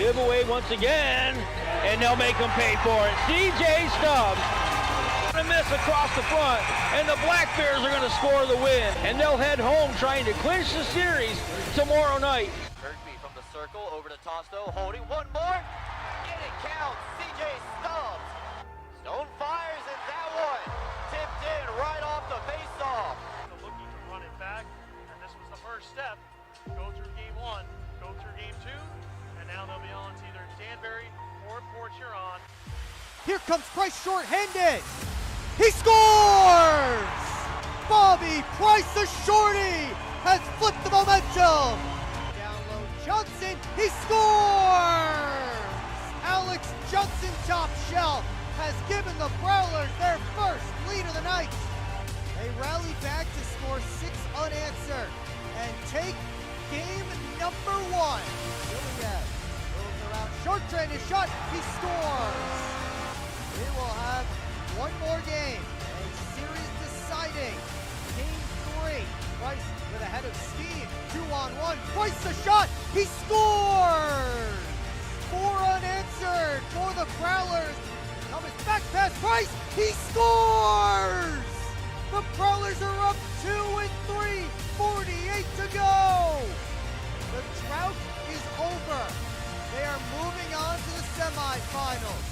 Giveaway once again, and they'll make them pay for it. CJ Stubbs gonna miss across the front, and the Black Bears are gonna score the win, and they'll head home trying to clinch the series tomorrow night. Kirkby from the circle over to Tosto, holding one more, and it counts. CJ Stubbs. Stone fires at that one. Tipped in right off the face-off. Looking to run it back, and this was the first step. Go through game one, go through game two, and now they'll be on to either Danbury or Port Huron. Here comes Price short-handed. He scores! Bobby Price, the shorty, has flipped the momentum. Down low, Johnson, he scores! Alex Johnson, top shelf, has given the Prowlers their first lead of the night. They rally back to score 6 unanswered and take game number 1. Juliet moves around, short train is shot, he scores. We will have one more game, a series deciding game 3. Price with a head of steam, 2-on-1, Price the shot, he scores! 4 unanswered for the Prowlers. Thomas back pass, Price, he scores! The Prowlers are up 2-3, 48 to go. The drought is over. They are moving on to the semifinals.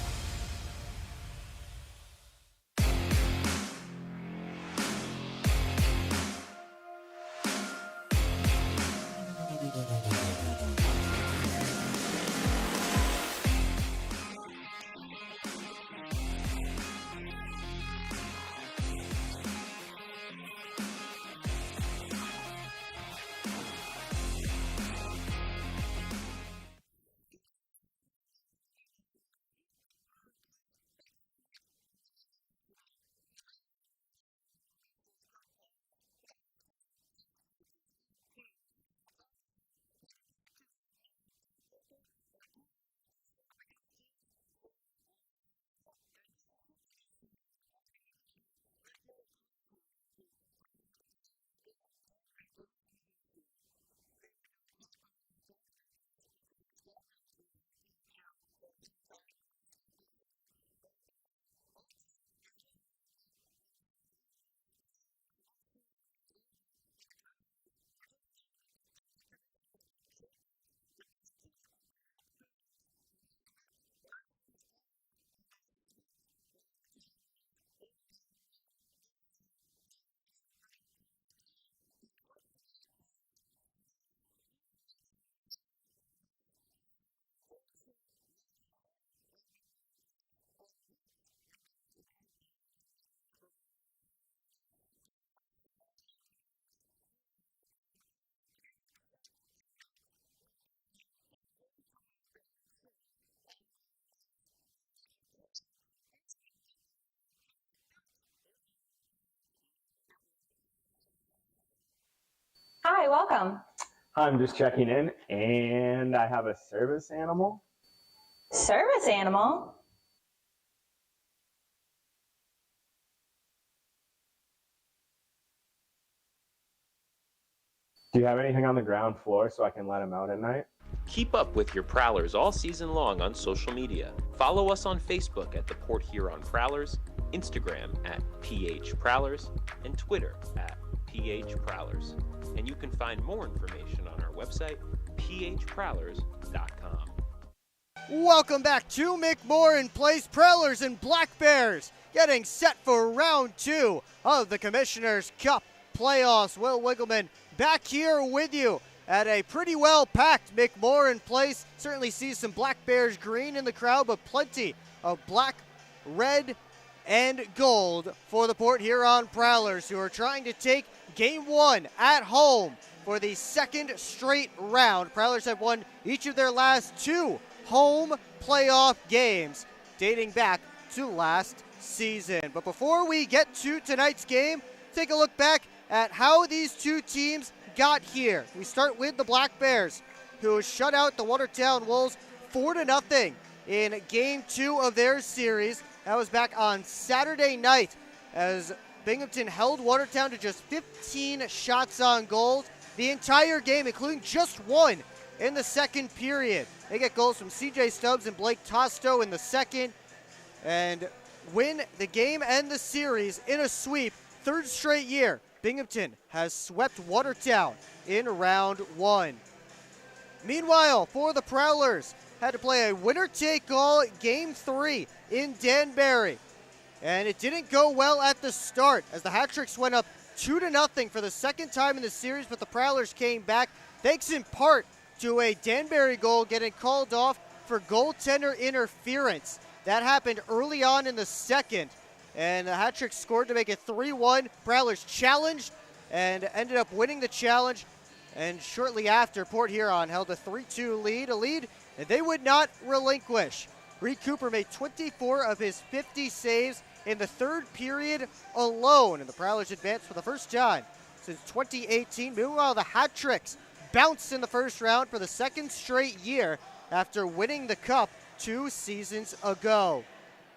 Hi, welcome. I'm just checking in, and I have a service animal. Service animal? Do you have anything on the ground floor so I can let him out at night? Keep up with your Prowlers all season long on social media. Follow us on Facebook at the Port Huron Prowlers, Instagram at PH Prowlers, and Twitter at PH Prowlers. And you can find more information on our website, phprowlers.com. Welcome back to McMorran Place. Prowlers and Black Bears getting set for round 2 of the Commissioner's Cup playoffs. Will Wiggleman back here with you at a pretty well-packed McMorran Place. Certainly see some Black Bears green in the crowd, but plenty of black, red, and gold for the Port Huron Prowlers, who are trying to take Game 1 at home for the second straight round. Prowlers have won each of their last 2 home playoff games dating back to last season. But before we get to tonight's game, take a look back at how these 2 teams got here. We start with the Black Bears, who shut out the Watertown Wolves 4-0 in Game 2 of their series. That was back on Saturday night as Binghamton held Watertown to just 15 shots on goal the entire game, including just one in the second period. They get goals from CJ Stubbs and Blake Tosto in the second and win the game and the series in a sweep. Third straight year, Binghamton has swept Watertown in round one. Meanwhile, for the Prowlers, had to play a winner-take-all Game 3 in Danbury. And it didn't go well at the start as the Hat-Tricks went up 2-0 for the second time in the series, but the Prowlers came back, thanks in part to a Danbury goal getting called off for goaltender interference. That happened early on in the second, and the Hat-Tricks scored to make it 3-1. Prowlers challenged and ended up winning the challenge, and shortly after, Port Huron held a 3-2 lead, a lead that they would not relinquish. Reed Cooper made 24 of his 50 saves in the third period alone, and the Prowlers advanced for the first time since 2018. Meanwhile, the Hat-Tricks bounced in the first round for the second straight year after winning the Cup 2 seasons ago.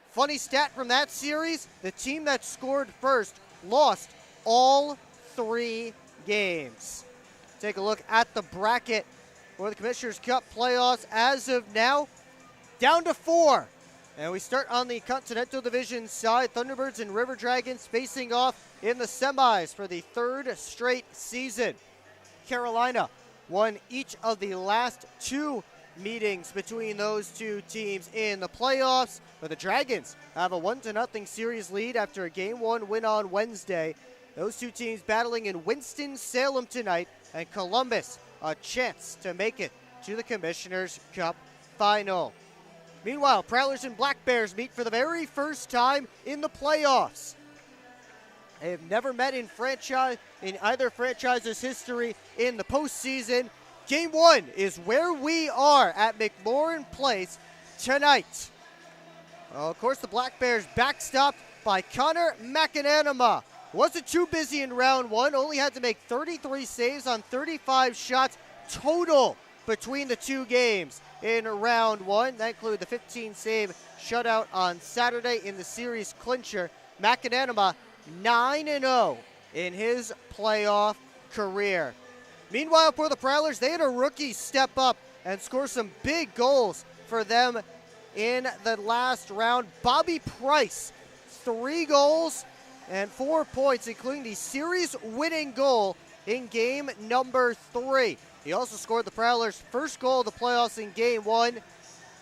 Funny stat from that series, the team that scored first lost all 3 games. Take a look at the bracket for the Commissioner's Cup playoffs as of now, down to 4. And we start on the Continental Division side. Thunderbirds and River Dragons facing off in the semis for the third straight season. Carolina won each of the last 2 meetings between those 2 teams in the playoffs, but the Dragons have a 1-0 series lead after a Game 1 win on Wednesday. Those 2 teams battling in Winston-Salem tonight, and Columbus a chance to make it to the Commissioner's Cup final. Meanwhile, Prowlers and Black Bears meet for the very first time in the playoffs. They have never met in either franchise's history in the postseason. Game 1 is where we are at McMorran Place tonight. Well, of course, the Black Bears backstopped by Connor McAnanama. Wasn't too busy in round 1, only had to make 33 saves on 35 shots total between the 2 games in round 1. That included the 15-save shutout on Saturday in the series clincher. McAnanama 9-0 in his playoff career. Meanwhile, for the Prowlers, they had a rookie step up and score some big goals for them in the last round. Bobby Price, 3 goals and 4 points, including the series-winning goal in game number 3. He also scored the Prowlers' first goal of the playoffs in Game 1,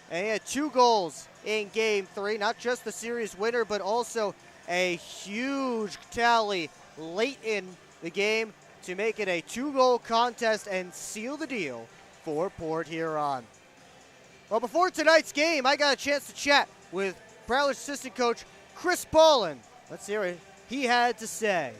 and he had 2 goals in Game 3. Not just the series winner, but also a huge tally late in the game to make it a 2-goal contest and seal the deal for Port Huron. Well, before tonight's game, I got a chance to chat with Prowlers assistant coach Chris Ballin. Let's hear what he had to say.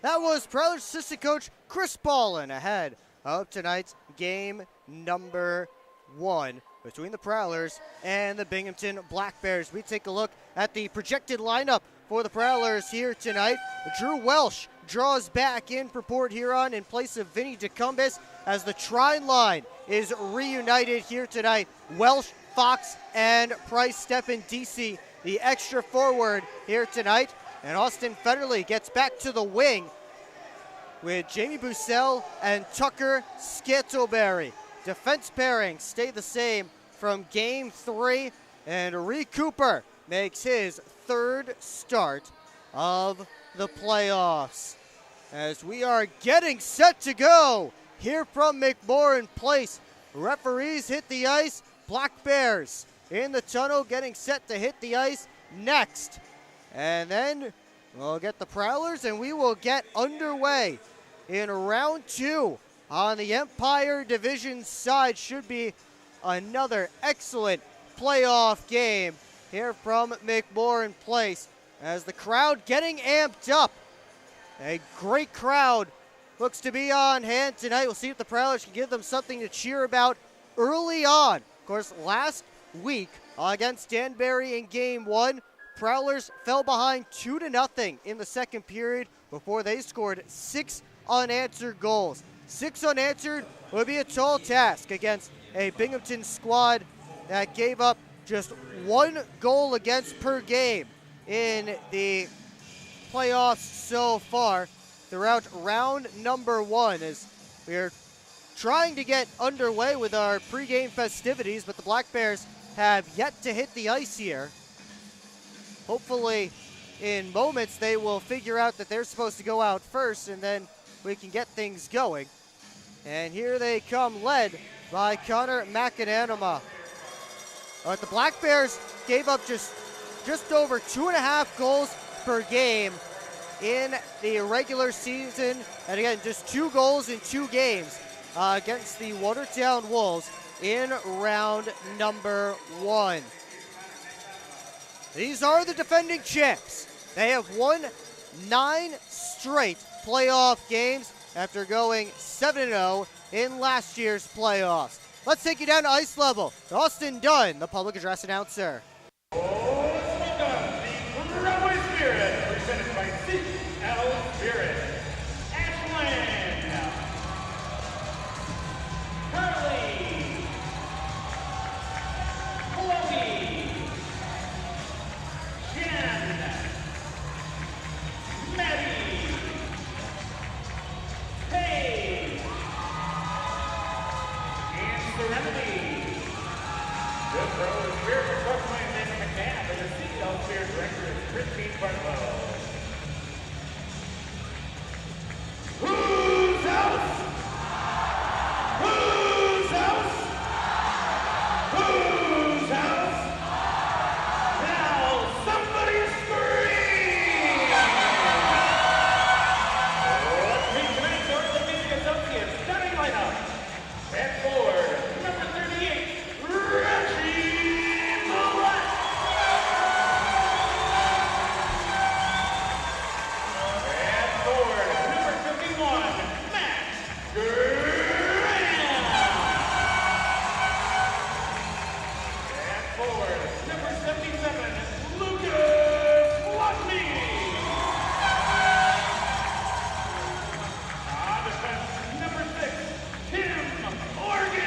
That was Prowlers assistant coach Chris Ballin ahead of tonight's game number 1 between the Prowlers and the Binghamton Black Bears. We take a look at the projected lineup for the Prowlers here tonight. Drew Welsh draws back in for Port Huron in place of Vinny DeCumbis as the Trine line is reunited here tonight. Welsh, Fox, and Price step in DC, the extra forward here tonight. And Austin Federley gets back to the wing with Jamie Bussell and Tucker Skittleberry. Defense pairings stay the same from Game 3, and Reed Cooper makes his third start of the playoffs. As we are getting set to go here from McMorran Place, referees hit the ice, Black Bears in the tunnel getting set to hit the ice next. And then we'll get the Prowlers and we will get underway in round 2 on the Empire Division side. Should be another excellent playoff game here from McMorran Place as the crowd getting amped up. A great crowd looks to be on hand tonight. We'll see if the Prowlers can give them something to cheer about early on. Of course, last week against Danbury in Game 1, Prowlers fell behind 2-0 in the second period before they scored 6 unanswered goals. 6 unanswered would be a tall task against a Binghamton squad that gave up just 1 goal against per game in the playoffs so far throughout round number 1, as we are trying to get underway with our pregame festivities, but the Black Bears have yet to hit the ice here. Hopefully in moments they will figure out that they're supposed to go out first, and then we can get things going. And here they come, led by Connor McAnanama. The Black Bears gave up just over 2.5 goals per game in the regular season, and again, just 2 goals in 2 games against the Watertown Wolves in round number 1. These are the defending champs. They have won 9 straight playoff games after going 7-0 in last year's playoffs. Let's take you down to ice level. Austin Dunn, the public address announcer. Organ!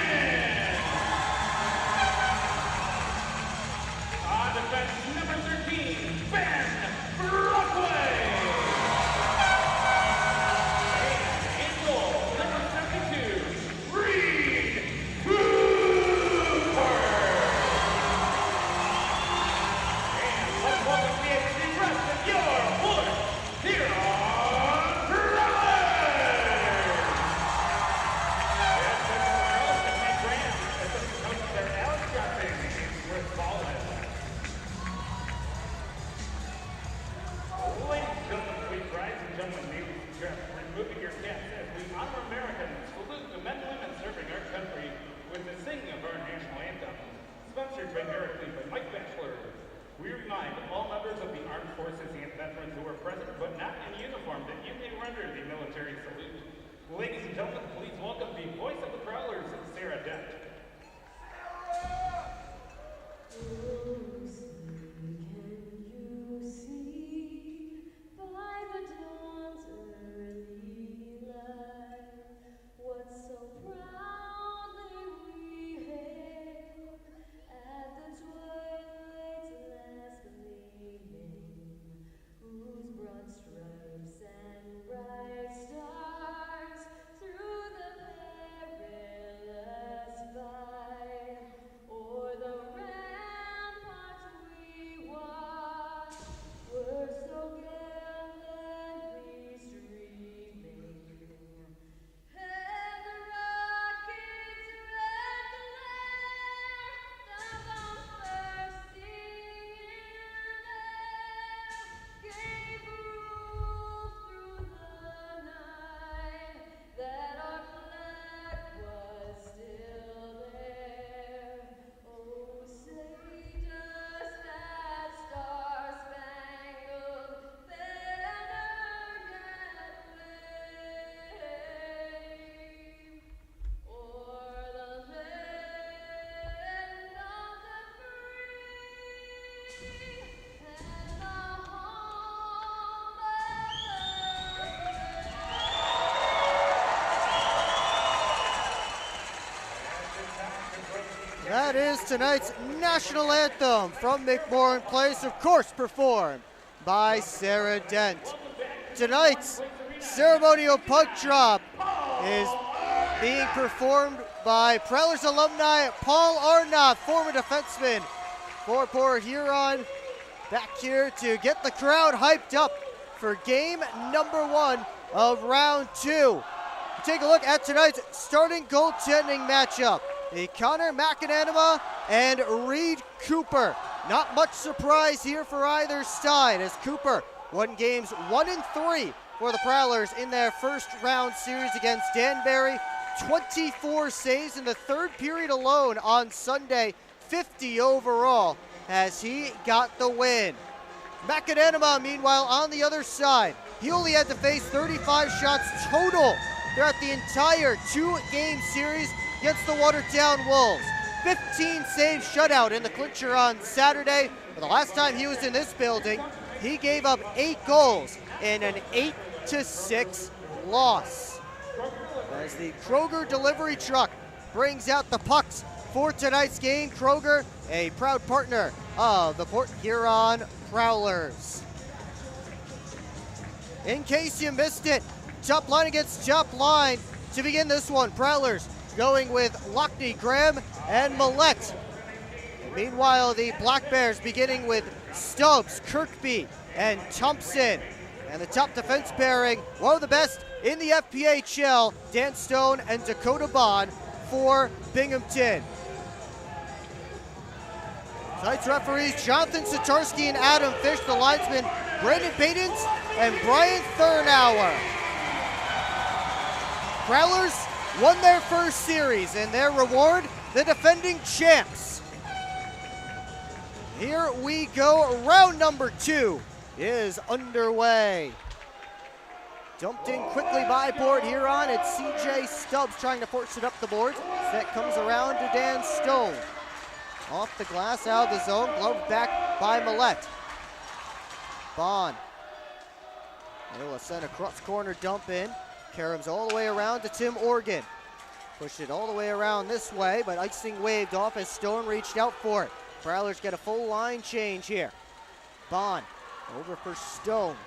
That is tonight's national anthem from McMorran Place, of course performed by Sarah Dent. Tonight's ceremonial puck drop is being performed by Prowlers alumni Paul Arnott, former defenseman for Port Huron, back here to get the crowd hyped up for game number 1 of round 2. Take a look at tonight's starting goaltending matchup. The Connor McAnanima and Reed Cooper. Not much surprise here for either side, as Cooper won games 1 and 3 for the Prowlers in their first round series against Danbury. 24 saves in the third period alone on Sunday, 50 overall, as he got the win. McAnanima, meanwhile, on the other side, he only had to face 35 shots total throughout the entire 2-game series against the Watertown Wolves. 15 saves shutout in the clincher on Saturday. But the last time he was in this building, he gave up 8 goals in an 8-6 loss. As the Kroger delivery truck brings out the pucks for tonight's game. Kroger, a proud partner of the Port Huron Prowlers. In case you missed it, top line against top line to begin this one. Prowlers going with Lockney, Graham, and Millette. Meanwhile, the Black Bears beginning with Stubbs, Kirkby, and Thompson. And the top defense pairing, one of the best in the FPHL, Dan Stone and Dakota Bond for Binghamton. Tonight's referees, Jonathan Satarski and Adam Fish. The linesmen, Brandon Badens and Brian Thurnauer. Prowlers won their first series, and their reward, the defending champs. Here we go. Round number 2 is underway. Dumped in quickly by Port Huron. It's CJ Stubbs trying to force it up the boards. That comes around to Dan Stone. Off the glass, out of the zone, gloved back by Millette. Bond. Able to send a cross corner dump in. Karams all the way around to Tim Organ. Pushed it all the way around this way, but icing waved off as Stone reached out for it. Prowlers get a full line change here. Bond over for Stone.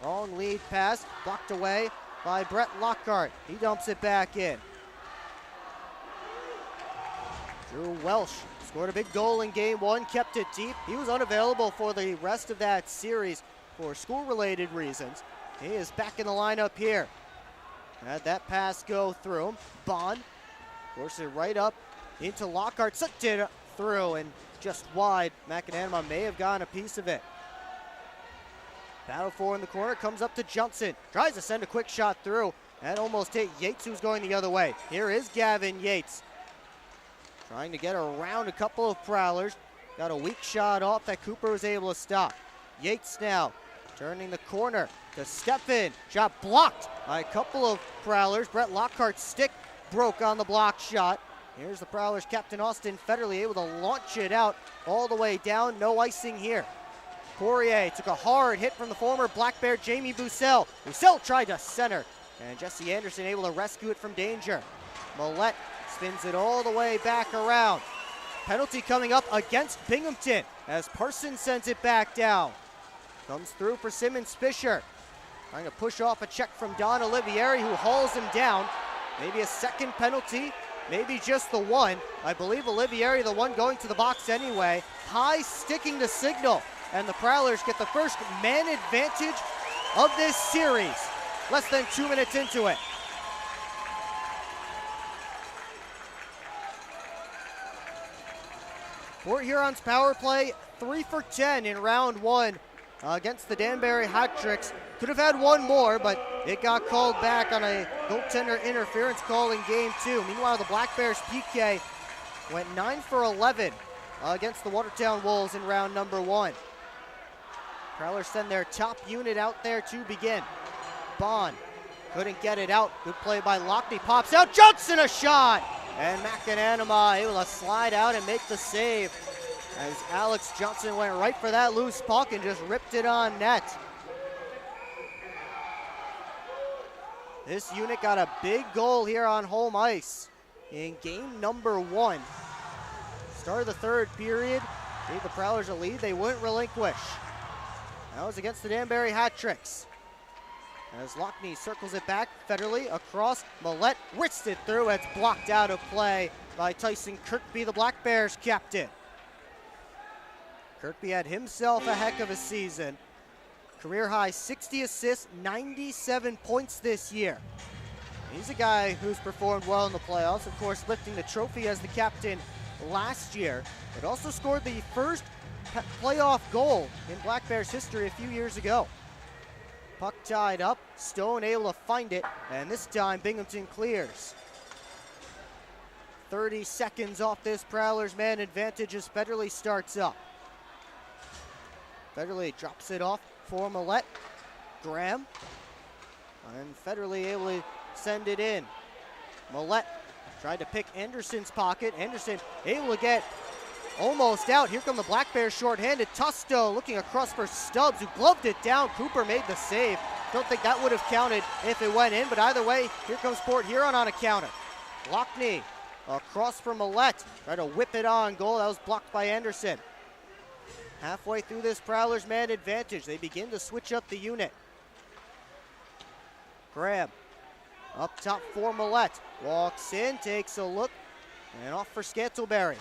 Long lead pass, blocked away by Brett Lockhart. He dumps it back in. Drew Welsh scored a big goal in game 1, kept it deep. He was unavailable for the rest of that series for school-related reasons. He is back in the lineup here. Had that pass go through him. Bond forced it right up into Lockhart. Sucked it through and just wide. McAnanima may have gotten a piece of it. Battle for in the corner, comes up to Johnson. Tries to send a quick shot through and almost hit Yates, who's going the other way. Here is Gavin Yates. Trying to get around a couple of Prowlers. Got a weak shot off that Cooper was able to stop. Yates now turning the corner to step in. Shot blocked by a couple of Prowlers. Brett Lockhart's stick broke on the block shot. Here's the Prowlers captain Austin Federley able to launch it out all the way down. No icing here. Poirier took a hard hit from the former Black Bear Jamie Bussell. Bussell tried to center, and Jesse Anderson able to rescue it from danger. Millette spins it all the way back around. Penalty coming up against Binghamton as Parsons sends it back down. Comes through for Simmons Fisher. Trying to push off a check from Don Olivieri, who hauls him down. Maybe a second penalty, maybe just the one. I believe Olivieri the one going to the box anyway. High sticking the signal, and the Prowlers get the first man advantage of this series. Less than 2 minutes into it. Port Huron's power play, 3 for 10 in round 1 against the Danbury Hot Tricks. Could have had one more, but it got called back on a goaltender interference call in game 2. Meanwhile, the Black Bears PK went 9 for 11 against the Watertown Wolves in round number 1. Prowlers send their top unit out there to begin. Bond couldn't get it out. Good play by Lockney. Pops out. Johnson a shot. And McAnanima able to slide out and make the save as Alex Johnson went right for that loose puck and just ripped it on net. This unit got a big goal here on home ice in game number 1. Start of the third period, gave the Prowlers a lead they wouldn't relinquish. That was against the Danbury Hat Tricks. As Lockney circles it back, Federley across, Millette wrists it through. It's blocked out of play by Tyson Kirkby, the Black Bears captain. Kirkby had himself a heck of a season. Career high 60 assists, 97 points this year. He's a guy who's performed well in the playoffs, of course lifting the trophy as the captain last year, but also scored the first playoff goal in Black Bears history a few years ago. Puck tied up, Stone able to find it, and this time Binghamton clears. 30 seconds off this Prowlers man advantage as Federley starts up. Federley drops it off for Millette. Graham. And Federley able to send it in. Millette tried to pick Anderson's pocket. Anderson able to get almost out. Here come the Black Bears shorthanded. Tusto looking across for Stubbs, who gloved it down. Cooper made the save. Don't think that would have counted if it went in, but either way, here comes Port Huron on a counter. Lockney across for Millette. Tried to whip it on goal. That was blocked by Anderson. Halfway through this Prowlers man advantage, they begin to switch up the unit. Graham up top for Millette. Walks in, takes a look, and off for Scantlebury.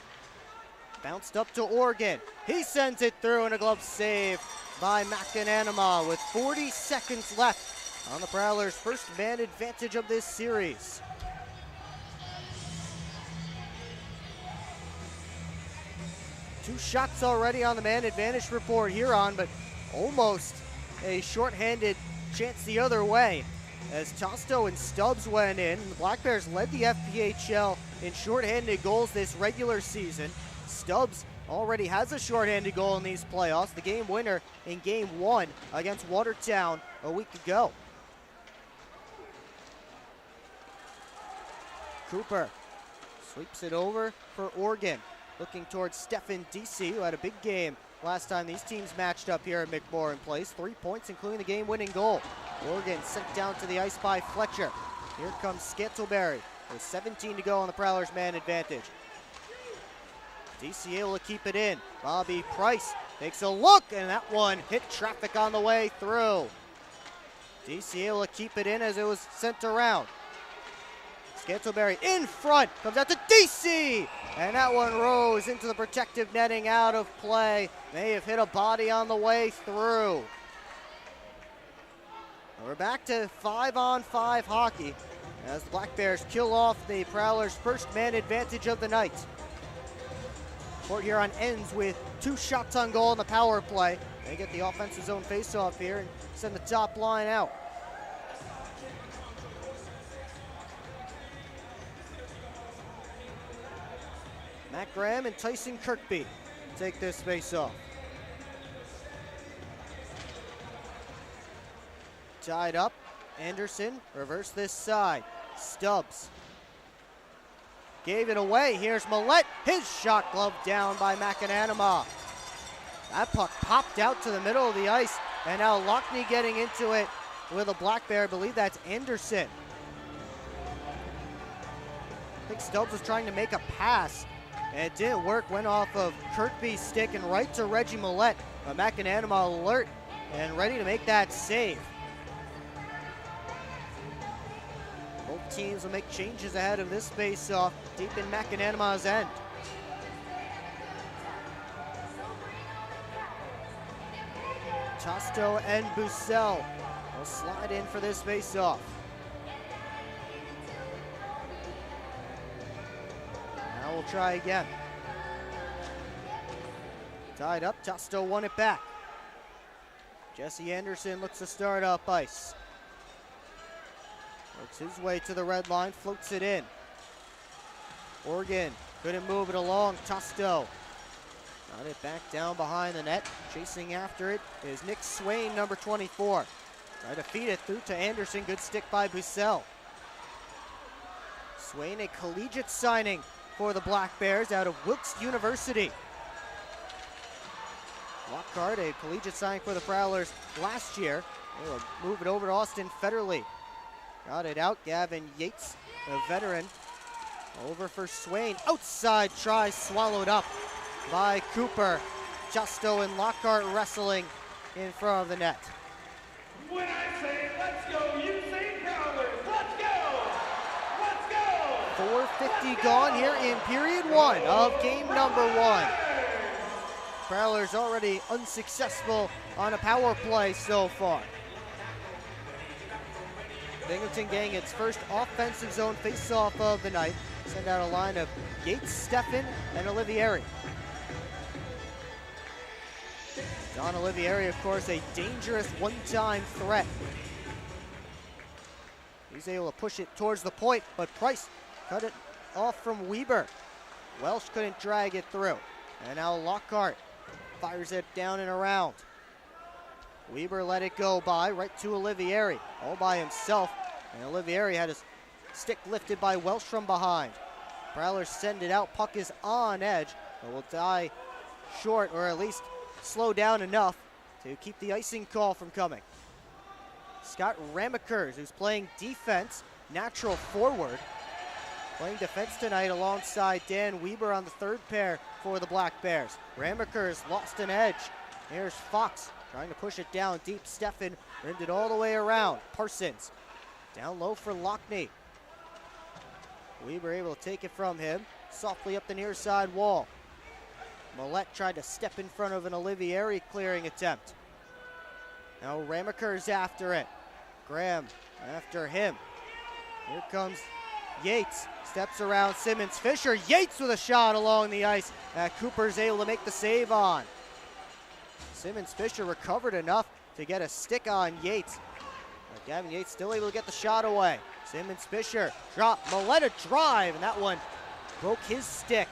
Bounced up to Oregon. He sends it through, and a glove save by McAnanama with 40 seconds left on the Prowlers' first man advantage of this series. Two shots already on the man advantage for Port Huron, but almost a shorthanded chance the other way as Tosto and Stubbs went in. The Black Bears led the FPHL in shorthanded goals this regular season. Stubbs already has a shorthanded goal in these playoffs, the game winner in Game 1 against Watertown a week ago. Cooper sweeps it over for Oregon, looking towards Stephen DC, who had a big game last time these teams matched up here at McMorran Place. 3 points, including the game-winning goal. Oregon sent down to the ice by Fletcher. Here comes Scantlebury with 17 to go on the Prowlers man advantage. DC able to keep it in. Bobby Price takes a look, and that one hit traffic on the way through. DC able to keep it in as it was sent around. Scantlebury in front, comes out to DC, and that one rose into the protective netting out of play. May have hit a body on the way through. We're back to 5-on-5 hockey as the Black Bears kill off the Prowlers' first man advantage of the night. Port Huron ends with 2 shots on goal in the power play. They get the offensive zone faceoff here and send the top line out. Matt Graham and Tyson Kirkby take this faceoff. Tied up, Anderson, reverse this side. Stubbs gave it away. Here's Millette, his shot gloved down by McAnanama. That puck popped out to the middle of the ice, and now Lockney getting into it with a Black Bear. I believe that's Anderson. I think Stubbs was trying to make a pass, and it didn't work. Went off of Kirkby's stick and right to Reggie Millette. But McAnanama alert and ready to make that save. Both teams will make changes ahead of this face-off deep in McAnanama's end. Tosto and Bussell will slide in for this face-off. Now we'll try again. Tied up, Tosto won it back. Jesse Anderson looks to start up ice. Works his way to the red line, floats it in. Oregon couldn't move it along. Tosto got it back down behind the net. Chasing after it is Nick Swain, number 24. Try to feed it through to Anderson. Good stick by Bussell. Swain, a collegiate signing for the Black Bears out of Wilkes University. Lockhart, a collegiate signing for the Prowlers last year. They will move it over to Austin Federley. Got it out, Gavin Yates, a veteran, Over for Swain. Outside try swallowed up by Cooper. Justo and Lockhart wrestling in front of the net. When I say let's go, you say Prowlers. Let's go! Let's go! 4:50 gone here in period 1 of game number 1. Prowlers already unsuccessful on a power play so far. Binghamton getting its first offensive zone face-off of the night. Send out a line of Yates, Steffen, and Olivieri. Don Olivieri, of course, a dangerous one-time threat. He's able to push it towards the point, but Price cut it off from Weber. Welsh couldn't drag it through. And now Lockhart fires it down and around. Weber let it go by, right to Olivieri, all by himself. And Olivieri had his stick lifted by Welsh from behind. Prowlers send it out, puck is on edge, but will die short, or at least slow down enough to keep the icing call from coming. Scott Ramekers, who's playing defense, natural forward, playing defense tonight alongside Dan Weber on the third pair for the Black Bears. Ramekers lost an edge. Here's Fox trying to push it down deep. Steffen rimmed it all the way around. Parsons down low for Lockney. Weber able to take it from him, softly up the near side wall. Millette tried to step in front of an Olivieri clearing attempt. Now Ramekers after it. Graham after him. Here comes Yates. Steps around Simmons. Fisher. Yates with a shot along the ice that Cooper's able to make the save on. Simmons Fisher recovered enough to get a stick on Yates. But Gavin Yates still able to get the shot away. Simmons Fisher. Drop. Millette drive. And that one broke his stick.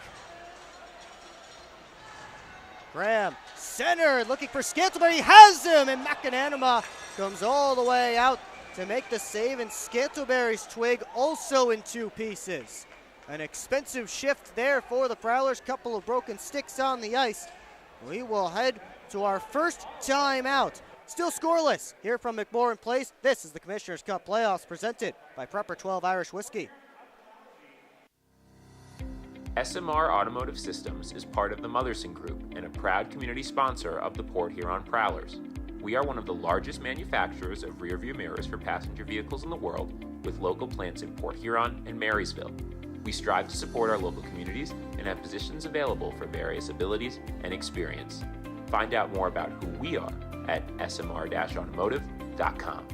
Graham, center, looking for Scantlebury, he has him, and McAnanima comes all the way out to make the save, and Scantlebury's twig also in two pieces. An expensive shift there for the Prowlers, couple of broken sticks on the ice. We will head to our first timeout. Still scoreless here from McMorran Place. This is the Commissioner's Cup Playoffs presented by Prepper 12 Irish Whiskey. SMR Automotive Systems is part of the Motherson Group and a proud community sponsor of the Port Huron Prowlers. We are one of the largest manufacturers of rearview mirrors for passenger vehicles in the world, with local plants in Port Huron and Marysville. We strive to support our local communities and have positions available for various abilities and experience. Find out more about who we are at smr-automotive.com.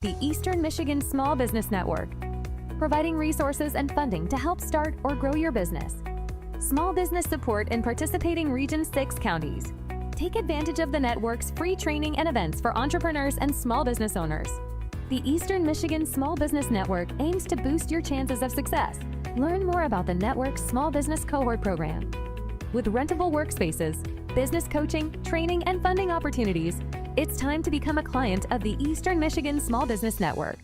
The Eastern Michigan Small Business Network, providing resources and funding to help start or grow your business. Small business support in participating Region 6 counties. Take advantage of the network's free training and events for entrepreneurs and small business owners. The Eastern Michigan Small Business Network aims to boost your chances of success. Learn more about the network's Small Business Cohort Program. With rentable workspaces, business coaching, training, and funding opportunities, it's time to become a client of the Eastern Michigan Small Business Network.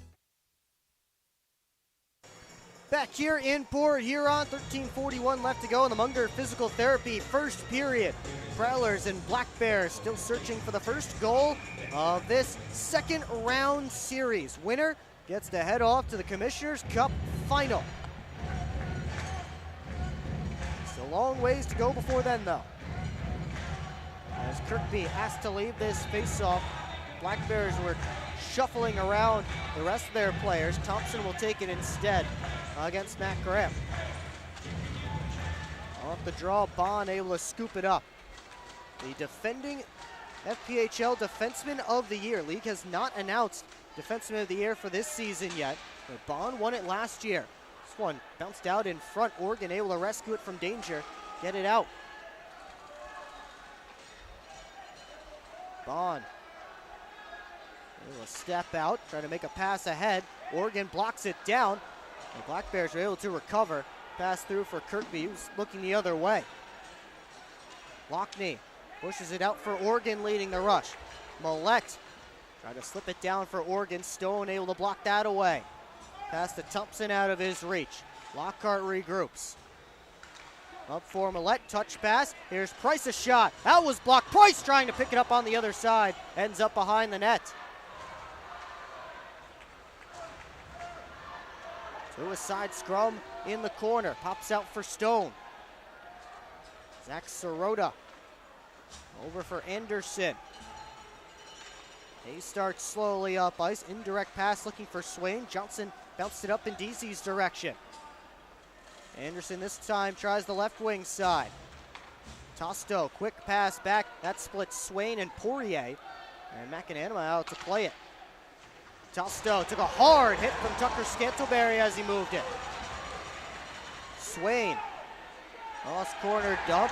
Back here in Port Huron, 13:41 left to go in the Munger Physical Therapy first period. Prowlers and Black Bears still searching for the first goal of this second round series. Winner gets to head off to the Commissioner's Cup final. Still a long ways to go before then, though. As Kirkby asked to leave this face-off, Black Bears were shuffling around the rest of their players. Thompson will take it instead against Matt Graham. Off the draw, Bond able to scoop it up. The defending FPHL Defenseman of the Year. League has not announced Defenseman of the Year for this season yet, but Bond won it last year. This one bounced out in front. Oregon able to rescue it from danger, get it out. Bond will step out, try to make a pass ahead. Oregon blocks it down. The Black Bears are able to recover. Pass through for Kirkby, who's looking the other way. Lockney pushes it out for Oregon, leading the rush. Millette trying to slip it down for Oregon. Stone able to block that away. Pass to Thompson out of his reach. Lockhart regroups. Up for Millette, touch pass. Here's Price, a shot. That was blocked. Price trying to pick it up on the other side. Ends up behind the net. Suicide scrum in the corner. Pops out for Stone. Zach Sirota over for Anderson. He starts slowly up ice. Indirect pass looking for Swain. Johnson bounced it up in DZ's direction. Anderson this time tries the left wing side. Tosto, quick pass back. That splits Swain and Poirier. And McAnanima out to play it. Tosto took a hard hit from Tucker Scantleberry as he moved it. Swain, cross corner dump.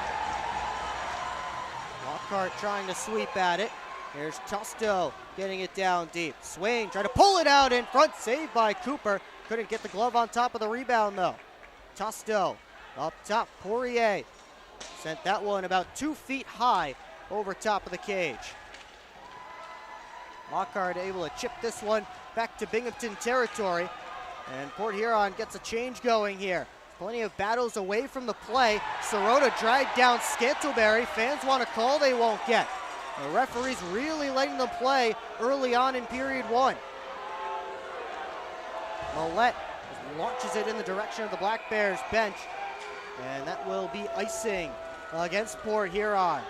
Lockhart trying to sweep at it. Here's Tosto getting it down deep. Swain tried to pull it out in front, saved by Cooper. Couldn't get the glove on top of the rebound though. Tosto up top, Poirier sent that one about 2 feet high over top of the cage. Lockhart able to chip this one back to Binghamton territory. And Port Huron gets a change going here. Plenty of battles away from the play. Sirota dragged down Scantleberry. Fans want to call, they won't get. The referee's really letting them play early on in period one. Millette launches it in the direction of the Black Bears bench. And that will be icing against Port Huron.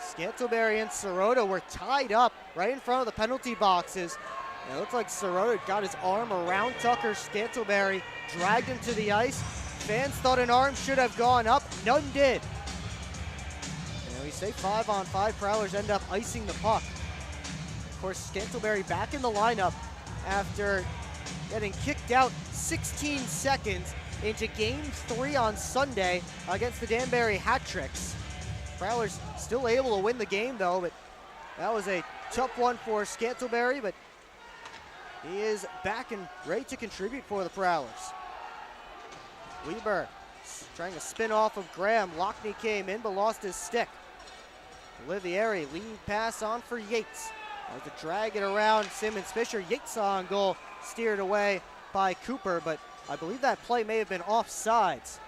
Scantleberry and Sirota were tied up right in front of the penalty boxes. And it looks like Sirota got his arm around Tucker Scantleberry, dragged him to the ice. Fans thought an arm should have gone up, none did. And we say 5-on-5, Prowlers end up icing the puck. Of course, Scantleberry back in the lineup after getting kicked out 16 seconds into Game 3 on Sunday against the Danbury Hat-Tricks. Prowlers still able to win the game though, but that was a tough one for Scantleberry, but he is back and ready to contribute for the Prowlers. Weber trying to spin off of Graham. Lockney came in but lost his stick. Olivieri, lead pass on for Yates. As to drag it around Simmons Fisher. Yates on goal, steered away by Cooper, but I believe that play may have been offsides.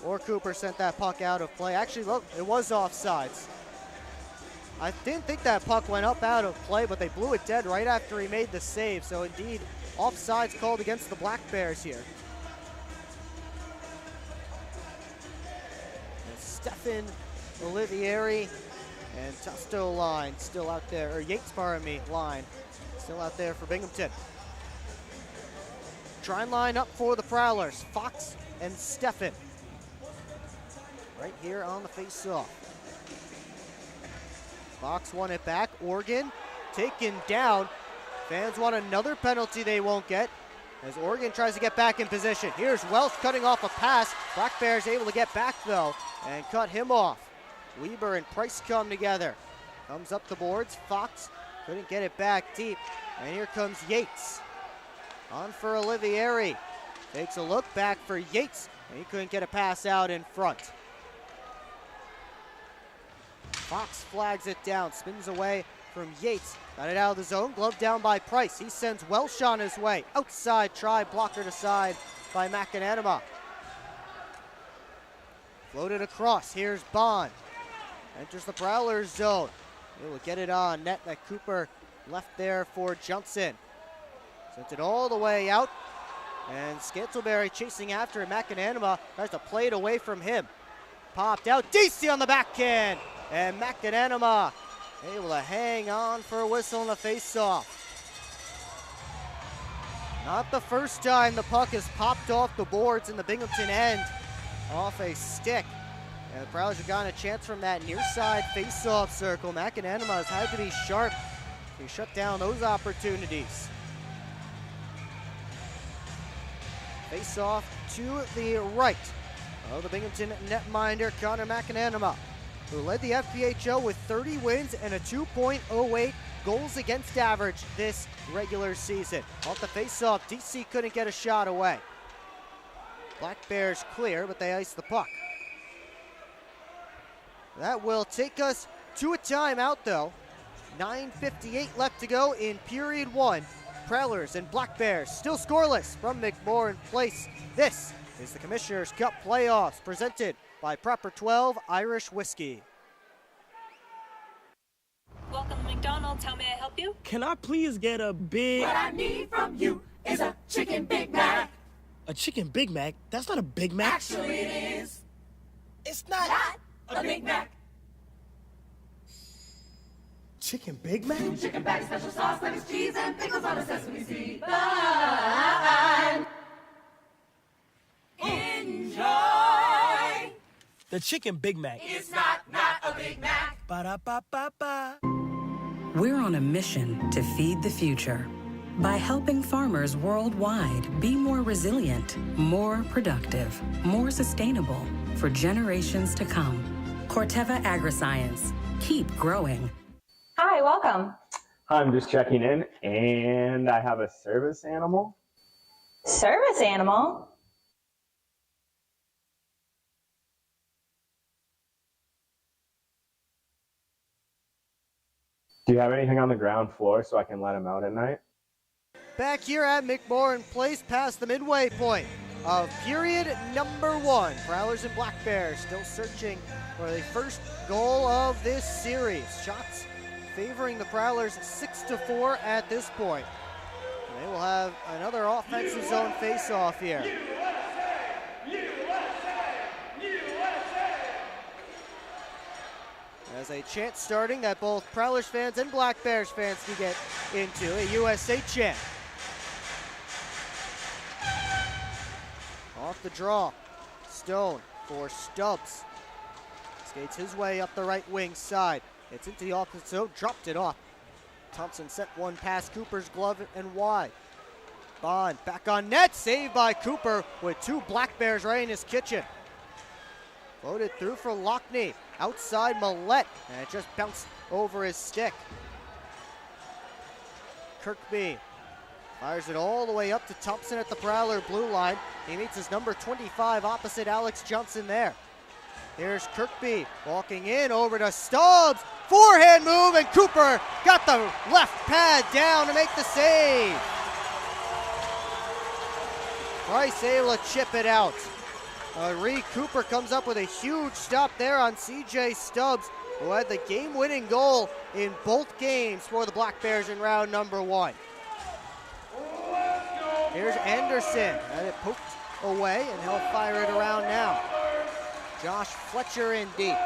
Or Cooper sent that puck out of play. Actually, look, it was offsides. I didn't think that puck went up out of play, but they blew it dead right after he made the save. So indeed, offsides called against the Black Bears here. And Stefan, Olivieri, and Tosto line still out there, or Yates, pardon me, line still out there for Binghamton. Try and line up for the Prowlers, Fox and Stefan. Right here on the face-off. Fox won it back. Oregon taken down. Fans want another penalty they won't get as Oregon tries to get back in position. Here's Welsh cutting off a pass. Black Bears able to get back though and cut him off. Weber and Price come together. Comes up the boards. Fox couldn't get it back deep. And here comes Yates. On for Olivieri. Takes a look back for Yates. And he couldn't get a pass out in front. Fox flags it down, spins away from Yates. Got it out of the zone, glove down by Price. He sends Welsh on his way. Outside try, blockered aside by McAnanima. Floated across, here's Bond. Enters the Prowlers zone. He will get it on net that Cooper left there for Johnson. Sent it all the way out. And Scantleberry chasing after it. McAnanima tries to play it away from him. Popped out, DC on the backhand. And McAnanima able to hang on for a whistle in the face-off. Not the first time the puck has popped off the boards in the Binghamton end off a stick. And the Prowlers have gotten a chance from that near side face-off circle. McAnanima has had to be sharp to shut down those opportunities. Face-off to the right of the Binghamton netminder, Connor McAnanima, who led the FPHL with 30 wins and a 2.08 goals against average this regular season. Off the face-off, DC couldn't get a shot away. Black Bears clear, but they ice the puck. That will take us to a timeout, though. 9:58 left to go in period one. Prowlers and Black Bears still scoreless from McMorran Place. This is the Commissioner's Cup Playoffs presented by Proper 12 Irish Whiskey. Welcome to McDonald's. McDonald's. How may I help you? Can I please get a big... What I need from you is a chicken Big Mac. A chicken Big Mac? That's not a Big Mac. Actually, it is. It's not a Big Mac. Chicken Big Mac? Chicken bag, special sauce, lettuce, cheese, and pickles on a sesame seed bun. Enjoy. The chicken Big Mac. It's not a Big Mac. Ba-da-ba-ba-ba. We're on a mission to feed the future by helping farmers worldwide be more resilient, more productive, more sustainable for generations to come. Corteva Agriscience. Keep growing. Hi, welcome. I'm just checking in, and I have a service animal. Service animal? Do you have anything on the ground floor so I can let him out at night? Back here at McMorran Place, past the midway point of period number 1. Prowlers and Black Bears still searching for the first goal of this series. Shots favoring the Prowlers 6-4 at this point. And they will have another offensive zone face-off here. As a chant starting that both Prowlers fans and Black Bears fans can get into, a USA chant. Off the draw, Stone for Stubbs. Skates his way up the right wing side. It's into the opposite zone, dropped it off. Thompson sent one past Cooper's glove and wide. Bond back on net, saved by Cooper with 2 Black Bears right in his kitchen. Floated through for Lockney, outside Millette, and it just bounced over his stick. Kirkby fires it all the way up to Thompson at the Prowler blue line. He meets his number 25 opposite Alex Johnson there. Here's Kirkby walking in over to Stubbs. Forehand move, and Cooper got the left pad down to make the save. Price able to chip it out. Reed Cooper comes up with a huge stop there on CJ Stubbs, who had the game-winning goal in both games for the Black Bears in round number 1. Here's Anderson, and it poked away, and he'll fire it around now. Josh Fletcher in deep.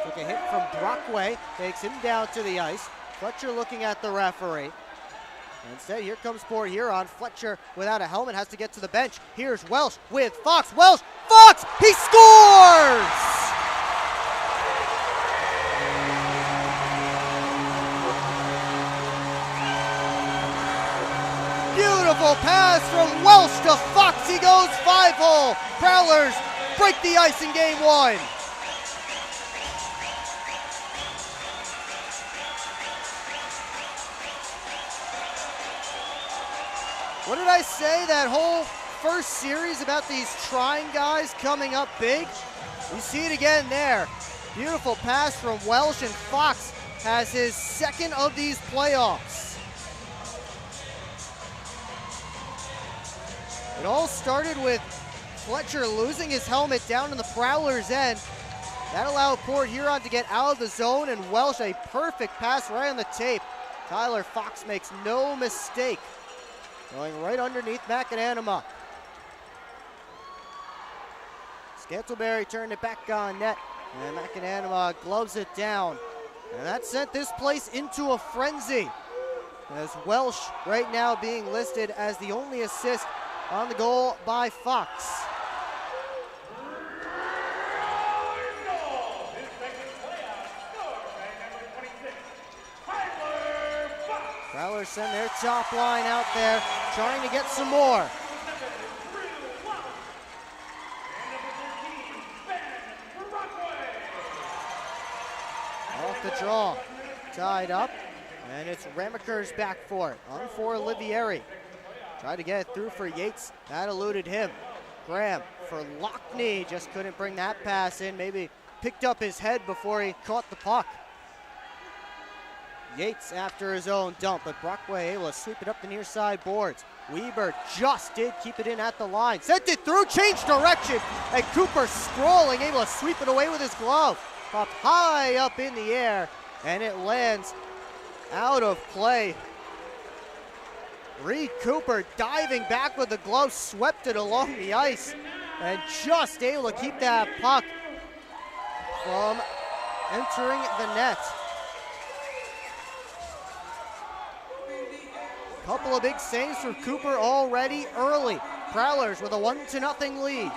Took a hit from Brockway, takes him down to the ice. Fletcher looking at the referee. Instead, here comes Port Huron. Fletcher, without a helmet, has to get to the bench. Here's Welsh with Fox. Welsh, Fox, he scores! Beautiful pass from Welsh to Fox. He goes 5-hole. Prowlers break the ice in game 1. What did I say that whole first series about these trying guys coming up big? You see it again there. Beautiful pass from Welsh, and Fox has his second of these playoffs. It all started with Fletcher losing his helmet down in the Prowlers' end. That allowed Port Huron to get out of the zone, and Welsh a perfect pass right on the tape. Tyler Fox makes no mistake. Going right underneath McAnanama. Scantleberry turned it back on net, and McAnanama gloves it down. And that sent this place into a frenzy, as Welsh right now being listed as the only assist on the goal by Fox. Prowlers send their top line out there, trying to get some more. Off the draw, tied up, and it's Remaker's back for it. On for Olivieri. Tried to get it through for Yates, that eluded him. Graham for Lockney, just couldn't bring that pass in. Maybe picked up his head before he caught the puck. Yates after his own dump, but Brockway able to sweep it up the near side boards. Weber just did keep it in at the line. Sent it through, changed direction, and Cooper scrolling, able to sweep it away with his glove. Popped high up in the air, and it lands out of play. Reed Cooper diving back with the glove, swept it along the ice, and just able to keep that puck from entering the net. Couple of big saves for Cooper already early. Prowlers with a 1-0 lead.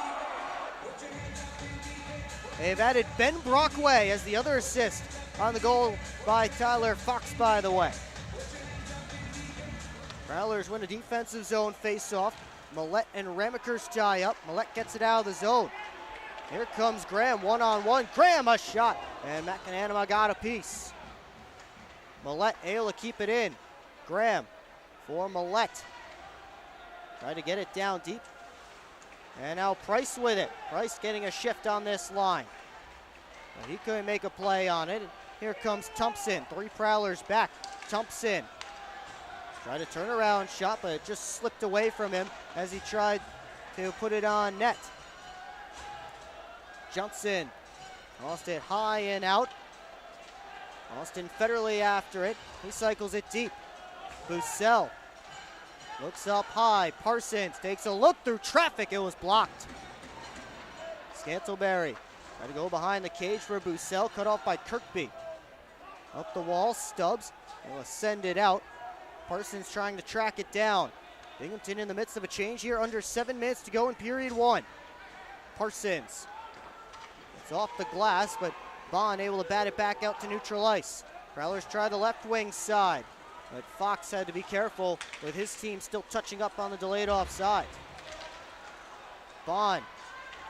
They've added Ben Brockway as the other assist on the goal by Tyler Fox, by the way. Prowlers win a defensive zone face-off. Millette and Ramekers tie up. Millette gets it out of the zone. Here comes Graham, one-on-one. Graham, a shot, and McAnanama got a piece. Millette able to keep it in. Graham for Millette. Try to get it down deep. And now Price with it. Price getting a shift on this line. But he couldn't make a play on it. Here comes Thompson. 3 Prowlers back. Thompson tried to turn around shot, but it just slipped away from him as he tried to put it on net. Johnson lost it high and out. Austin Federley after it. He cycles it deep. Bussell looks up high. Parsons takes a look through traffic. It was blocked. Scantleberry tried to go behind the cage for Bussell. Cut off by Kirkby. Up the wall. Stubbs. He'll send it out. Parsons trying to track it down. Binghamton in the midst of a change here. Under 7 minutes to go in period 1. Parsons. It's off the glass, but Bond able to bat it back out to neutral ice. Prowlers try the left wing side, but Fox had to be careful with his team still touching up on the delayed offside. Bond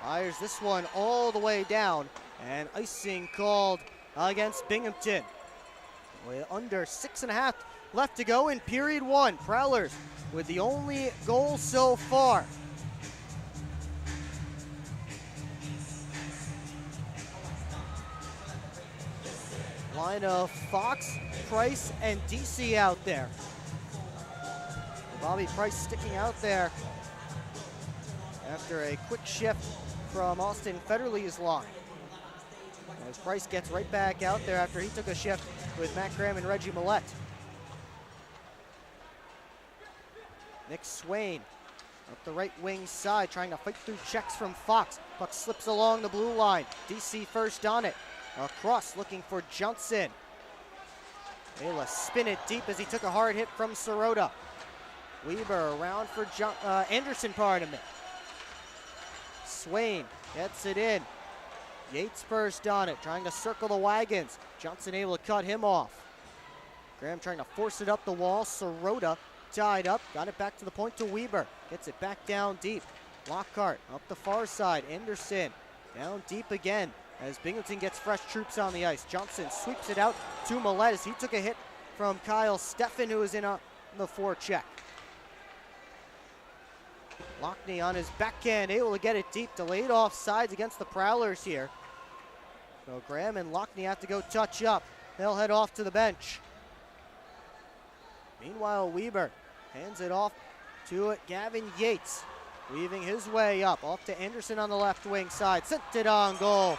fires this one all the way down, and icing called against Binghamton. With under 6.5 left to go in period 1. Prowlers with the only goal so far. Line of Fox, Price, and DC out there. Bobby Price sticking out there after a quick shift from Austin Federley's line. As Price gets right back out there after he took a shift with Matt Graham and Reggie Millette. Nick Swain up the right wing side, trying to fight through checks from Fox. Puck slips along the blue line. DC first on it. Across, looking for Johnson. Able to spin it deep as he took a hard hit from Sirota. Weber around for Anderson, pardon me. Swain gets it in. Yates first on it, trying to circle the wagons. Johnson able to cut him off. Graham trying to force it up the wall. Sirota tied up, got it back to the point to Weber. Gets it back down deep. Lockhart up the far side. Anderson down deep again as Binghamton gets fresh troops on the ice. Johnson sweeps it out to Millette as he took a hit from Kyle Steffen, who was in the forecheck. Lockney on his backhand, able to get it deep. Delayed offsides against the Prowlers here. So Graham and Lockney have to go touch up. They'll head off to the bench. Meanwhile, Weber hands it off to Gavin Yates. Weaving his way up, off to Anderson on the left wing side. Sent it on goal.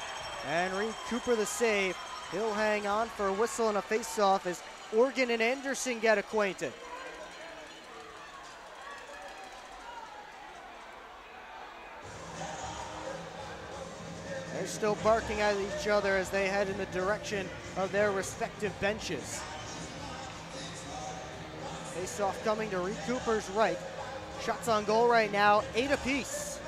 And Reed Cooper the save. He'll hang on for a whistle and a face-off as Organ and Anderson get acquainted. They're still barking at each other as they head in the direction of their respective benches. Face-off coming to Reed Cooper's right. Shots on goal right now, 8 apiece.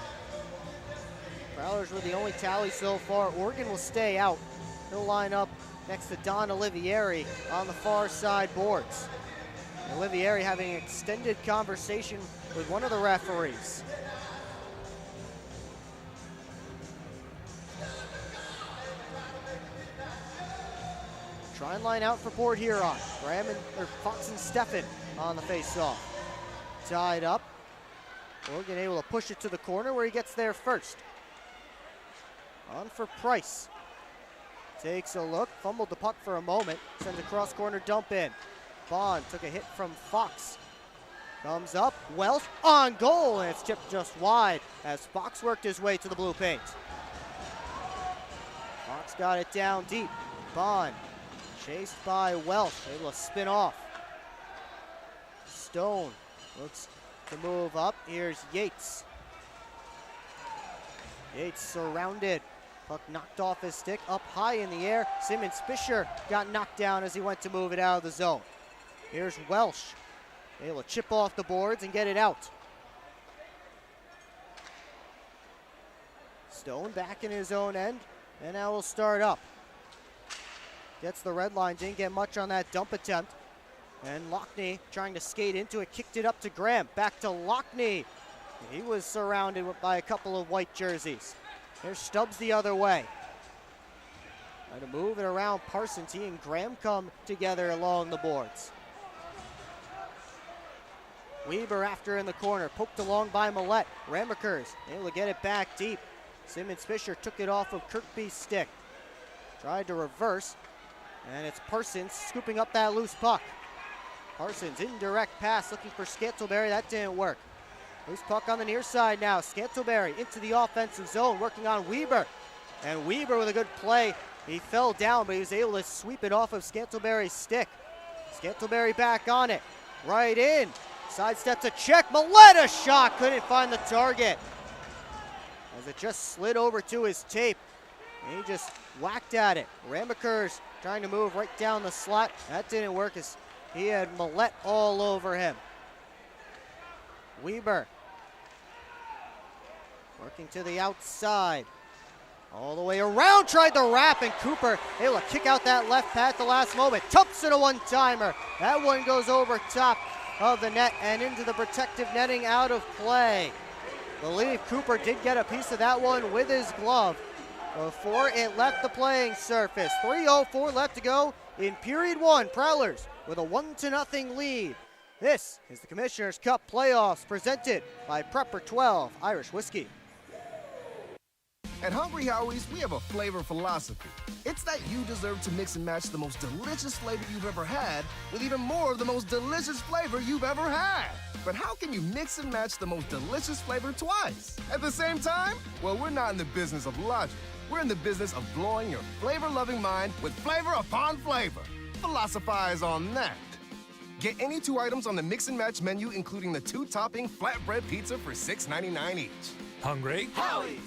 Prowlers with the only tally so far. Oregon will stay out. He'll line up next to Don Olivieri on the far side boards. Olivieri having an extended conversation with one of the referees. Try and line out for Port Huron. Fox and Steffen on the face-off. Tied up. Oregon able to push it to the corner where he gets there first. On for Price. Takes a look, fumbled the puck for a moment, sends a cross-corner dump in. Bond took a hit from Fox. Comes up, Welsh on goal, and it's tipped just wide as Fox worked his way to the blue paint. Fox got it down deep. Bond Chased by Welsh, able to spin off. Stone looks to move up. Here's Yates. Yates surrounded. Puck knocked off his stick, up high in the air. Simmons Fisher got knocked down as he went to move it out of the zone. Here's Welsh, able to chip off the boards and get it out. Stone back in his own end, and now we'll start up. Gets the red line, didn't get much on that dump attempt. And Lockney trying to skate into it, kicked it up to Graham. Back to Lockney. He was surrounded by a couple of white jerseys. There's Stubbs the other way. Trying to move it around Parsons. He and Graham come together along the boards. Weber after in the corner, poked along by Millette. Ramakers able to get it back deep. Simmons Fisher took it off of Kirkby's stick. Tried to reverse, and it's Parsons scooping up that loose puck. Parsons, indirect pass, looking for Scantlebury. That didn't work. Loose puck on the near side now. Scantlebury into the offensive zone, working on Weber. And Weber with a good play. He fell down, but he was able to sweep it off of Scantlebury's stick. Scantlebury back on it. Right in. Sidestep to check. Millette, a shot. Couldn't find the target. As it just slid over to his tape. And he just whacked at it. Ramakers trying to move right down the slot. That didn't work as he had Millette all over him. Weber working to the outside. All the way around, tried the wrap, and Cooper able to kick out that left pad at the last moment. Tumps it a one-timer. That one goes over top of the net and into the protective netting, out of play. I believe Cooper did get a piece of that one with his glove before it left the playing surface. 3:04 left to go in period one. Prowlers with a 1-0 lead. This is the Commissioner's Cup playoffs presented by Prepper 12 Irish Whiskey. At Hungry Howie's, we have a flavor philosophy. It's that you deserve to mix and match the most delicious flavor you've ever had with even more of the most delicious flavor you've ever had. But how can you mix and match the most delicious flavor twice at the same time? Well, we're not in the business of logic. We're in the business of blowing your flavor-loving mind with flavor upon flavor. Philosophize on that. Get any 2 items on the mix and match menu, including the 2-topping flatbread pizza for $6.99 each. Hungry? Howie's!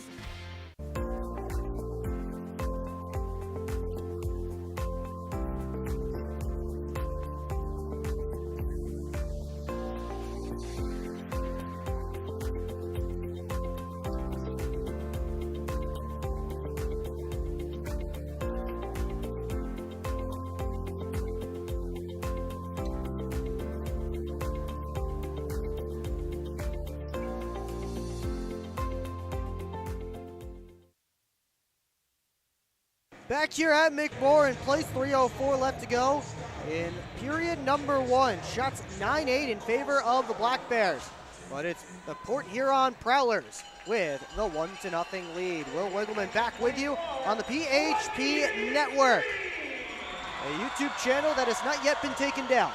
Back here at McMorran in place, 3:04 left to go in period number one. Shots 9-8 in favor of the Black Bears. But it's the Port Huron Prowlers with the 1-0 lead. Will Wiggleman back with you on the PHP Network, a YouTube channel that has not yet been taken down.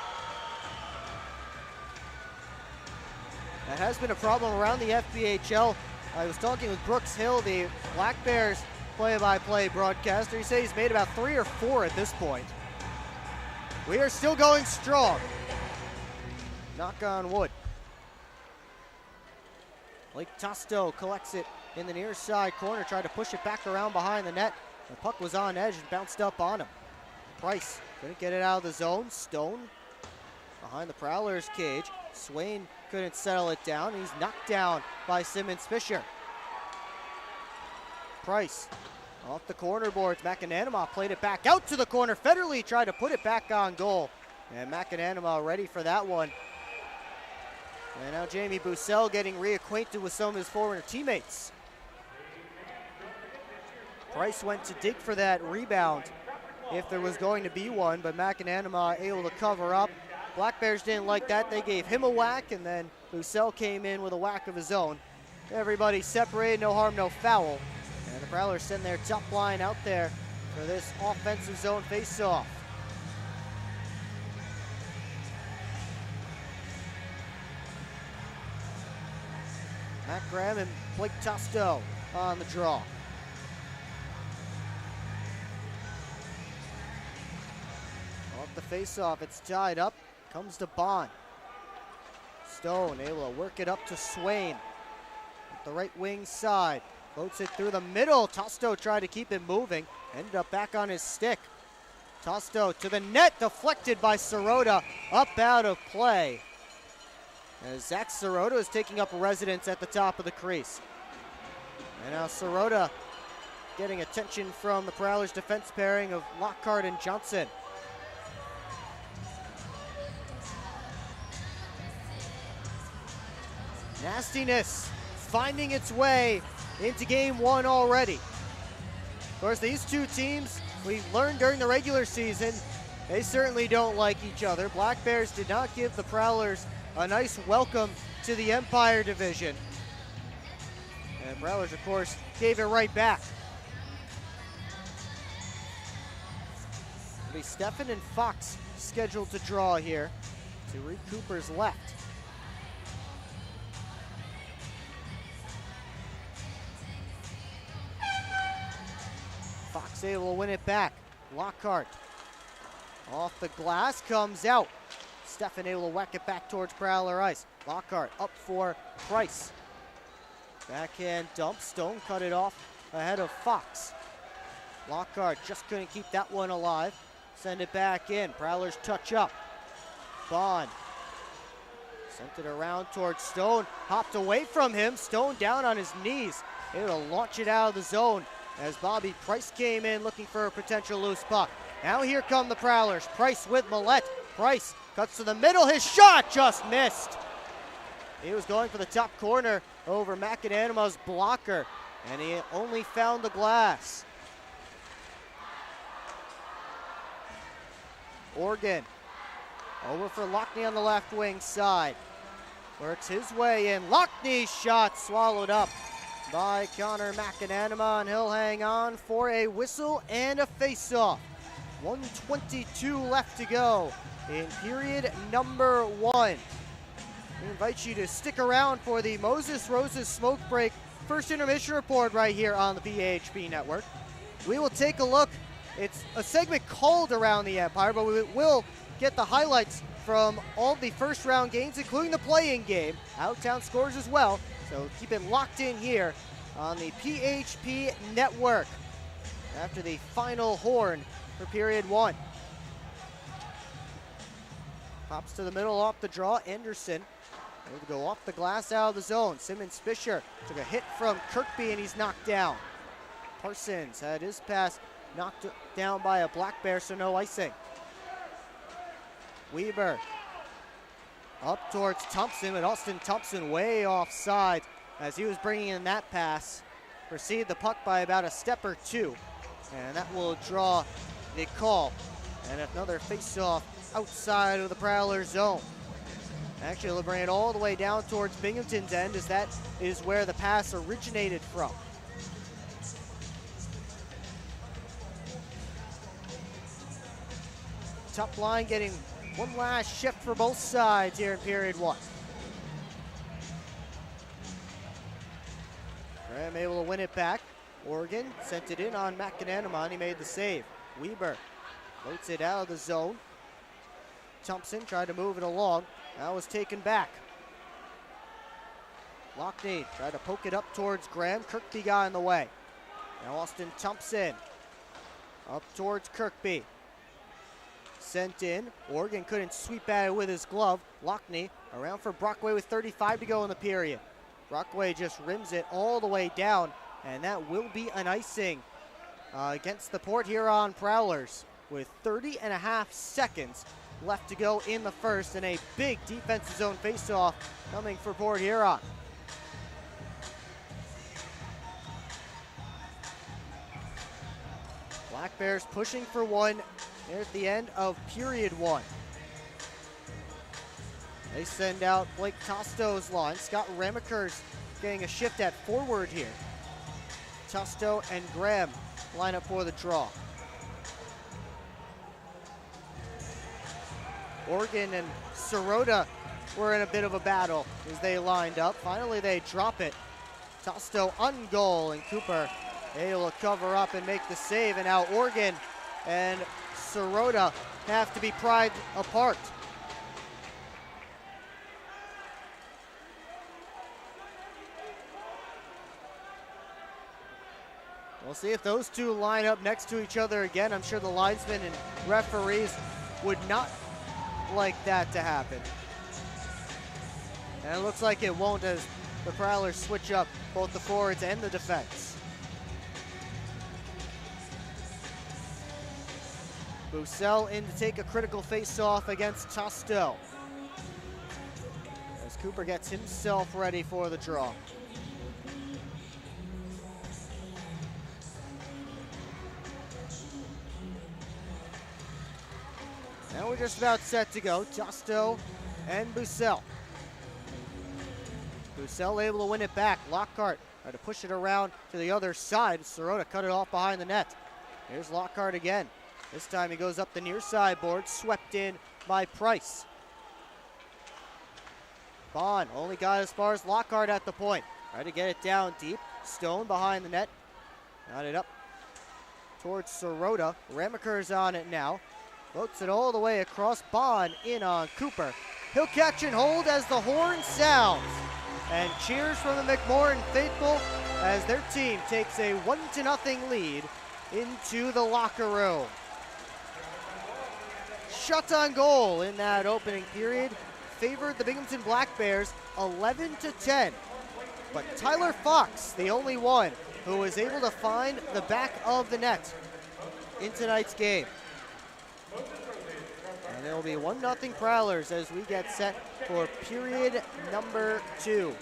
That has been a problem around the FBHL. I was talking with Brooks Hill, the Black Bears play-by-play broadcaster. He said he's made about 3 or 4 at this point. We are still going strong. Knock on wood. Blake Tosto collects it in the near side corner, tried to push it back around behind the net. The puck was on edge and bounced up on him. Price couldn't get it out of the zone. Stone behind the Prowlers cage. Swain couldn't settle it down. He's knocked down by Simmons Fisher. Price off the corner boards. McAnanama played it back out to the corner. Federley tried to put it back on goal. And McAnanama ready for that one. And now Jamie Bussell getting reacquainted with some of his former teammates. Price went to dig for that rebound if there was going to be one, but McAnanama able to cover up. Black Bears didn't like that. They gave him a whack, and then Bussell came in with a whack of his own. Everybody separated, no harm, no foul. And the Prowlers send their top line out there for this offensive zone face-off. Matt Graham and Blake Tosto on the draw. the face-off. It's tied up. Comes to Bond. Stone able to work it up to Swain. At the right wing side. Floats it through the middle. Tosto tried to keep it moving. Ended up back on his stick. Tosto to the net. Deflected by Sirota. Up out of play. As Zach Sirota is taking up residence at the top of the crease. And now Sirota getting attention from the Prowlers defense pairing of Lockhart and Johnson. Nastiness finding its way into game one already. Of course, these two teams, we've learned during the regular season, they certainly don't like each other. Black Bears did not give the Prowlers a nice welcome to the Empire Division. And Prowlers, of course, gave it right back. It'll be Steffen and Fox scheduled to draw here. Tariq Cooper's left. Fox able to win it back. Lockhart off the glass, comes out. Steffen able to whack it back towards Prowler ice. Lockhart up for Price. Backhand dump. Stone cut it off ahead of Fox. Lockhart just couldn't keep that one alive. Send it back in. Prowlers touch up. Bond sent it around towards Stone. Hopped away from him. Stone down on his knees. Able to launch it out of the zone as Bobby Price came in looking for a potential loose puck. Now here come the Prowlers. Price with Millette. Price cuts to the middle. His shot just missed. He was going for the top corner over McAdami's blocker, and he only found the glass. Organ over for Lockney on the left wing side. Works his way in. Lockney's shot swallowed up by Connor McAdami, and he'll hang on for a whistle and a face-off. 1:22 left to go in period number one. We invite you to stick around for the Moses Roses Smoke Break first intermission report right here on the PHP Network. We will take a look. It's a segment called Around the Empire, but we will get the highlights from all the first round games, including the play-in game, out-of-town scores as well. So keep it locked in here on the PHP Network after the final horn for period one. Pops to the middle off the draw. Anderson able to go off the glass out of the zone. Simmons Fisher took a hit from Kirkby and he's knocked down. Parsons had his pass knocked down by a Black Bear, so no icing. Weber up towards Thompson, but Austin Thompson way offside as he was bringing in that pass. Preceded the puck by about a step or two, and that will draw the call. And another face-off outside of the Prowler zone. Actually, they'll bring it all the way down towards Binghamton's end, as that is where the pass originated from. Top line getting one last shift for both sides here in period one. Graham able to win it back. Oregon sent it in on McAdami. He made the save. Weber floats it out of the zone. Thompson tried to move it along. That was taken back. Lockney tried to poke it up towards Graham. Kirkby got in the way. Now Austin Thompson up towards Kirkby. Sent in. Oregon couldn't sweep at it with his glove. Lockney around for Brockway with 35 to go in the period. Brockway just rims it all the way down, and that will be an icing against the Port Huron Prowlers with 30.5 seconds left to go in the first, and a big defensive zone faceoff coming for Port Huron. Black Bears pushing for one here at the end of period one. They send out Blake Tosto's line. Scott Ramaker's getting a shift at forward here. Tosto and Graham line up for the draw. Oregon and Sirota were in a bit of a battle as they lined up. Finally, they drop it. Tosto on goal, and Cooper able to cover up and make the save. And now Oregon and Sirota have to be pried apart. We'll see if those two line up next to each other again. I'm sure the linesmen and referees would not like that to happen. And it looks like it won't, as the Prowlers switch up both the forwards and the defense. Bussell in to take a critical face-off against Tosto, as Cooper gets himself ready for the draw. Now we're just about set to go. Tosto and Bussell. Bussell able to win it back. Lockhart tried to push it around to the other side. Sirota cut it off behind the net. Here's Lockhart again. This time he goes up the near sideboard, swept in by Price. Bond only got as far as Lockhart at the point. Tried to get it down deep. Stone behind the net. Got it up towards Sirota. Ramaker's on it now. Floats it all the way across. Bond in on Cooper. He'll catch and hold as the horn sounds. And cheers from the McMorran faithful as their team takes a 1-0 lead into the locker room. Shot on goal in that opening period favored the Binghamton Black Bears 11-10. But Tyler Fox, the only one who was able to find the back of the net in tonight's game. And there will be 1-0 Prowlers as we get set for period number 2.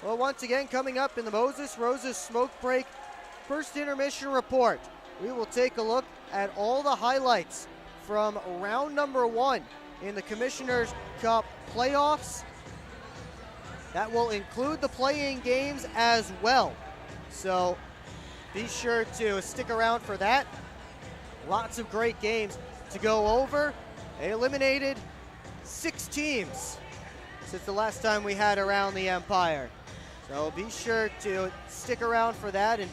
Well, once again, coming up in the Moses Roses Smoke Break first intermission report, we will take a look at all the highlights from round number 1 in the Commissioner's Cup playoffs. That will include the play-in games as well. So be sure to stick around for that. Lots of great games to go over. They eliminated 6 teams since the last time we had Around the Empire. So be sure to stick around for that and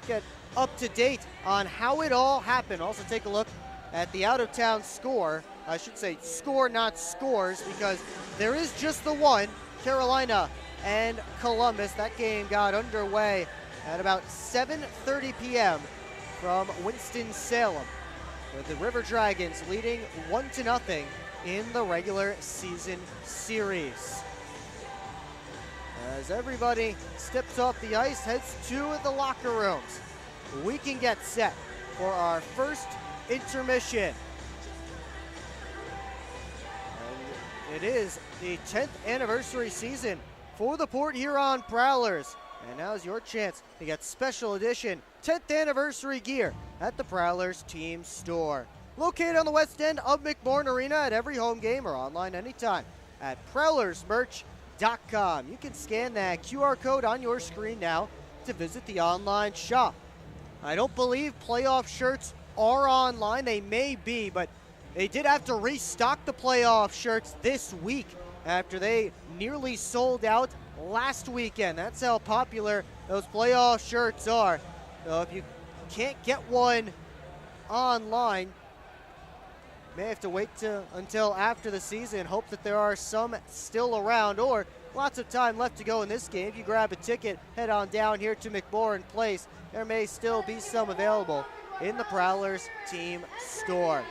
get up to date on how it all happened. Also take a look at the out-of-town score. I should say score, not scores, because there is just the one, Carolina and Columbus. That game got underway at about 7:30 p.m. from Winston-Salem, with the River Dragons leading 1-0 in the regular season series. As everybody steps off the ice, heads to the locker rooms, we can get set for our first intermission. And it is the 10th anniversary season for the Port Huron Prowlers. And now's your chance to get special edition 10th anniversary gear at the Prowlers team store. Located on the west end of McMorran Arena at every home game or online anytime at prowlersmerch.com. You can scan that QR code on your screen now to visit the online shop. I don't believe playoff shirts are online. They may be, but they did have to restock the playoff shirts this week after they nearly sold out last weekend. That's how popular those playoff shirts are. So if you can't get one online, you may have to wait until after the season, hope that there are some still around, or lots of time left to go in this game. If you grab a ticket, head on down here to McMorran Place. There may still be some available in the Prowlers team store.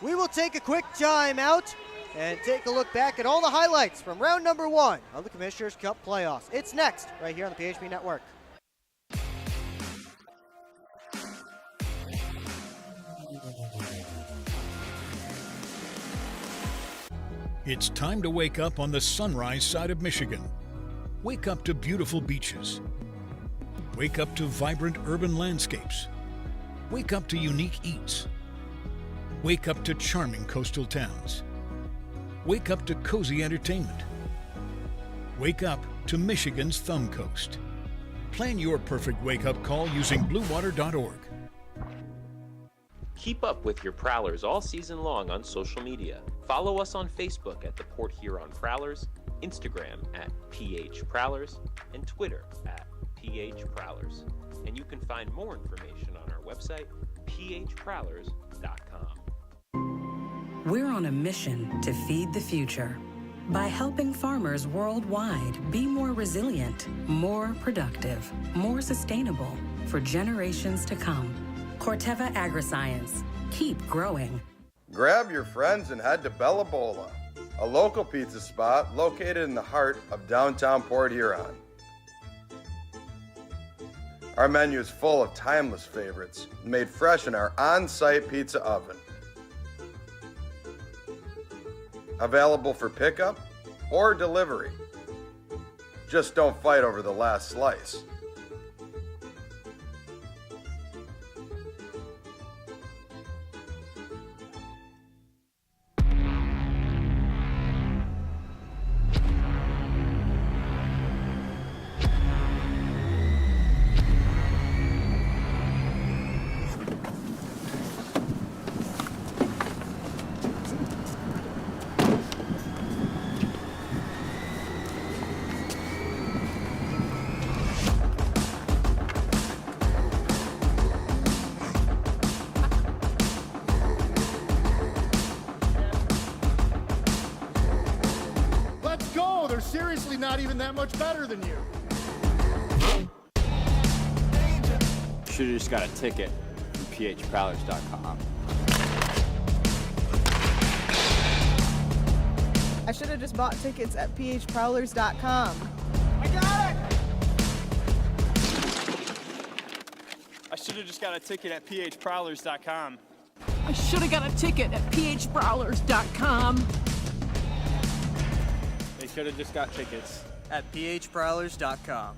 We will take a quick time out and take a look back at all the highlights from round number 1 of the Commissioner's Cup playoffs. It's next, right here on the PHP Network. It's time to wake up on the sunrise side of Michigan. Wake up to beautiful beaches. Wake up to vibrant urban landscapes. Wake up to unique eats. Wake up to charming coastal towns. Wake up to cozy entertainment. Wake up to Michigan's Thumb Coast. Plan your perfect wake-up call using bluewater.org. Keep up with your Prowlers all season long on social media. Follow us on Facebook at the Port Huron Prowlers, Instagram at PH Prowlers, and Twitter at PH Prowlers. And you can find more information on our website, phprowlers.com. We're on a mission to feed the future by helping farmers worldwide be more resilient, more productive, more sustainable for generations to come. Corteva Agriscience. Keep growing. Grab your friends and head to Bella Bola, a local pizza spot located in the heart of downtown Port Huron. Our menu is full of timeless favorites made fresh in our on-site pizza oven. Available for pickup or delivery. Just don't fight over the last slice. They're seriously not even that much better than you. Should've just got a ticket from phprowlers.com. I should have just bought tickets at phprowlers.com. I got it! I should have just got a ticket at phprowlers.com. I should have got a ticket at phprowlers.com. They should have just got tickets at phprowlers.com.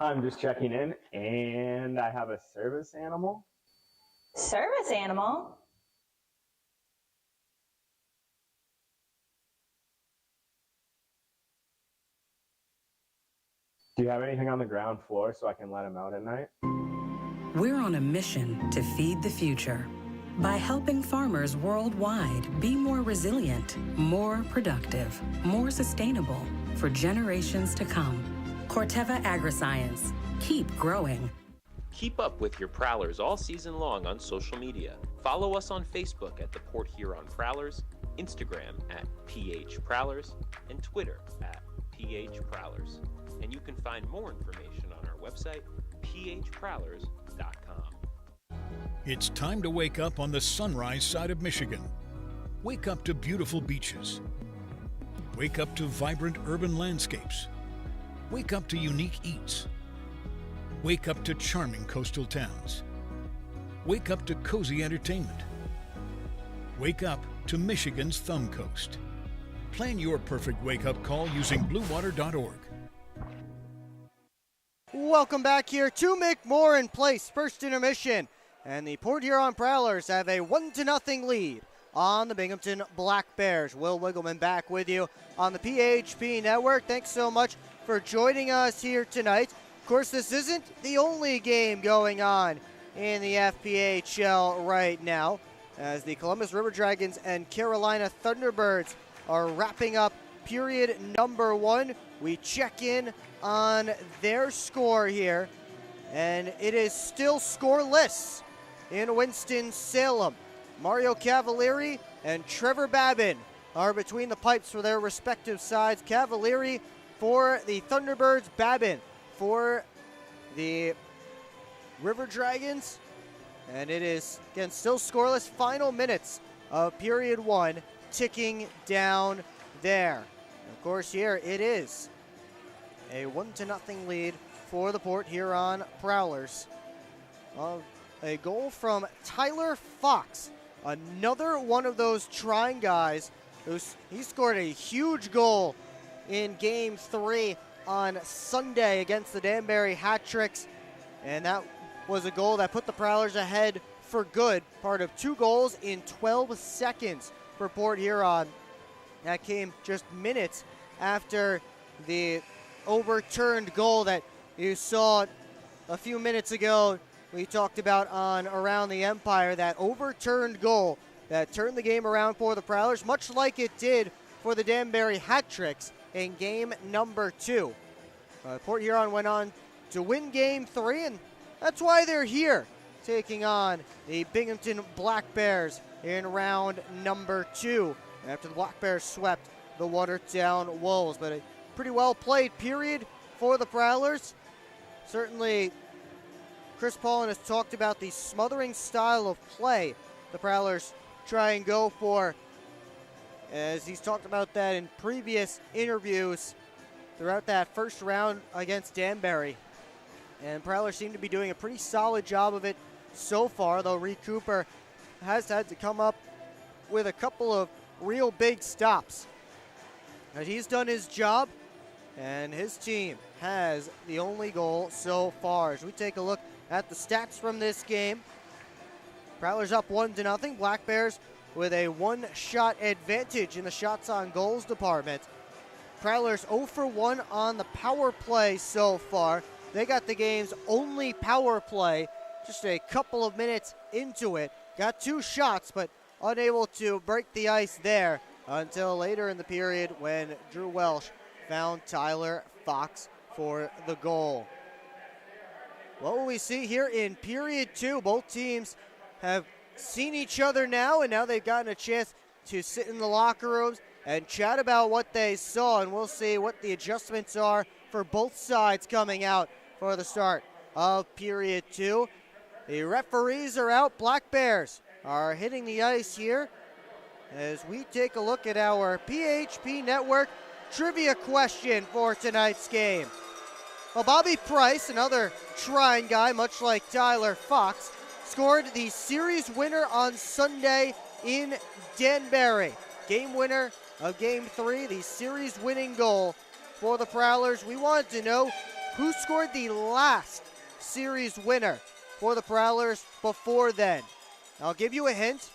I'm just checking in, and I have a service animal. Service animal? Do you have anything on the ground floor so I can let him out at night? We're on a mission to feed the future by helping farmers worldwide be more resilient, more productive, more sustainable for generations to come. Corteva Agriscience. Keep growing. Keep up with your Prowlers all season long on social media. Follow us on Facebook at the Port Huron Prowlers, Instagram at PH Prowlers, and Twitter at PH Prowlers. And you can find more information on our website, phprowlers.com. It's time to wake up on the sunrise side of Michigan. Wake up to beautiful beaches. Wake up to vibrant urban landscapes. Wake up to unique eats. Wake up to charming coastal towns. Wake up to cozy entertainment. Wake up to Michigan's Thumb Coast. Plan your perfect wake-up call using bluewater.org. Welcome back here to McMorran Place, first intermission. And the Port Huron Prowlers have a 1-0 lead on the Binghamton Black Bears. Will Wiggleman back with you on the PHP Network. Thanks so much for joining us here tonight. Of course, this isn't the only game going on in the FPHL right now, as the Columbus River Dragons and Carolina Thunderbirds are wrapping up period number 1. We check in on their score here, and it is still scoreless in Winston-Salem. Mario Cavalieri and Trevor Babin are between the pipes for their respective sides. Cavalieri for the Thunderbirds, Babin for the River Dragons. And it is, again, still scoreless. Final minutes of period 1 ticking down there. And of course, here it is a 1-0 lead for the Port Huron Prowlers. A goal from Tyler Fox, another one of those trying guys. He scored a huge goal in Game 3 on Sunday against the Danbury Hat-Tricks, and that was a goal that put the Prowlers ahead for good, part of 2 goals in 12 seconds for Port Huron. That came just minutes after the overturned goal that you saw a few minutes ago. We talked about on Around the Empire, that overturned goal that turned the game around for the Prowlers, much like it did for the Danbury Hat-Tricks in game number 2. Port Huron went on to win game 3, and that's why they're here, taking on the Binghamton Black Bears in round number 2, after the Black Bears swept the Watertown Wolves. But a pretty well played period for the Prowlers. Certainly, Chris Paulin has talked about the smothering style of play the Prowlers try and go for, as he's talked about that in previous interviews throughout that first round against Danbury. And Prowlers seem to be doing a pretty solid job of it so far, though Reed Cooper has had to come up with a couple of real big stops. But he's done his job, and his team has the only goal so far. As we take a look at the stats from this game, Prowlers up 1-0. Black Bears with a 1-shot advantage in the shots on goals department. Prowlers 0 for 1 on the power play so far. They got the game's only power play just a couple of minutes into it. Got 2 shots, but unable to break the ice there until later in the period when Drew Welsh found Tyler Fox for the goal. What will we see here in period 2? Both teams have seen each other now, and now they've gotten a chance to sit in the locker rooms and chat about what they saw, and we'll see what the adjustments are for both sides coming out for the start of period 2. The referees are out. Black Bears are hitting the ice here as we take a look at our PHP Network trivia question for tonight's game. Well, Bobby Price, another trying guy, much like Tyler Fox, scored the series winner on Sunday in Danbury. Game winner of Game 3, the series winning goal for the Prowlers. We wanted to know who scored the last series winner for the Prowlers before then. I'll give you a hint.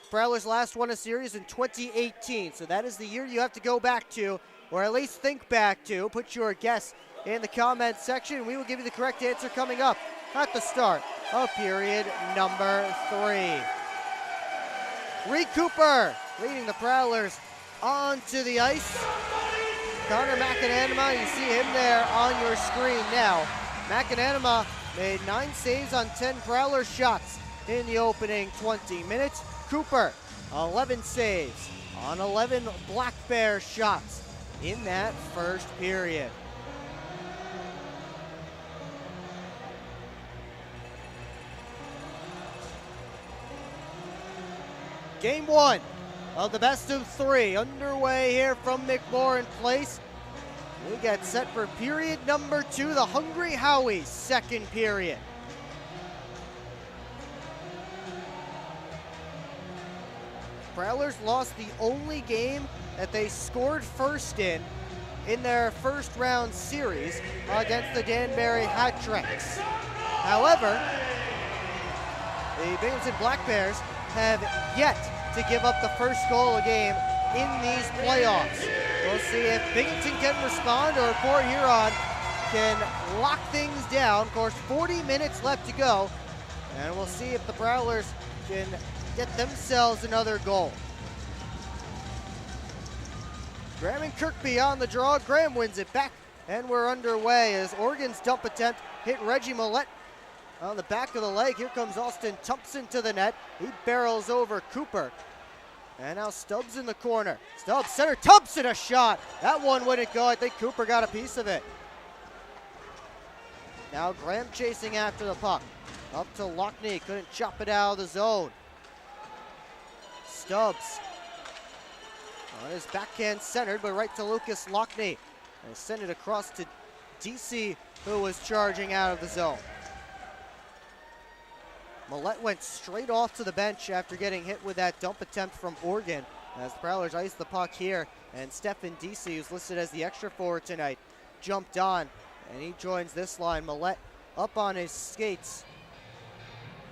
Prowlers last won a series in 2018, so that is the year you have to go back to, or at least think back to. Put your guess in the comment section. We will give you the correct answer coming up at the start of period number 3. Reed Cooper leading the Prowlers onto the ice. Connor McAnanima, you see him there on your screen now. McAnanima made 9 saves on 10 Prowler shots in the opening 20 minutes. Cooper, 11 saves on 11 Black Bear shots in that first period. Game 1 of the best of 3 underway here from McMorran Place. We get set for period number 2, the Hungry Howie's second period. Prowlers lost the only game that they scored first in their first round series against the Danbury Hat Tricks. However, the Binghamton Black Bears have yet to give up the first goal a game in these playoffs. We'll see if Binghamton can respond or Port Huron can lock things down. Of course, 40 minutes left to go, and we'll see if the Prowlers can get themselves another goal. Graham and Kirkby on the draw. Graham wins it back, and we're underway as Oregon's dump attempt hit Reggie Millette on the back of the leg. Here comes Austin Thompson to the net. He barrels over Cooper. And now Stubbs in the corner. Stubbs, center, Thompson, a shot. That one wouldn't go. I think Cooper got a piece of it. Now Graham chasing after the puck. Up to Lockney, couldn't chop it out of the zone. Stubbs on his backhand centered, but right to Lucas Lockney. And send it across to DC, who was charging out of the zone. Millette went straight off to the bench after getting hit with that dump attempt from Oregon. As the Prowlers ice the puck here, and Stefan DC, who's listed as the extra forward tonight, jumped on, and he joins this line. Millette up on his skates,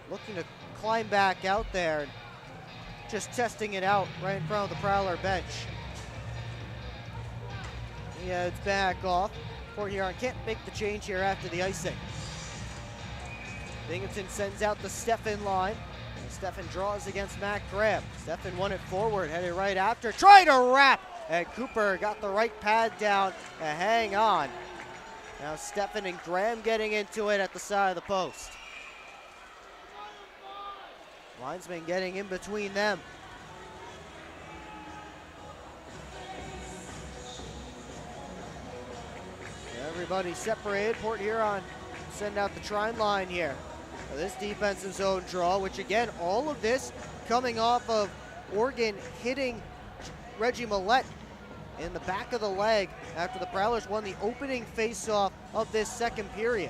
looking to climb back out there, just testing it out right in front of the Prowler bench. He heads back off. Port Huron can't make the change here after the icing. Binghamton sends out the Stefan line. And Stefan draws against Matt Graham. Stefan won it forward, headed right after. Trying to wrap! And Cooper got the right pad down to hang on. Now Stefan and Graham getting into it at the side of the post. Linesman getting in between them. Everybody separated. Port Huron send out the Trine line here. This defensive zone draw, which again, all of this coming off of Oregon hitting Reggie Millette in the back of the leg after the Prowlers won the opening faceoff of this second period.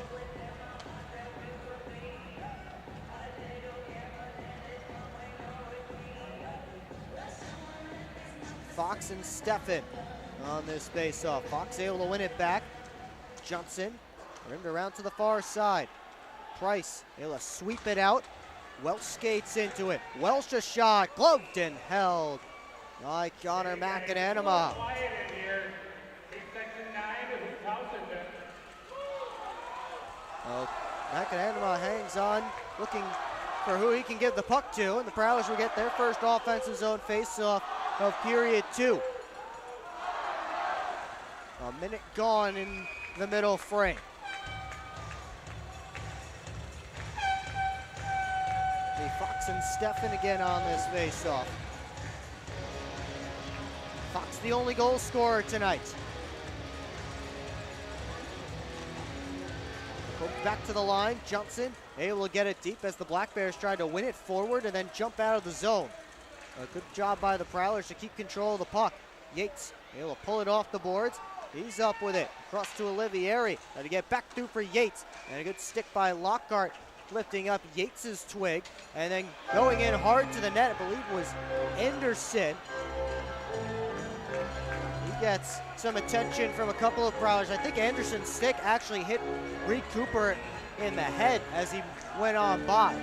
Fox and Stefan on this faceoff. Fox able to win it back. Johnson rimmed around to the far side. Price able to sweep it out. Welch skates into it. Welch a shot, gloved and held by Connor McAnanima. McAnanima hangs on, looking for who he can give the puck to, and the Prowlers will get their first offensive zone face-off of period 2. A minute gone in the middle frame. Fox and Stefan again on this face-off. Fox the only goal scorer tonight. Back to the line, Johnson able to get it deep as the Black Bears tried to win it forward and then jump out of the zone. A good job by the Prowlers to keep control of the puck. Yates able to pull it off the boards. He's up with it. Across to Olivieri. Got to get back through for Yates. And a good stick by Lockhart, lifting up Yates's twig. And then going in hard to the net, I believe was Anderson. He gets some attention from a couple of Prowlers. I think Anderson's stick actually hit Reed Cooper in the head as he went on by.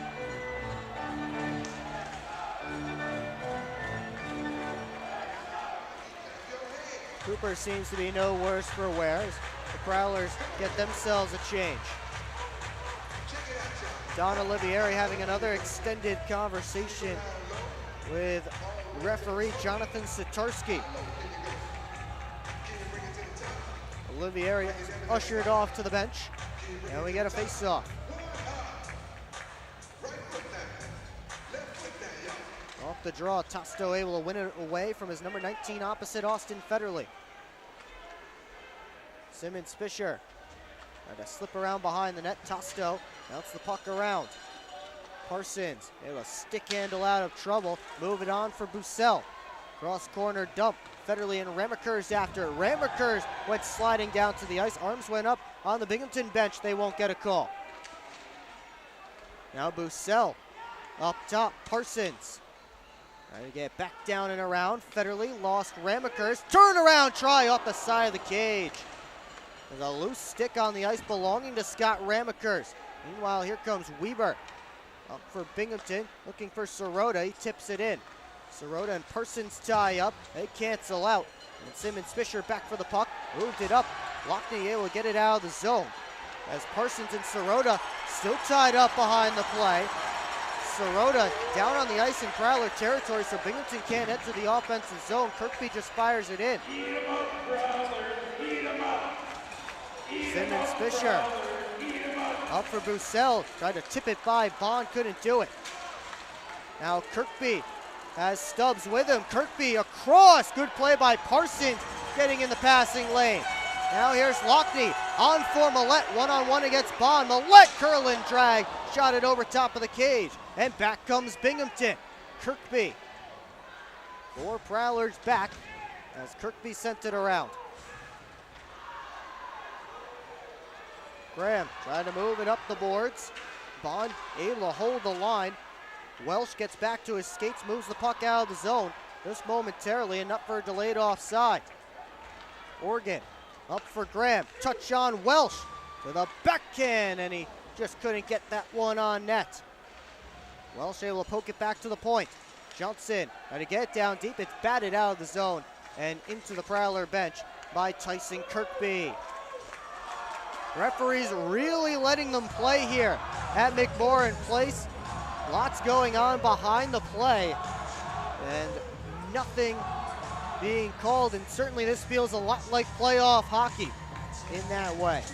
Cooper seems to be no worse for wear as the Prowlers get themselves a change. Don Olivieri having another extended conversation with referee Jonathan Satarski. Olivieri ushered off to the bench, and we get a face-off. Off the draw, Tosto able to win it away from his number 19 opposite Austin Federley. Simmons Fisher tried to slip around behind the net. Tosto bounce the puck around. Parsons able to stick handle out of trouble. Move it on for Bussell. Cross corner dump. Federley and Ramekers after. Ramekers went sliding down to the ice. Arms went up on the Binghamton bench. They won't get a call. Now Bussell up top. Parsons trying to get back down and around. Federley lost Ramekers. Turnaround try off the side of the cage. There's a loose stick on the ice belonging to Scott Ramekers. Meanwhile, here comes Weber. Up for Binghamton, looking for Sirota. He tips it in. Sirota and Parsons tie up. They cancel out. And Simmons Fisher back for the puck. Moved it up. Lockney able to get it out of the zone. As Parsons and Sirota still tied up behind the play. Sirota down on the ice in Prowler territory, so Binghamton can't enter the offensive zone. Kirkby just fires it in. Simmons Fisher up for Bussell. Tried to tip it by Bond, couldn't do it. Now Kirkby has Stubbs with him. Kirkby across. Good play by Parsons getting in the passing lane. Now here's Lockney on for Millette. One-on-one against Bond. Millette curling drag. Shot it over top of the cage. And back comes Binghamton. Kirkby. 4 Prowlers back as Kirkby sent it around. Graham trying to move it up the boards. Bond able to hold the line. Welsh gets back to his skates, moves the puck out of the zone just momentarily, and up for a delayed offside. Oregon up for Graham. Touch on Welsh to the backhand, and he just couldn't get that one on net. Welsh able to poke it back to the point. Johnson trying to get it down deep. It's batted out of the zone and into the Prowler bench by Tyson Kirkby. Referees really letting them play here at McMorran Place. Lots going on behind the play and nothing being called, and certainly this feels a lot like playoff hockey in that way.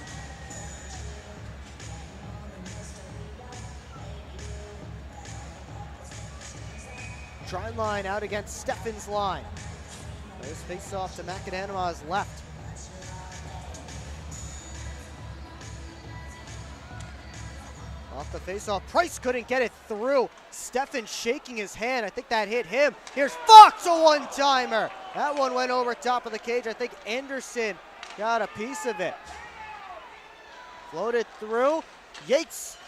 Trine line out against Steffen's line. There's face off to Macadami's left. Off the faceoff, Price couldn't get it through. Steffen shaking his hand. I think that hit him. Here's Fox, a one-timer. That one went over top of the cage. I think Anderson got a piece of it. Floated through. Yates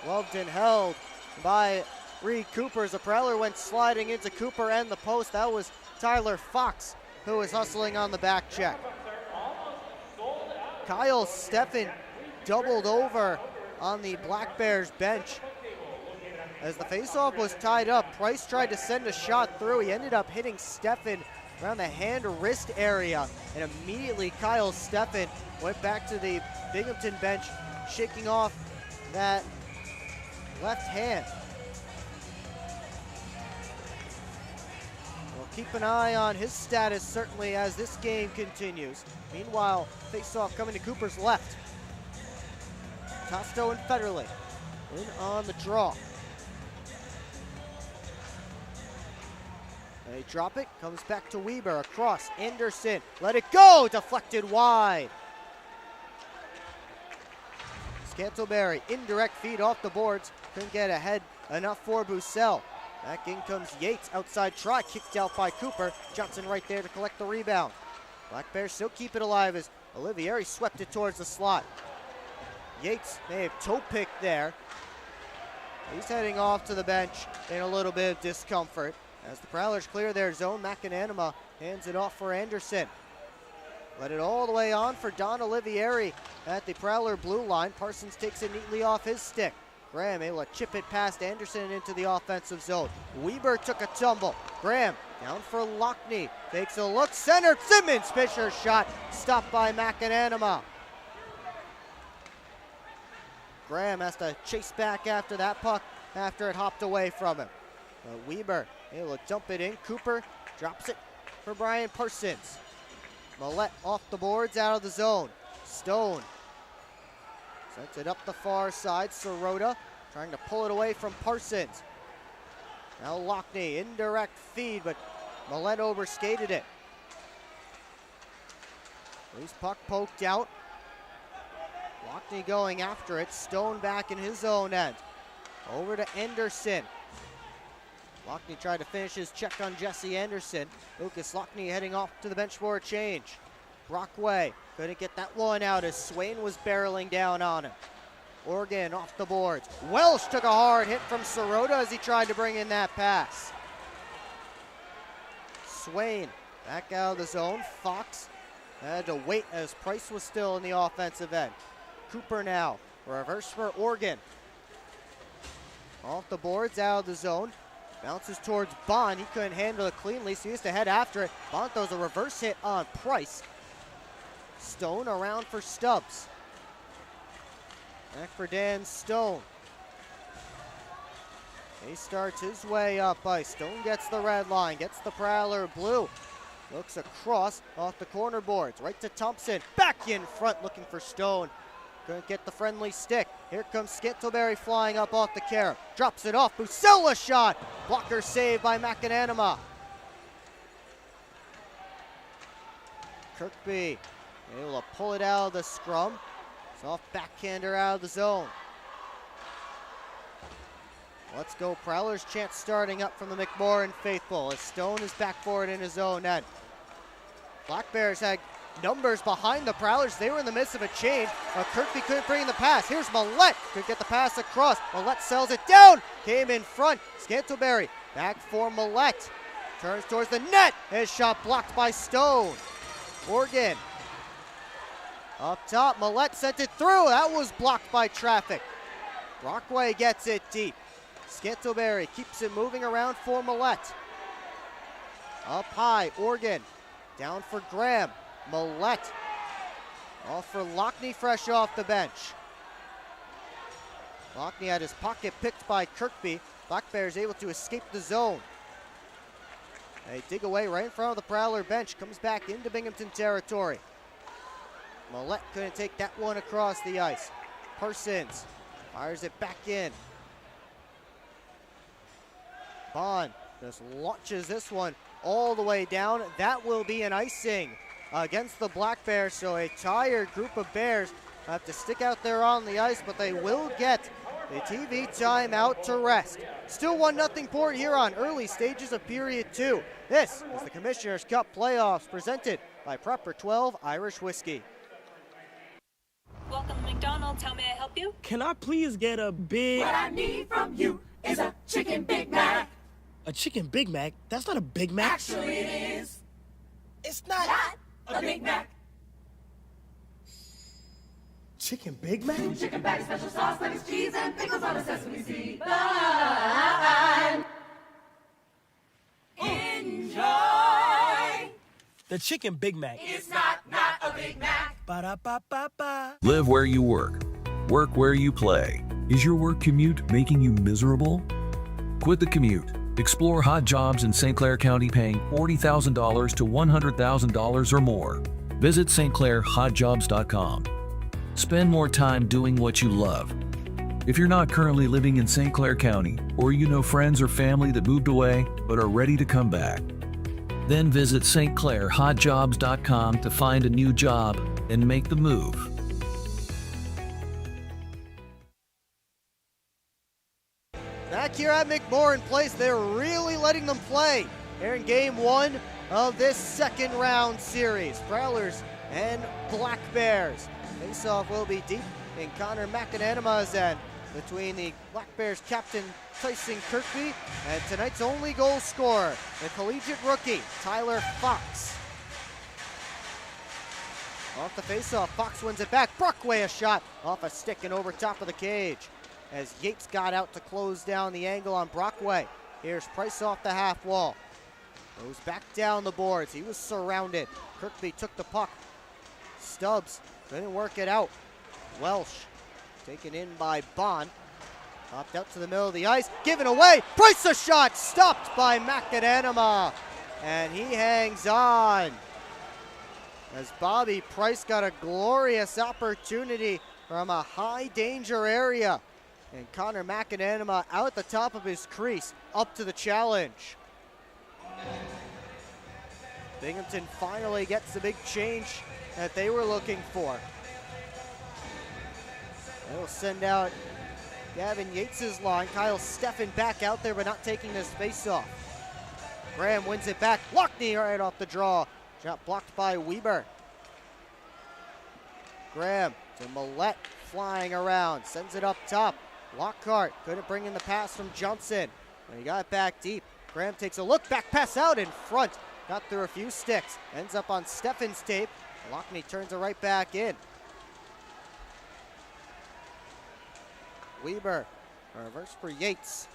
loved and held by Reed Cooper as the Prowler went sliding into Cooper and the post. That was Tyler Fox who was hustling on the back check. Kyle Steffen doubled over on the Black Bears bench. As the faceoff was tied up, Price tried to send a shot through. He ended up hitting Steffen around the hand-wrist area, and immediately Kyle Steffen went back to the Binghamton bench, shaking off that left hand. We'll keep an eye on his status certainly as this game continues. Meanwhile, faceoff coming to Cooper's left. Tosto and Federley in on the draw. They drop it, comes back to Weber, across, Anderson, let it go, deflected wide. Scantleberry, indirect feed off the boards, couldn't get ahead enough for Bussell. Back in comes Yates, outside try, kicked out by Cooper. Johnson right there to collect the rebound. Black Bears still keep it alive as Olivieri swept it towards the slot. Yates may have toe picked there. He's heading off to the bench in a little bit of discomfort. As the Prowlers clear their zone, McAnanima hands it off for Anderson. Let it all the way on for Don Olivieri at the Prowler blue line. Parsons takes it neatly off his stick. Graham able to chip it past Anderson into the offensive zone. Weber took a tumble. Graham down for Lockney. Takes a look, centered. Simmons, Fisher shot. Stopped by McAnanama. Graham has to chase back after that puck after it hopped away from him. Weber able to dump it in. Cooper drops it for Brian Parsons. Millette off the boards, out of the zone. Stone sends it up the far side. Sirota trying to pull it away from Parsons. Now Lockney, indirect feed, but Millette overskated it. Loose puck poked out. Lockney going after it. Stone back in his own end. Over to Anderson. Lockney tried to finish his check on Jesse Anderson. Lucas Lockney heading off to the bench for a change. Brockway couldn't get that one out as Swain was barreling down on him. Oregon off the boards. Welsh took a hard hit from Sirota as he tried to bring in that pass. Swain back out of the zone. Fox had to wait as Price was still in the offensive end. Cooper now, reverse for Oregon. Off the boards, out of the zone. Bounces towards Bond. He couldn't handle it cleanly, so he used to head after it. Bond throws a reverse hit on Price. Stone around for Stubbs. Back for Dan Stone. He starts his way up ice. Stone gets the red line, gets the Prowler blue. Looks across off the corner boards, right to Thompson. Back in front looking for Stone. Couldn't get the friendly stick. Here comes Scantleberry flying up off the carry. Drops it off. Buscella shot. Blocker saved by McAnanama. Kirkby able to pull it out of the scrum. Soft backhander out of the zone. Let's go Prowlers. Chance starting up from the McMorran faithful as Stone is back for it in his own end. Black Bears had numbers behind the Prowlers. They were in the midst of a change. Kirkby couldn't bring the pass. Here's Millette. Could get the pass across. Millette sells it down. Came in front. Scantleberry back for Millette. Turns towards the net. His shot blocked by Stone. Oregon up top. Millette sent it through. That was blocked by traffic. Brockway gets it deep. Scantleberry keeps it moving around for Millette. Up high. Oregon down for Graham. Millette off for Lockney, fresh off the bench. Lockney had his pocket picked by Kirkby. Black Bears able to escape the zone. They dig away right in front of the Prowler bench. Comes back into Binghamton territory. Millette couldn't take that one across the ice. Parsons fires it back in. Bond just launches this one all the way down. That will be an icing against the Black Bears, so a tired group of Bears have to stick out there on the ice, but they will get the TV timeout to rest. Still 1-0 Port Huron, early stages of period 2. This is the Commissioner's Cup playoffs presented by Proper 12 Irish Whiskey. Welcome to McDonald's. How may I help you? Can I please get a big... What I need from you is a chicken Big Mac. A chicken Big Mac? That's not a Big Mac. Actually, it is. It's not a Big Mac. Chicken Big Mac? Chicken patty, special sauce, lettuce, cheese, and pickles on a sesame seed bun. Enjoy. The chicken Big Mac. It's not a Big Mac. Ba-da-ba-ba-ba. Live where you work. Work where you play. Is your work commute making you miserable? Quit the commute. Explore hot jobs in St. Clair County paying $40,000 to $100,000 or more. Visit stclairhotjobs.com. Spend more time doing what you love. If you're not currently living in St. Clair County, or you know friends or family that moved away but are ready to come back, then visit stclairhotjobs.com to find a new job and make the move. Back here at McMorran Place, they're really letting them play here in game 1 of this second round series. Prowlers and Black Bears. Face-off will be deep in Connor McAnanama's end between the Black Bears captain Tyson Kirkby and tonight's only goal scorer, the collegiate rookie Tyler Fox. Off the faceoff, Fox wins it back. Brockway a shot off a stick and over top of the cage. As Yates got out to close down the angle on Brockway. Here's Price off the half wall. Goes back down the boards. He was surrounded. Kirkby took the puck. Stubbs couldn't work it out. Welsh taken in by Bond. Popped out to the middle of the ice. Given away. Price a shot. Stopped by McAnanima. And he hangs on. As Bobby Price got a glorious opportunity from a high danger area. And Connor McAnanima out at the top of his crease, up to the challenge. Binghamton finally gets the big change that they were looking for. They'll send out Gavin Yates' line. Kyle Steffen back out there, but not taking this face-off. Graham wins it back. Lockney right off the draw. Shot blocked by Weber. Graham to Millette, flying around, sends it up top. Lockhart couldn't bring in the pass from Johnson. And he got it back deep. Graham takes a look, back pass out in front. Got through a few sticks. Ends up on Steffen's tape. Lockney turns it right back in. Weber, reverse for Yates.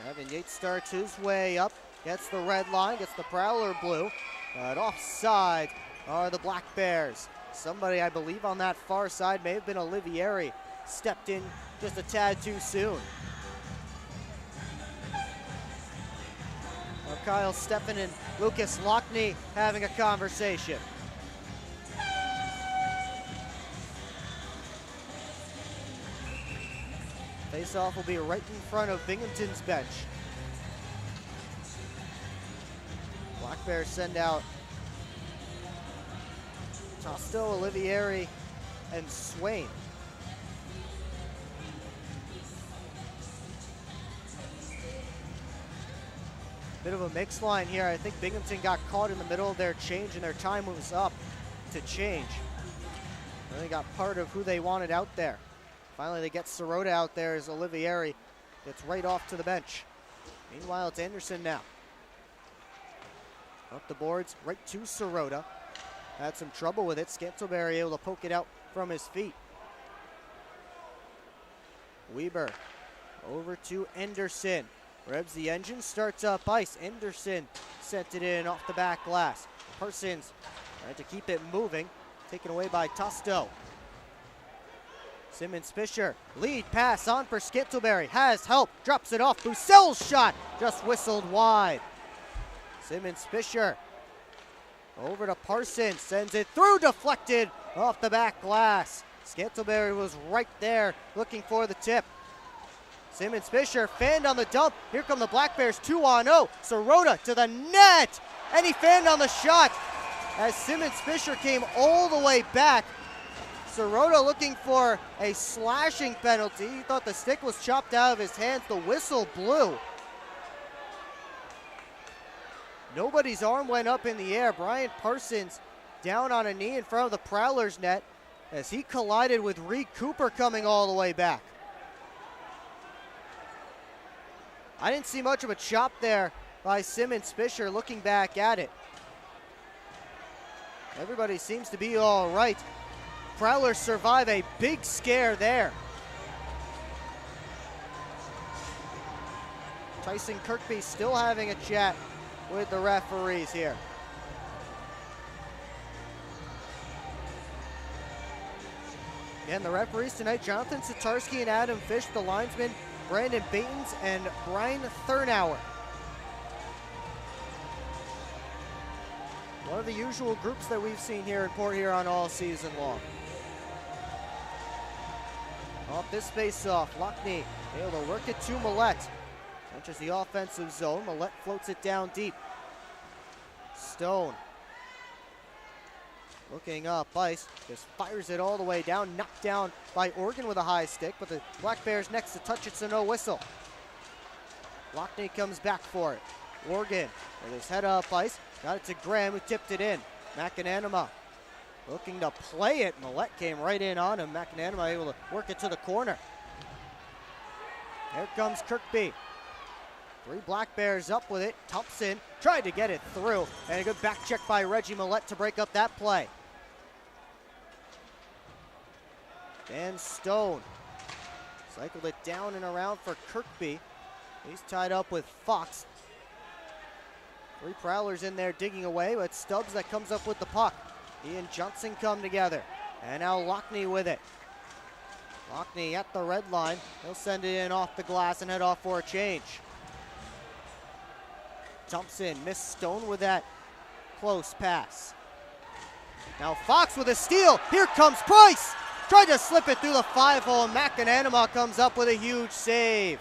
Evan Yates starts his way up. Gets the red line, gets the Prowler blue. But offside are the Black Bears. Somebody, I believe, on that far side, may have been Olivieri, stepped in just a tad too soon. Now Kyle Steffen and Lucas Lockney having a conversation. Face-off will be right in front of Binghamton's bench. Black Bears send out Tosto, Olivieri, and Swain. Bit of a mixed line here. I think Binghamton got caught in the middle of their change and their time was up to change. And they got part of who they wanted out there. Finally, they get Sirota out there as Olivieri gets right off to the bench. Meanwhile, it's Anderson now. Up the boards, right to Sirota. Had some trouble with it. Scantleberry able to poke it out from his feet. Weber over to Anderson. Revs the engine, starts up ice. Anderson sent it in off the back glass. Parsons tried to keep it moving. Taken away by Tosto. Simmons Fisher, lead pass on for Scantleberry. Has help, drops it off. Boussel's shot just whistled wide. Simmons Fisher over to Parsons, sends it through, deflected off the back glass. Scantleberry was right there looking for the tip. Simmons Fisher fanned on the dump. Here come the Black Bears 2-on-0. Sirota to the net, and he fanned on the shot as Simmons Fisher came all the way back. Sirota looking for a slashing penalty. He thought the stick was chopped out of his hands. The whistle blew. Nobody's arm went up in the air. Brian Parsons down on a knee in front of the Prowlers net as he collided with Reed Cooper coming all the way back. I didn't see much of a chop there by Simmons Fisher looking back at it. Everybody seems to be all right. Prowlers survive a big scare there. Tyson Kirkby still having a chat with the referees here. Again, the referees tonight, Jonathan Satarski and Adam Fish, the linesmen, Brandon Batens and Brian Thurnauer. One of the usual groups that we've seen here in Port Huron all season long. Off this face-off, Lockney able to work it to Millette. Enters the offensive zone. Millette floats it down deep. Stone looking up ice, just fires it all the way down, knocked down by Oregon with a high stick, but the Black Bears next to touch it, so no whistle. Lockney comes back for it. Oregon with his head up ice, got it to Graham who tipped it in. McAnanima looking to play it. Millette came right in on him. McAnanima able to work it to the corner. Here comes Kirkby. Three Black Bears up with it. Thompson tried to get it through, and a good back check by Reggie Millette to break up that play. Dan Stone cycled it down and around for Kirkby. He's tied up with Fox. Three Prowlers in there digging away, but Stubbs that comes up with the puck. He and Johnson come together. And now Lockney with it. Lockney at the red line. He'll send it in off the glass and head off for a change. Thompson missed Stone with that close pass. Now Fox with a steal. Here comes Price. Tried to slip it through the 5-hole. McAnanima comes up with a huge save.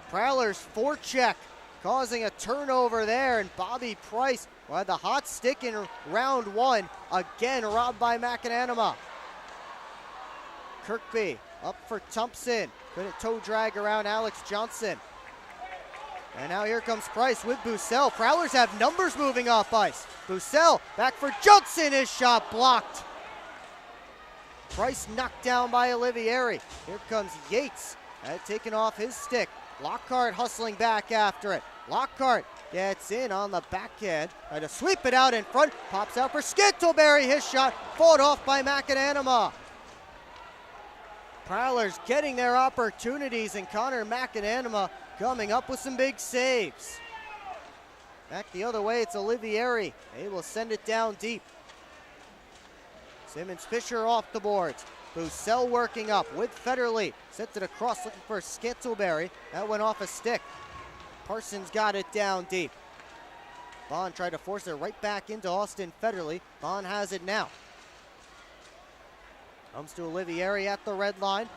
Prowlers forecheck, causing a turnover there, and Bobby Price had the hot stick in round one, again robbed by McAnanima. Kirkby up for Thompson, couldn't toe drag around Alex Johnson. And now here comes Price with Bussell. Prowlers have numbers moving off ice. Bussell back for Johnson, his shot blocked. Price knocked down by Olivieri. Here comes Yates, taken off his stick. Lockhart hustling back after it. Lockhart gets in on the backhand. Tried to sweep it out in front. Pops out for Scantlebury. His shot fought off by McAnanima. Prowlers getting their opportunities, and Connor McAnanima coming up with some big saves. Back the other way, it's Olivieri. They will send it down deep. Simmons Fisher off the boards. Bussell working up with Federle. Sent it across looking for Scantlebury. That went off a stick. Parsons got it down deep. Vaughn tried to force it right back into Austin Federle. Vaughn has it now. Comes to Olivieri at the red line.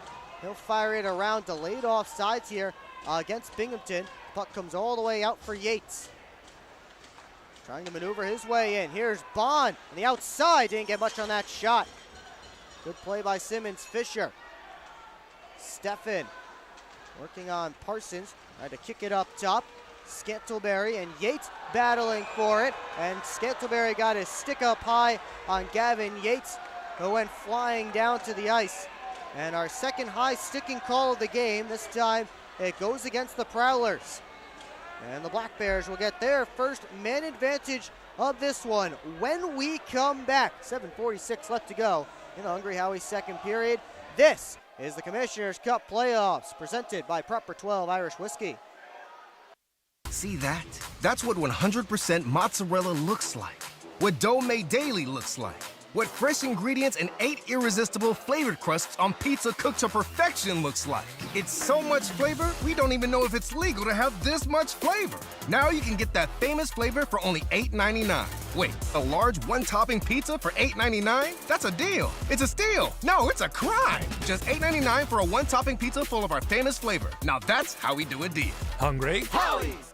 He'll fire it around, delayed off sides here against Binghamton. Puck comes all the way out for Yates. Trying to maneuver his way in. Here's Bond on the outside. Didn't get much on that shot. Good play by Simmons Fisher. Steffen working on Parsons. Tried to kick it up top. Scantlebury and Yates battling for it. And Scantlebury got his stick up high on Gavin Yates, who went flying down to the ice. And our second high sticking call of the game. This time it goes against the Prowlers. And the Black Bears will get their first man advantage of this one when we come back. 7:46 left to go in the Hungry Howie's second period. This is the Commissioner's Cup playoffs, presented by Proper 12 Irish Whiskey. See that? That's what 100% mozzarella looks like. What dough made daily looks like. What fresh ingredients and 8 irresistible flavored crusts on pizza cooked to perfection looks like. It's so much flavor, we don't even know if it's legal to have this much flavor. Now you can get that famous flavor for only $8.99. Wait, a large one-topping pizza for $8.99? That's a deal. It's a steal. No, it's a crime. Just $8.99 for a one-topping pizza full of our famous flavor. Now that's how we do a deal. Hungry? Howie's!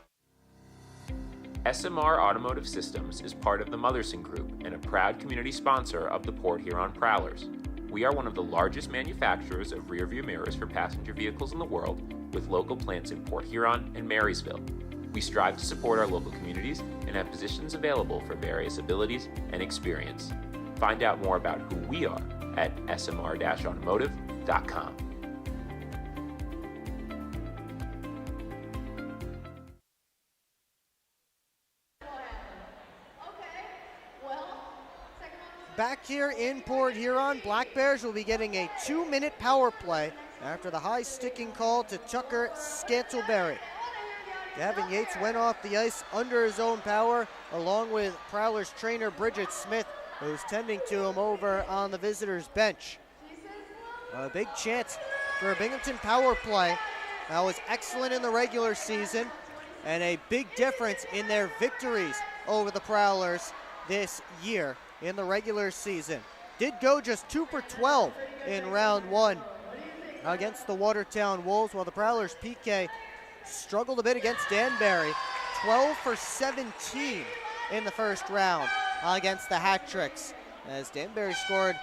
SMR Automotive Systems is part of the Motherson Group and a proud community sponsor of the Port Huron Prowlers. We are one of the largest manufacturers of rear-view mirrors for passenger vehicles in the world, with local plants in Port Huron and Marysville. We strive to support our local communities and have positions available for various abilities and experience. Find out more about who we are at smr-automotive.com. Back here in Port Huron, Black Bears will be getting a 2-minute power play after the high sticking call to Tucker Scantlebury. Gavin Yates went off the ice under his own power, along with Prowlers trainer Bridget Smith, who's tending to him over on the visitors' bench. A big chance for a Binghamton power play. That was excellent in the regular season, and a big difference in their victories over the Prowlers this year. In the regular season. Did go just 2 for 12 in round one against the Watertown Wolves, while the Prowlers PK struggled a bit against Danbury. 12 for 17 in the first round against the Hat-Tricks, as Danbury scored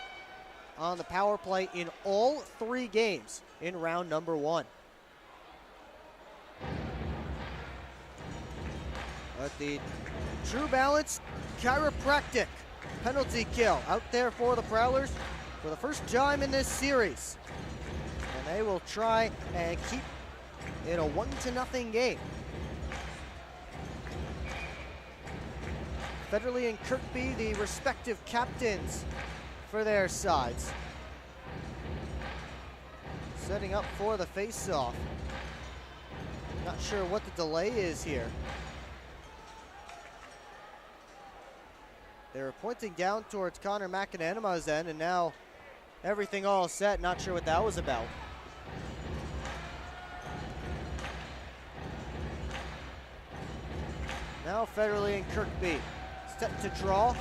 on the power play in all 3 games in round number 1. But the True Balance Chiropractic penalty kill out there for the Prowlers for the first time in this series. And they will try and keep in a 1-0 game. Federley and Kirkby, the respective captains for their sides. Setting up for the face-off. Not sure what the delay is here. They were pointing down towards Connor McAnanima's end, and now everything all set. Not sure what that was about. Now Federley and Kirkby set to draw.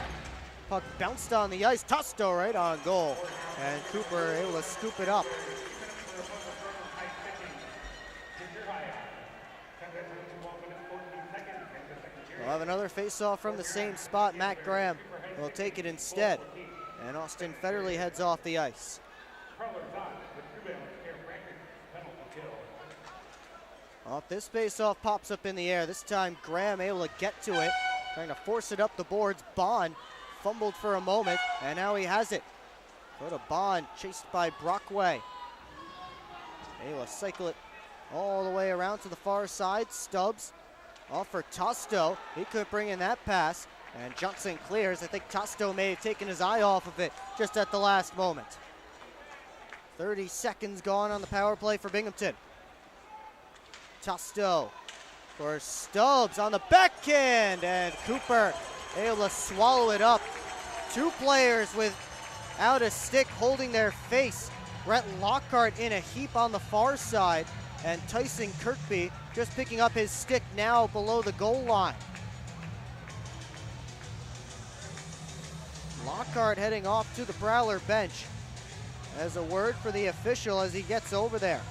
Puck bounced on the ice. Tusto right on goal. And Cooper able to scoop it up. We'll have another face-off from the same spot. Matt Graham will take it instead. And Austin Federley heads off the ice. Off this face-off pops up in the air. This time Graham able to get to it. Trying to force it up the boards. Bond fumbled for a moment, and now he has it. Go to Bond, chased by Brockway. Able to cycle it all the way around to the far side. Stubbs off for Tusto. He couldn't bring in that pass, and Johnson clears. I think Tusto may have taken his eye off of it just at the last moment. 30 seconds gone on the power play for Binghamton. Tusto for Stubbs on the backhand, and Cooper able to swallow it up. Two players without a stick holding their face. Brett Lockhart in a heap on the far side, and Tyson Kirkby just picking up his stick now below the goal line. Lockhart heading off to the Prowler bench as a word for the official as he gets over there.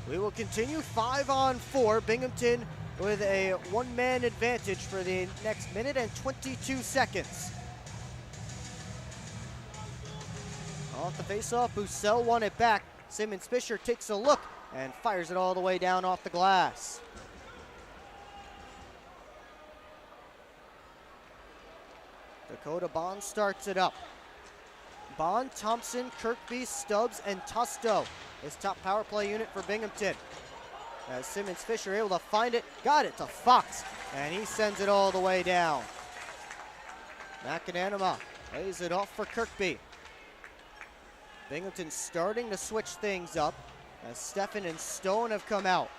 We will continue 5-on-4. Binghamton with a one-man advantage for the next minute and 22 seconds. Off the faceoff, Bussell won it back. Simmons Fisher takes a look and fires it all the way down off the glass. Dakota Bond starts it up. Bond, Thompson, Kirkby, Stubbs, and Tusto is top power play unit for Binghamton. As Simmons Fisher able to find it, got it to Fox, and he sends it all the way down. McAnanima lays it off for Kirkby. Binghamton starting to switch things up as Steffen and Stone have come out.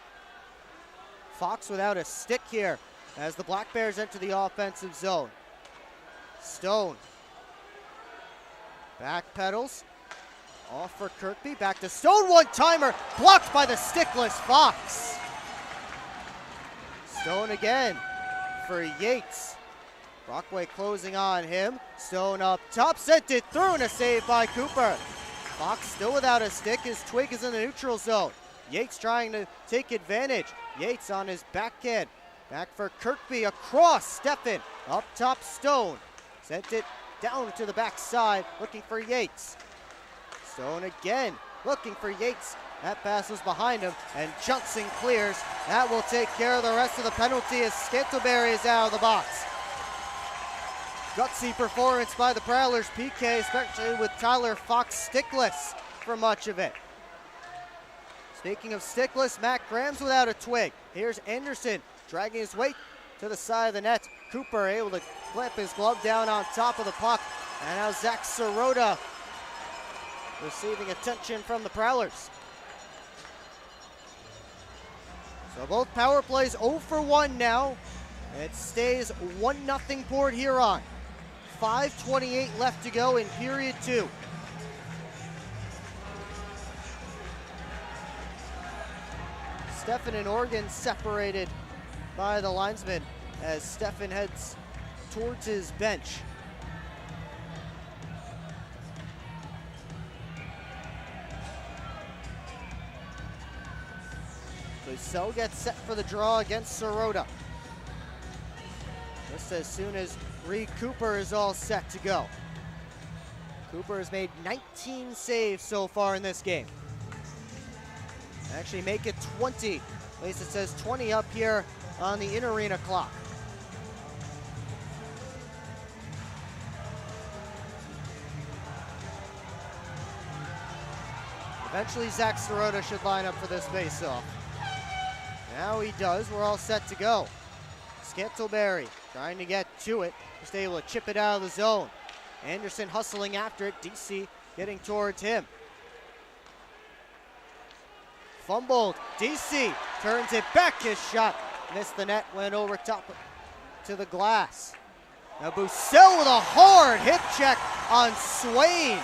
Fox without a stick here as the Black Bears enter the offensive zone. Stone back pedals, off for Kirkby, back to Stone, one-timer, blocked by the stickless Fox. Stone again for Yates. Brockway closing on him. Stone up top, sent it through, and a save by Cooper. Fox still without a stick, his twig is in the neutral zone. Yates trying to take advantage. Yates on his backhand, back for Kirkby, across, Steffen, up top Stone. Sent it down to the backside, looking for Yates. Stone again, looking for Yates. That pass was behind him, and Johnson clears. That will take care of the rest of the penalty as Scantleberry is out of the box. Gutsy performance by the Prowlers PK, especially with Tyler Fox stickless for much of it. Speaking of stickless, Matt Graham's without a twig. Here's Anderson dragging his weight to the side of the net. Cooper able to clamp his glove down on top of the puck. And now Zach Sirota receiving attention from the Prowlers. So both power plays 0 for 1 now. It stays 1-0 Port Huron. 5:28 left to go in period 2. Steffen and Organ separated by the linesman as Steffen heads towards his bench. Bussell gets set for the draw against Sirota. Just as soon as Reed Cooper is all set to go. Cooper has made 19 saves so far in this game. Actually make it 20. At least it says 20 up here on the in-arena clock. Eventually Zach Sirota should line up for this face-off. Now he does. We're all set to go. Scantleberry trying to get to it. Just able to chip it out of the zone. Anderson hustling after it. DC getting towards him. Fumbled. DC turns it back. His shot missed the net. Went over top to the glass. Now Bussell with a hard hip check on Swain.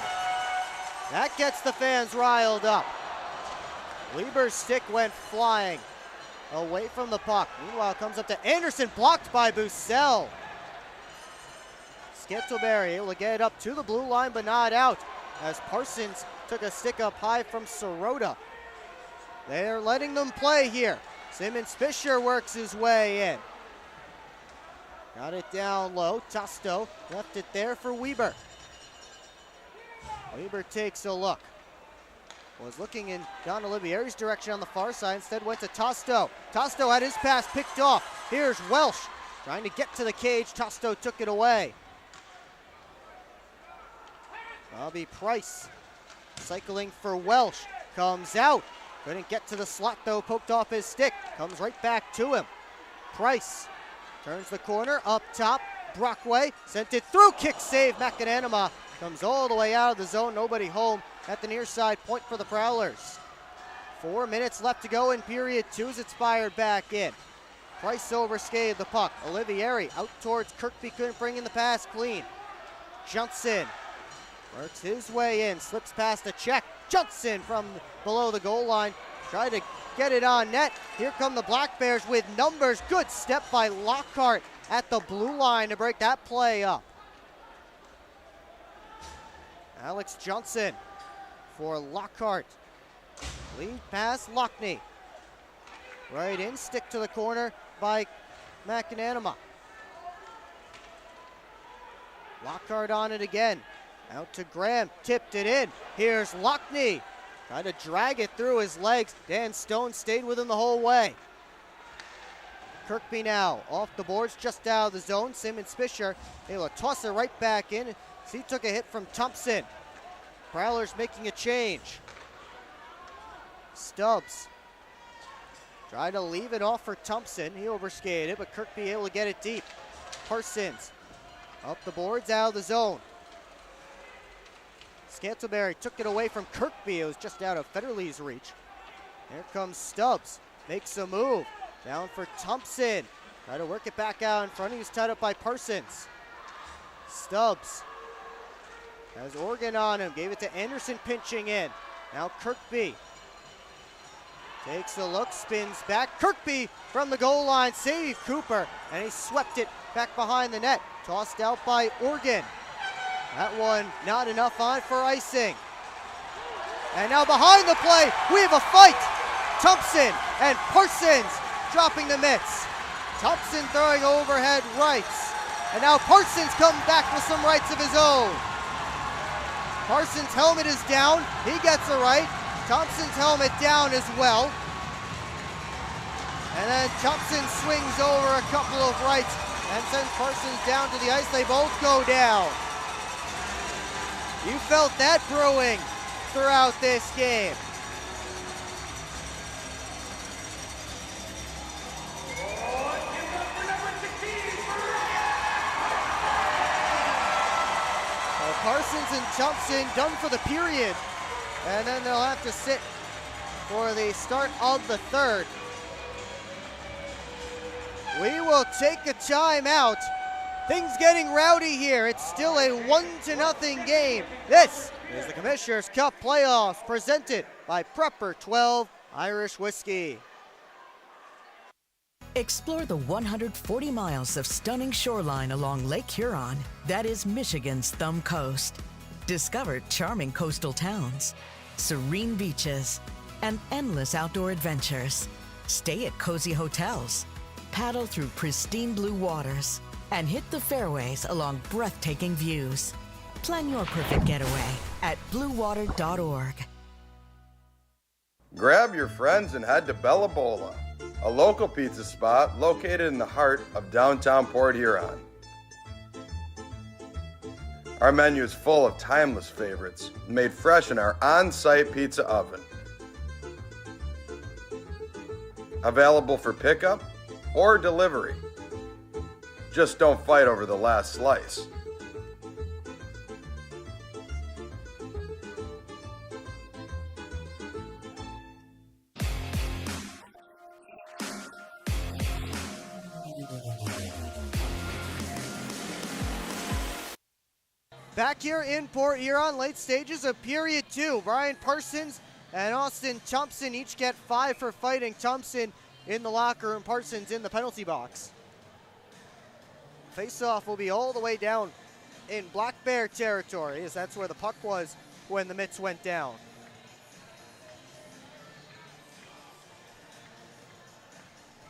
That gets the fans riled up. Lieber's stick went flying away from the puck. Meanwhile, comes up to Anderson, blocked by Bussell. Scantleberry able to get it up to the blue line, but not out, as Parsons took a stick up high from Sirota. They're letting them play here. Simmons Fisher works his way in. Got it down low. Tosto left it there for Weber. Weber takes a look. Was looking in Don Olivieri's direction on the far side. Instead went to Tosto. Tosto had his pass picked off. Here's Welsh trying to get to the cage. Tosto took it away. Bobby Price cycling for Welsh. Comes out. Couldn't get to the slot though. Poked off his stick. Comes right back to him. Price turns the corner. Up top. Brockway sent it through. Kick save. McAnanama comes all the way out of the zone. Nobody home at the near side. Point for the Prowlers. 4 minutes left to go in period 2 as it's fired back in. Price overskated the puck. Olivieri out towards Kirkby. Couldn't bring in the pass clean. Johnson works his way in. Slips past a check. Johnson from below the goal line. Tried to get it on net. Here come the Black Bears with numbers. Good step by Lockhart at the blue line to break that play up. Alex Johnson for Lockhart. Lead pass, Lockney. Right in, stick to the corner by McAnanama. Lockhart on it again. Out to Graham, tipped it in. Here's Lockney. Tried to drag it through his legs. Dan Stone stayed with him the whole way. Kirkby now off the boards, just out of the zone. Simmons Fisher able to toss it right back in. He took a hit from Thompson. Prowlers making a change. Stubbs tried to leave it off for Thompson. He overskated it, but Kirkby able to get it deep. Parsons up the boards, out of the zone. Scantleberry took it away from Kirkby. It was just out of Federley's reach. Here comes Stubbs. Makes a move. Down for Thompson. Try to work it back out in front. He was tied up by Parsons. Stubbs has Organ on him. Gave it to Anderson pinching in. Now Kirkby takes a look, spins back. Kirkby from the goal line. Saved Cooper. And he swept it back behind the net. Tossed out by Organ. That one not enough on for icing. And now behind the play, we have a fight. Thompson and Parsons dropping the mitts. Thompson throwing overhead rights. And now Parsons comes back with some rights of his own. Parsons' helmet is down. He gets a right. Thompson's helmet down as well. And then Thompson swings over a couple of rights and sends Parsons down to the ice. They both go down. You felt that brewing throughout this game. So Parsons and Thompson done for the period. And then they'll have to sit for the start of the third. We will take a timeout. Things getting rowdy here. It's still a 1-0 game. This is the Commissioner's Cup playoffs presented by Prepper 12 Irish Whiskey. Explore the 140 miles of stunning shoreline along Lake Huron. That is Michigan's Thumb Coast. Discover charming coastal towns, serene beaches, and endless outdoor adventures. Stay at cozy hotels, paddle through pristine blue waters, and hit the fairways along breathtaking views. Plan your perfect getaway at bluewater.org. Grab your friends and head to Bella Bola, a local pizza spot located in the heart of downtown Port Huron. Our menu is full of timeless favorites made fresh in our on-site pizza oven. Available for pickup or delivery. Just don't fight over the last slice. Back here in Port Huron, late stages of period 2. Brian Parsons and Austin Thompson each get 5 for fighting. Thompson in the locker room, Parsons in the penalty box. Face-off will be all the way down in Black Bear territory, as that's where the puck was when the mitts went down.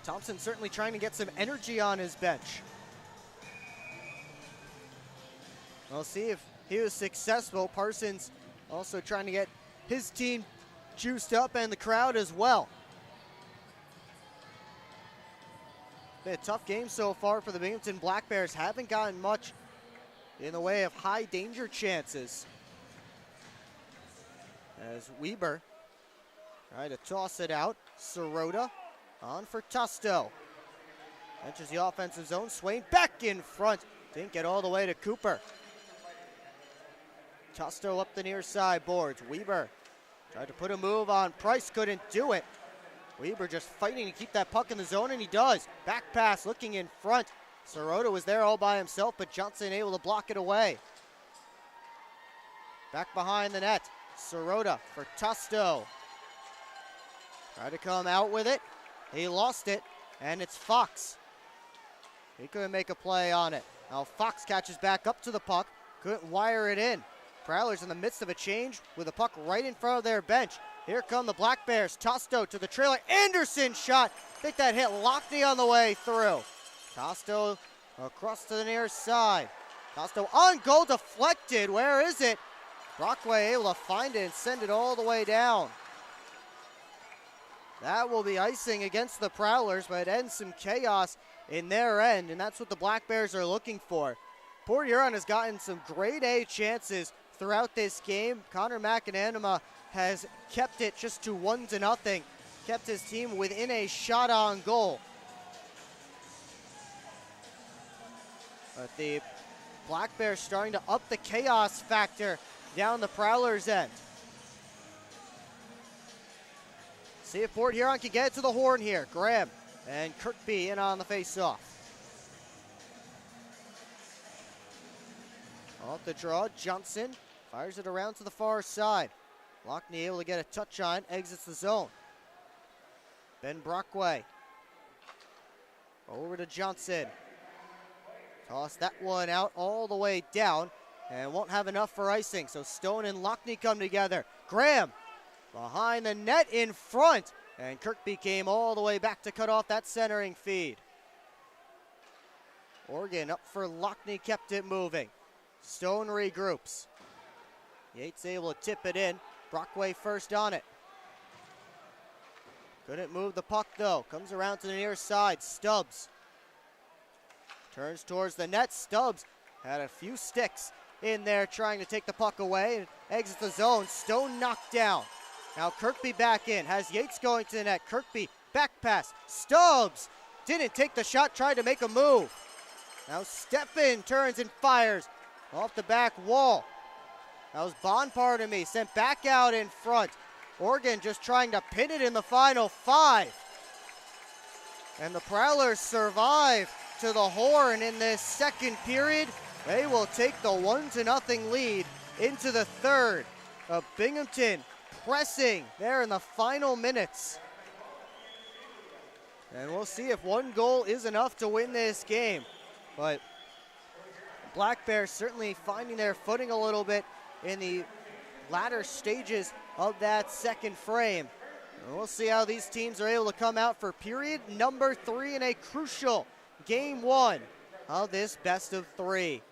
Thompson certainly trying to get some energy on his bench. We'll see if he was successful. Parsons also trying to get his team juiced up and the crowd as well. Been a tough game so far for the Binghamton Black Bears. Haven't gotten much in the way of high danger chances. As Weber tried to toss it out. Sirota on for Tusto. Enters the offensive zone. Swain back in front. Didn't get all the way to Cooper. Tusto up the near side boards. Weber tried to put a move on Price, couldn't do it. Weber just fighting to keep that puck in the zone, and he does. Back pass looking in front. Sirota was there all by himself, but Johnson able to block it away. Back behind the net. Sirota for Tusto. Tried to come out with it. He lost it, and it's Fox. He couldn't make a play on it. Now Fox catches back up to the puck. Couldn't wire it in. Prowlers in the midst of a change with a puck right in front of their bench. Here come the Black Bears. Tusto to the trailer. Anderson shot. I think that hit Lockney on the way through. Tusto across to the near side. Tusto on goal, deflected. Where is it? Brockway able to find it and send it all the way down. That will be icing against the Prowlers, but it ends some chaos in their end, and that's what the Black Bears are looking for. Port Huron has gotten some grade A chances throughout this game. Connor McAnanima has kept it just to 1-0, kept his team within a shot on goal. But the Black Bears starting to up the chaos factor down the Prowlers' end. See if Port Huron can get it to the horn here. Graham and Kirkby in on the face-off. Off the draw, Johnson fires it around to the far side. Lockney able to get a touch on, exits the zone. Ben Brockway. Over to Johnson. Toss that one out all the way down and won't have enough for icing. So Stone and Lockney come together. Graham behind the net in front. And Kirkby came all the way back to cut off that centering feed. Oregon up for Lockney, kept it moving. Stone regroups. Yates able to tip it in. Brockway first on it. Couldn't move the puck though. Comes around to the near side. Stubbs turns towards the net. Stubbs had a few sticks in there trying to take the puck away and exits the zone. Stone knocked down. Now Kirkby back in. Has Yates going to the net. Kirkby back pass. Stubbs didn't take the shot. Tried to make a move. Now Steppen turns and fires off the back wall. That was Bond, sent back out in front. Oregon just trying to pin it in the final 5. And the Prowlers survive to the horn in this second period. They will take the 1-0 lead into the third. Binghamton pressing there in the final minutes. And we'll see if one goal is enough to win this game. But Black Bears certainly finding their footing a little bit in the latter stages of that second frame. And we'll see how these teams are able to come out for period number 3 in a crucial game 1 of this best of 3.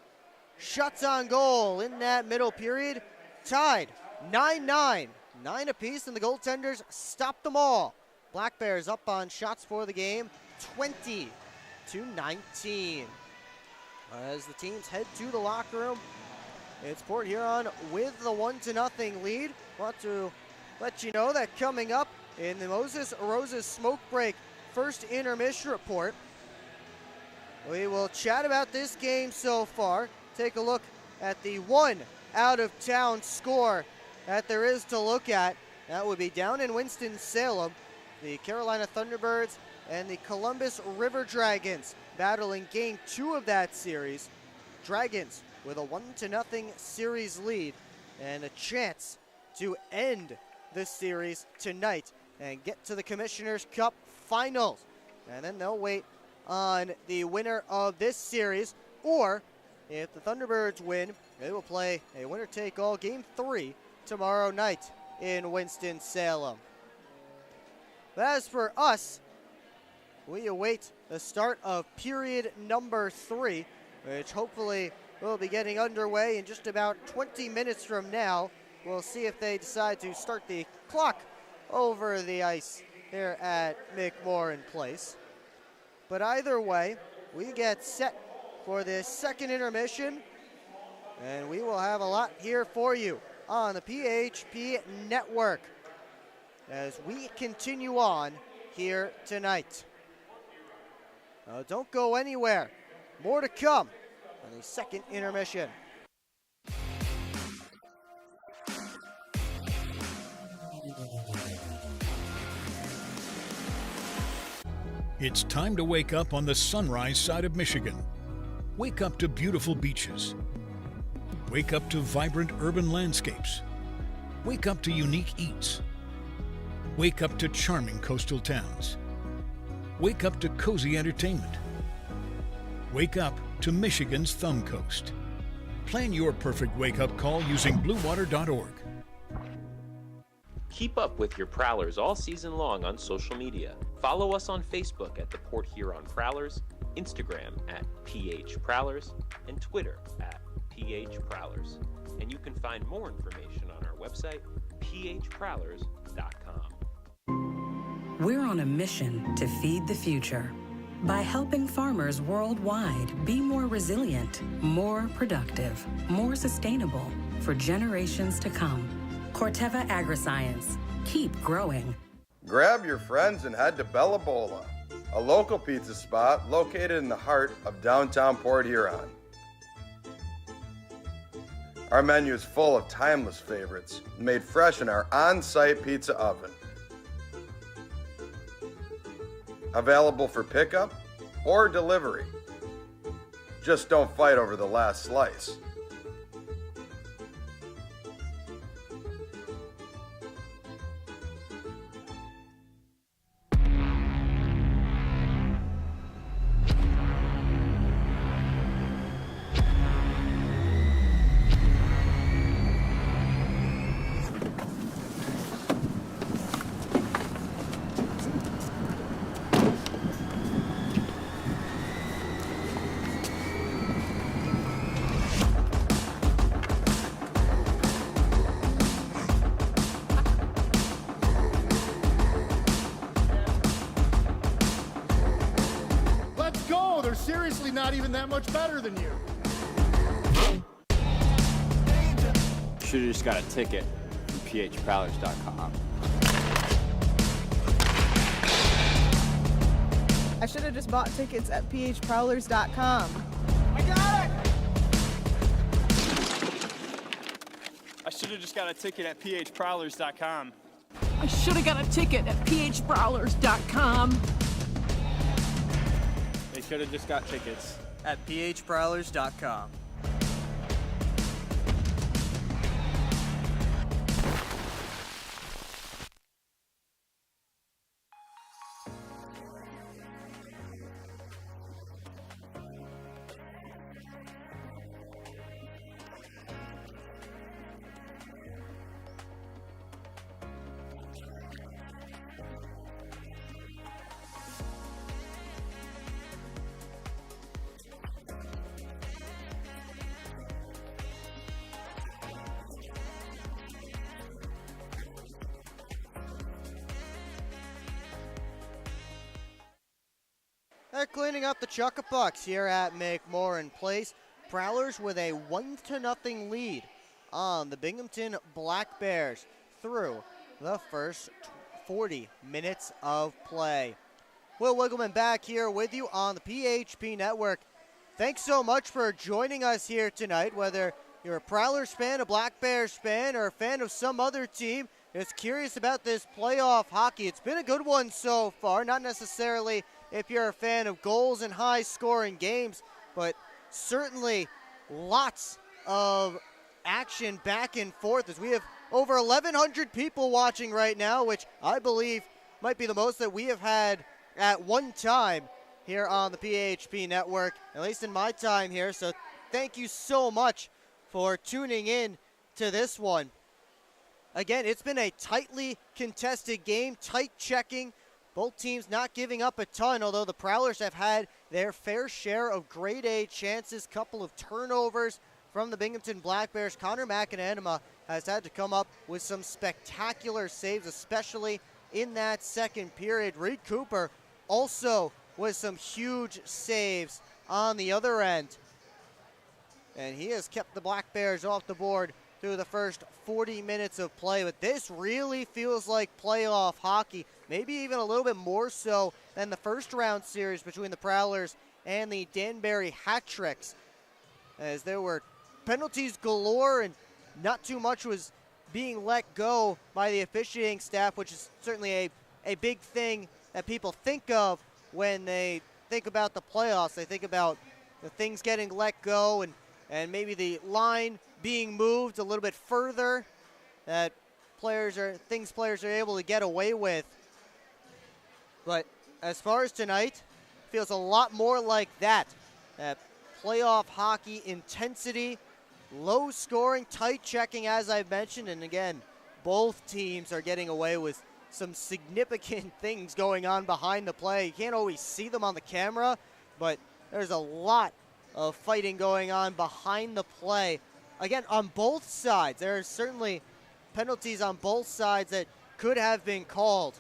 Shots on goal in that middle period, tied 9-9. 9 apiece, and the goaltenders stopped them all. Black Bears up on shots for the game, 20-19. As the teams head to the locker room It's Port Huron with the 1-0 lead. Want to let you know that coming up in the Moses Rose's Smoke Break first intermission report, we will chat about this game so far, take a look at the one out-of-town score that there is to look at. That would be down in Winston-Salem, the Carolina Thunderbirds and the Columbus River Dragons battling game 2 of that series. Dragons with a 1-0 series lead and a chance to end this series tonight and get to the Commissioner's Cup Finals. And then they'll wait on the winner of this series, or if the Thunderbirds win, they will play a winner-take-all game 3 tomorrow night in Winston-Salem. But as for us, we await the start of period number 3, which hopefully will be getting underway in just about 20 minutes from now. We'll see if they decide to start the clock over the ice here at McMorran Place. But either way, we get set for the second intermission, and we will have a lot here for you on the PHP Network as we continue on here tonight. Don't go anywhere. More to come on the second intermission. It's time to wake up on the sunrise side of Michigan. Wake up to beautiful beaches. Wake up to vibrant urban landscapes. Wake up to unique eats. Wake up to charming coastal towns. Wake up to cozy entertainment. Wake up to Michigan's Thumb Coast. Plan your perfect wake-up call using bluewater.org. Keep up with your Prowlers all season long on social media. Follow us on Facebook at the Port Huron Prowlers, Instagram at PH Prowlers, and Twitter at PH Prowlers. And you can find more information on our website, phprowlers.com. We're on a mission to feed the future by helping farmers worldwide be more resilient, more productive, more sustainable for generations to come. Corteva Agriscience. Keep growing. Grab your friends and head to Bella Bola, a local pizza spot located in the heart of downtown Port Huron. Our menu is full of timeless favorites made fresh in our on-site pizza oven. Available for pickup or delivery. Just don't fight over the last slice. They're seriously not even that much better than you. Should've just got a ticket from phprowlers.com. I should have just bought tickets at phprowlers.com. I got it! I should have just got a ticket at phprowlers.com. I should have got a ticket at phprowlers.com. They should have just got tickets at phprowlers.com. They're cleaning up the Chuck-a-Pucks here at McMorran Place. Prowlers with a 1-0 lead on the Binghamton Black Bears through the first 40 minutes of play. Will Wiggleman back here with you on the PHP Network. Thanks so much for joining us here tonight, whether you're a Prowlers fan, a Black Bears fan, or a fan of some other team that's curious about this playoff hockey. It's been a good one so far, not necessarily if you're a fan of goals and high-scoring games, but certainly lots of action back and forth as we have over 1,100 people watching right now, which I believe might be the most that we have had at one time here on the PHP Network, at least in my time here. So thank you so much for tuning in to this one. Again, it's been a tightly contested game, tight checking. Both teams not giving up a ton, although the Prowlers have had their fair share of grade A chances, couple of turnovers from the Binghamton Black Bears. Connor McAnanima has had to come up with some spectacular saves, especially in that second period. Reed Cooper also with some huge saves on the other end. And he has kept the Black Bears off the board through the first 40 minutes of play. But this really feels like playoff hockey, maybe even a little bit more so than the first round series between the Prowlers and the Danbury Hat-Tricks, as there were penalties galore and not too much was being let go by the officiating staff, which is certainly a big thing that people think of when they think about the playoffs. They think about the things getting let go and maybe the line being moved a little bit further, that players are able to get away with. But as far as tonight, feels a lot more like that. That playoff hockey intensity, low scoring, tight checking, as I've mentioned. And again, both teams are getting away with some significant things going on behind the play. You can't always see them on the camera, but there's a lot of fighting going on behind the play. Again, on both sides, there are certainly penalties on both sides that could have been called,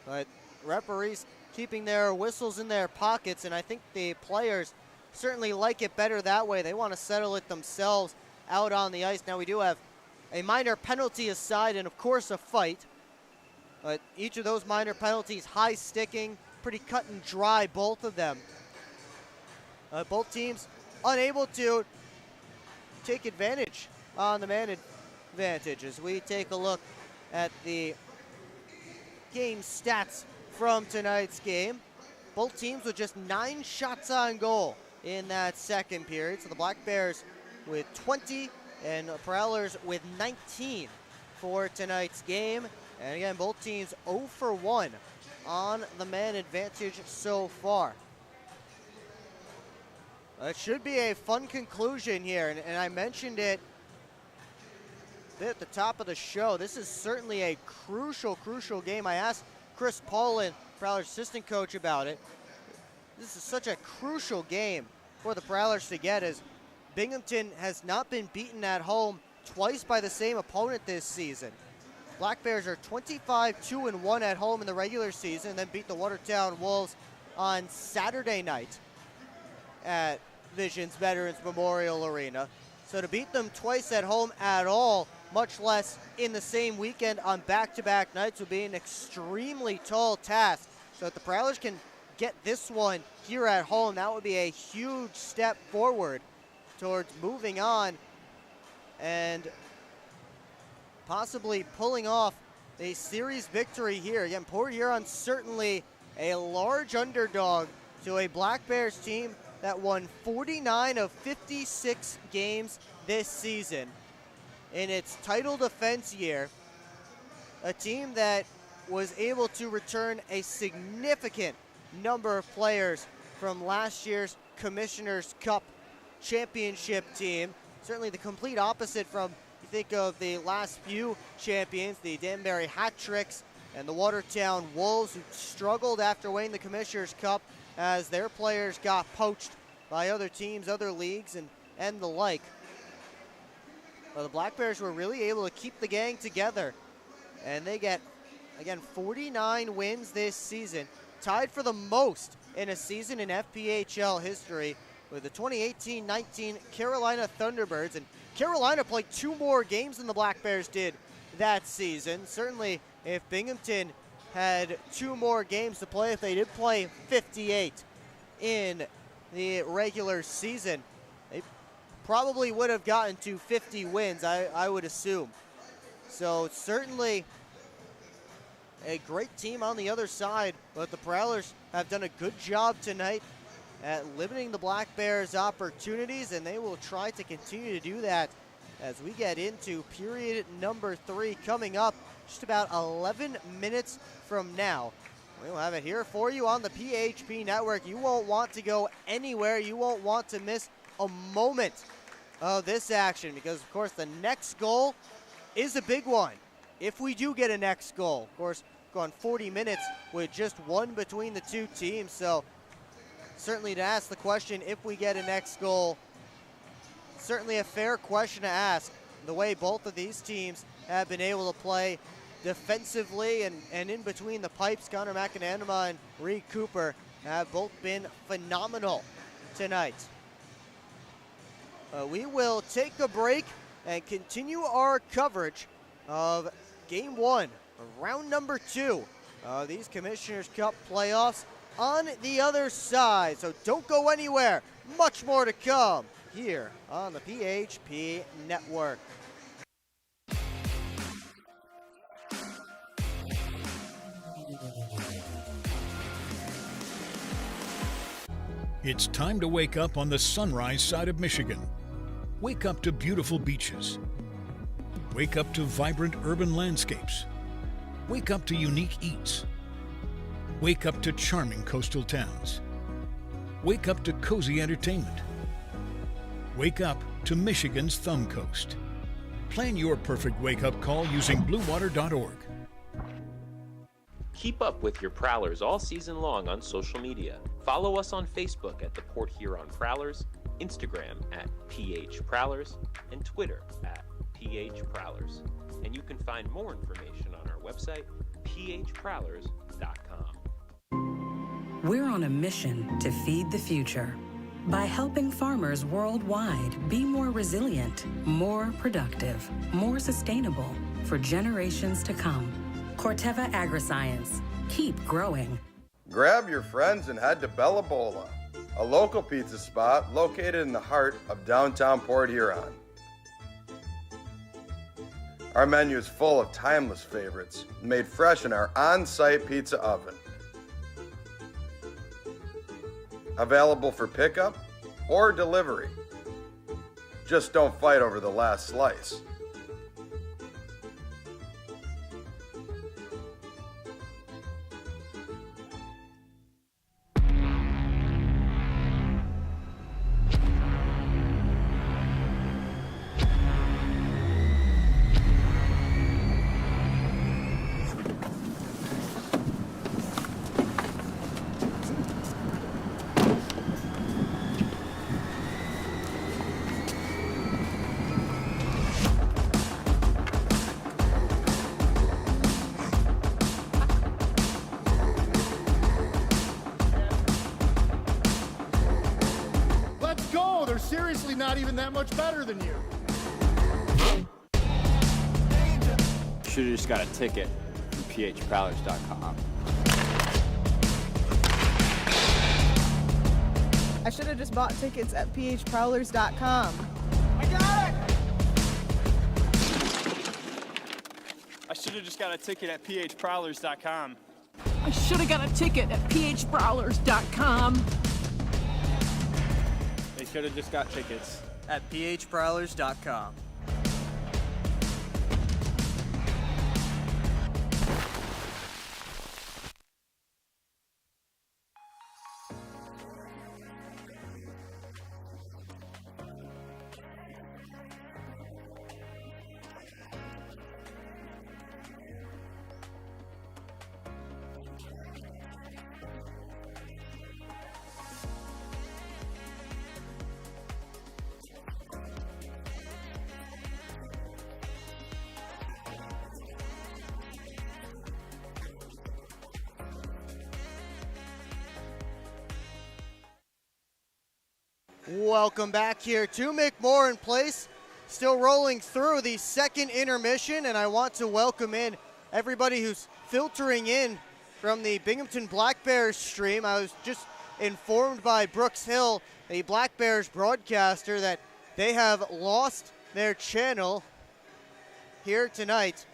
but referees keeping their whistles in their pockets, and I think the players certainly like it better that way. They want to settle it themselves out on the ice. Now, we do have a minor penalty aside and, of course, a fight, but each of those minor penalties, high sticking, pretty cut and dry, both of them. Both teams unable to take advantage on the man advantage. As we take a look at the game stats from tonight's game, both teams with just 9 shots on goal in that second period. So the Black Bears with 20 and Prowlers with 19 for tonight's game. And again, both teams 0 for 1 on the man advantage so far. It should be a fun conclusion here, and I mentioned it at the top of the show. This is certainly a crucial game. I asked Chris Paulin, Prowlers assistant coach, about it. This is such a crucial game for the Prowlers to get, as Binghamton has not been beaten at home twice by the same opponent this season. Black Bears are 25-2-1 at home in the regular season, then beat the Watertown Wolves on Saturday night at Visions Veterans Memorial Arena. So to beat them twice at home at all, much less in the same weekend on back-to-back nights, would be an extremely tall task. So if the Prowlers can get this one here at home, that would be a huge step forward towards moving on and possibly pulling off a series victory here. Again, Port Huron certainly a large underdog to a Black Bears team that won 49 of 56 games this season in its title defense year. A team that was able to return a significant number of players from last year's Commissioner's Cup championship team. Certainly the complete opposite from, you think of the last few champions, the Danbury Hat-Tricks and the Watertown Wolves, who struggled after winning the Commissioner's Cup as their players got poached by other teams, other leagues, and the like. Well, the Black Bears were really able to keep the gang together, and they get, again, 49 wins this season, tied for the most in a season in FPHL history with the 2018-19 Carolina Thunderbirds. And Carolina played 2 more games than the Black Bears did that season. Certainly, if Binghamton had 2 more games to play, if they did play 58 in the regular season, they probably would have gotten to 50 wins, I would assume. So certainly a great team on the other side, but the Prowlers have done a good job tonight at limiting the Black Bears' opportunities, and they will try to continue to do that as we get into period number 3 coming up just about 11 minutes from now. We'll have it here for you on the PHP Network. You won't want to go anywhere. You won't want to miss a moment of this action because, of course, the next goal is a big one. If we do get a next goal, of course, gone 40 minutes with just 1 between the 2 teams, so certainly to ask the question if we get a next goal, certainly a fair question to ask. The way both of these teams have been able to play defensively and in between the pipes, Connor McAnanama and Reed Cooper have both been phenomenal tonight. We will take a break and continue our coverage of Game 1, round number 2 of these Commissioners' Cup playoffs on the other side. So don't go anywhere. Much more to come here on the PHP Network. It's time to wake up on the sunrise side of Michigan. Wake up to beautiful beaches. Wake up to vibrant urban landscapes. Wake up to unique eats. Wake up to charming coastal towns. Wake up to cozy entertainment. Wake up to Michigan's Thumb Coast. Plan your perfect wake-up call using bluewater.org. Keep up with your Prowlers all season long on social media. Follow us on Facebook at the Port Huron Prowlers, Instagram at PH Prowlers, and Twitter at PH Prowlers. And you can find more information on our website, phprowlers.com. We're on a mission to feed the future by helping farmers worldwide be more resilient, more productive, more sustainable for generations to come. Corteva Agriscience. Keep growing. Grab your friends and head to Bella Bola, a local pizza spot located in the heart of downtown Port Huron. Our menu is full of timeless favorites made fresh in our on-site pizza oven. Available for pickup or delivery. Just don't fight over the last slice. Seriously not even that much better than you. Should have just got a ticket from phprowlers.com. I should have just bought tickets at phprowlers.com. I got it! I should have just got a ticket at phprowlers.com. I should have got a ticket at phprowlers.com. They should have just got tickets at phprowlers.com. Welcome back here to McMorran Place. Still rolling through the second intermission, and I want to welcome in everybody who's filtering in from the Binghamton Black Bears stream. I was just informed by Brooks Hill, a Black Bears broadcaster, that they have lost their channel here tonight.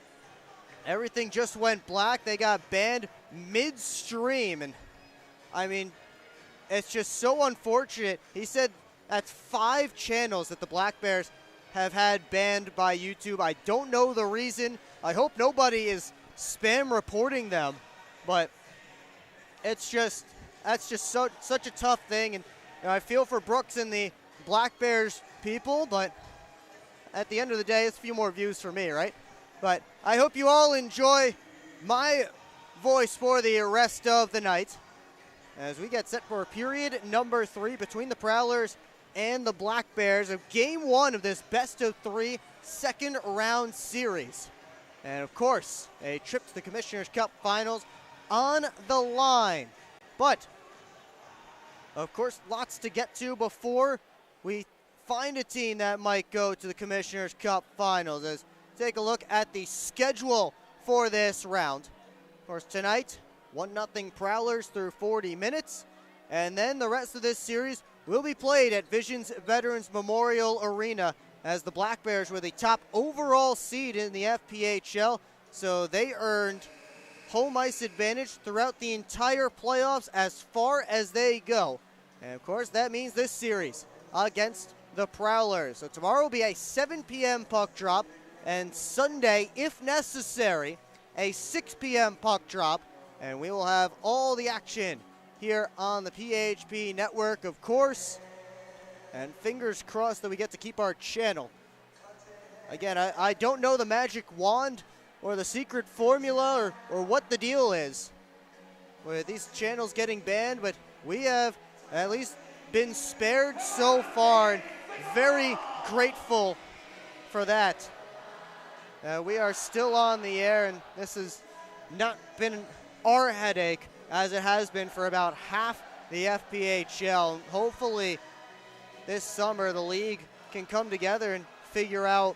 Everything just went black. They got banned midstream, and I mean, it's just so unfortunate. He said that's 5 channels that the Black Bears have had banned by YouTube. I don't know the reason. I hope nobody is spam reporting them, but it's just, that's just such a tough thing. And you know, I feel for Brooks and the Black Bears people, but at the end of the day, it's a few more views for me, right? But I hope you all enjoy my voice for the rest of the night as we get set for period number 3 between the Prowlers and the Black Bears of game 1 of this best-of-3 second-round series. And, of course, a trip to the Commissioner's Cup Finals on the line. But, of course, lots to get to before we find a team that might go to the Commissioner's Cup Finals. As take a look at the schedule for this round. Of course, tonight, 1-0 Prowlers through 40 minutes. And then the rest of this series will be played at Visions Veterans Memorial Arena as the Black Bears were the top overall seed in the FPHL. So they earned home ice advantage throughout the entire playoffs as far as they go. And, of course, that means this series against the Prowlers. So tomorrow will be a 7 p.m. puck drop, and Sunday, if necessary, a 6 p.m. puck drop. And we will have all the action here on the PHP network, of course. And fingers crossed that we get to keep our channel. Again, I don't know the magic wand or the secret formula or what the deal is with these channels getting banned, but we have at least been spared so far, and very grateful for that. We are still on the air, and this has not been our headache as it has been for about half the FPHL. Hopefully this summer the league can come together and figure out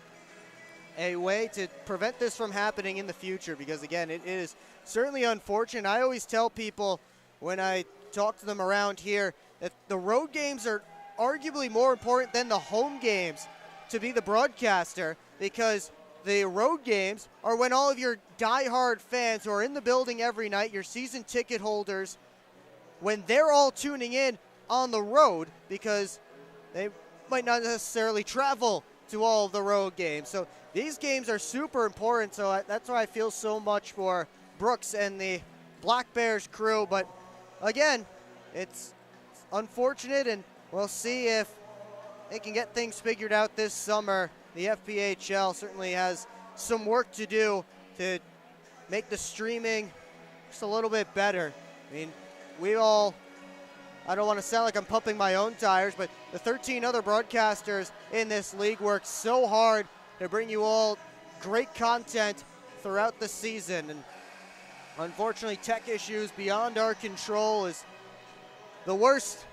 a way to prevent this from happening in the future, because again, it is certainly unfortunate. I always tell people when I talk to them around here that the road games are arguably more important than the home games to be the broadcaster, because the road games are when all of your diehard fans who are in the building every night, your season ticket holders, when they're all tuning in on the road, because they might not necessarily travel to all of the road games. So these games are super important, so that's why I feel so much for Brooks and the Black Bears crew. But again, it's unfortunate, and we'll see if they can get things figured out this summer. The FPHL certainly has some work to do to make the streaming just a little bit better. I mean, I don't want to sound like I'm pumping my own tires, but the 13 other broadcasters in this league work so hard to bring you all great content throughout the season. And unfortunately, tech issues beyond our control is the worst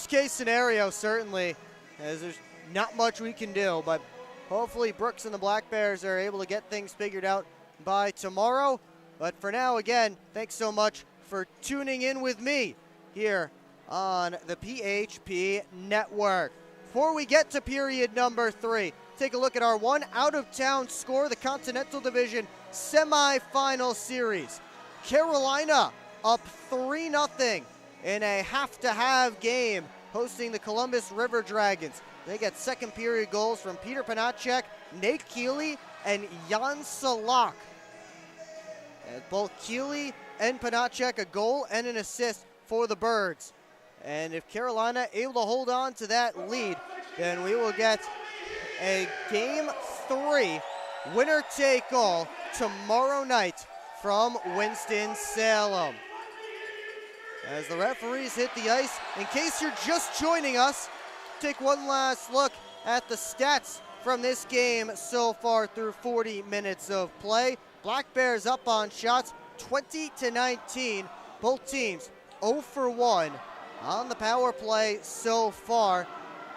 case scenario, certainly, as there's not much we can do. But hopefully Brooks and the Black Bears are able to get things figured out by tomorrow. But for now, again, thanks so much for tuning in with me here on the PHP Network. Before we get to period number 3, take a look at our one out-of-town score, the Continental Division semifinal series. Carolina up 3-0 in a have-to-have game, hosting the Columbus River Dragons. They get second period goals from Peter Panacek, Nate Keeley, and Jan Salak. And both Keeley and Panacek a goal and an assist for the Birds. And if Carolina able to hold on to that lead, then we will get a Game 3 winner-take-all tomorrow night from Winston-Salem. As the referees hit the ice, in case you're just joining us, take one last look at the stats from this game so far through 40 minutes of play. Black Bears up on shots, 20-19. Both teams 0 for 1 on the power play so far.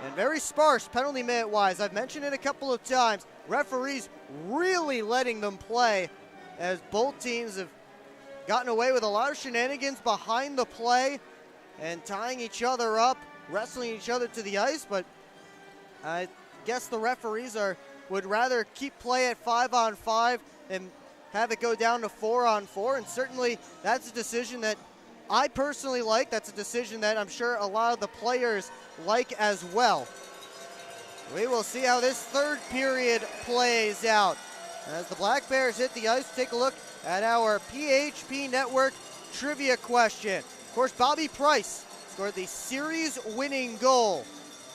and very sparse penalty minute-wise. I've mentioned it a couple of times. Referees really letting them play as both teams have gotten away with a lot of shenanigans behind the play and tying each other up, wrestling each other to the ice, but I guess the referees would rather keep play at 5-on-5 and have it go down to 4-on-4, and certainly that's a decision that I personally like. That's a decision that I'm sure a lot of the players like as well. We will see how this third period plays out. As the Black Bears hit the ice, take a look at our PHP Network trivia question. Of course, Bobby Price scored the series-winning goal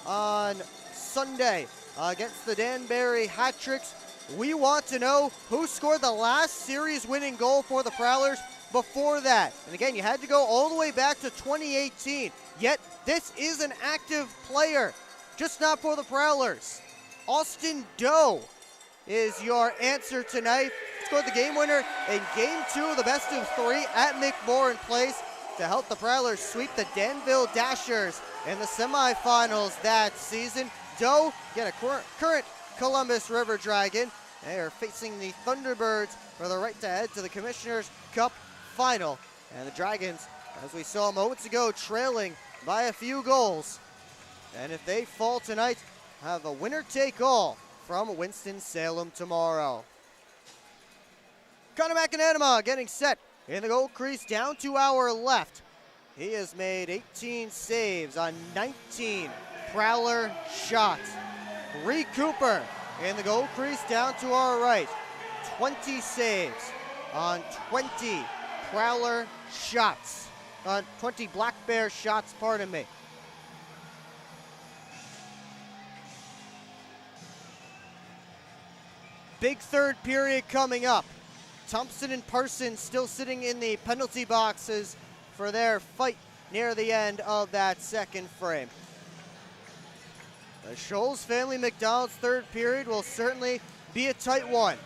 on Sunday against the Danbury Hat-Tricks. We want to know who scored the last series-winning goal for the Prowlers before that. And again, you had to go all the way back to 2018. Yet, this is an active player, just not for the Prowlers. Austin Doe is your answer tonight. Scored the game winner in Game 2 of the best of 3 at McMorran Place to help the Prowlers sweep the Danville Dashers in the semifinals that season. Doe, again, a current Columbus River Dragon. They are facing the Thunderbirds for the right to head to the Commissioner's Cup final. And the Dragons, as we saw moments ago, trailing by a few goals. And if they fall tonight, have a winner-take-all from Winston-Salem tomorrow. Connor McAnanima getting set in the goal crease, down to our left. He has made 18 saves on 19 Prowler shots. Bree Cooper in the goal crease, down to our right. 20 saves on 20 Prowler shots. On 20 Black Bear shots, pardon me. Big third period coming up. Thompson and Parsons still sitting in the penalty boxes for their fight near the end of that second frame. The Scholes family McDonald's third period will certainly be a tight one.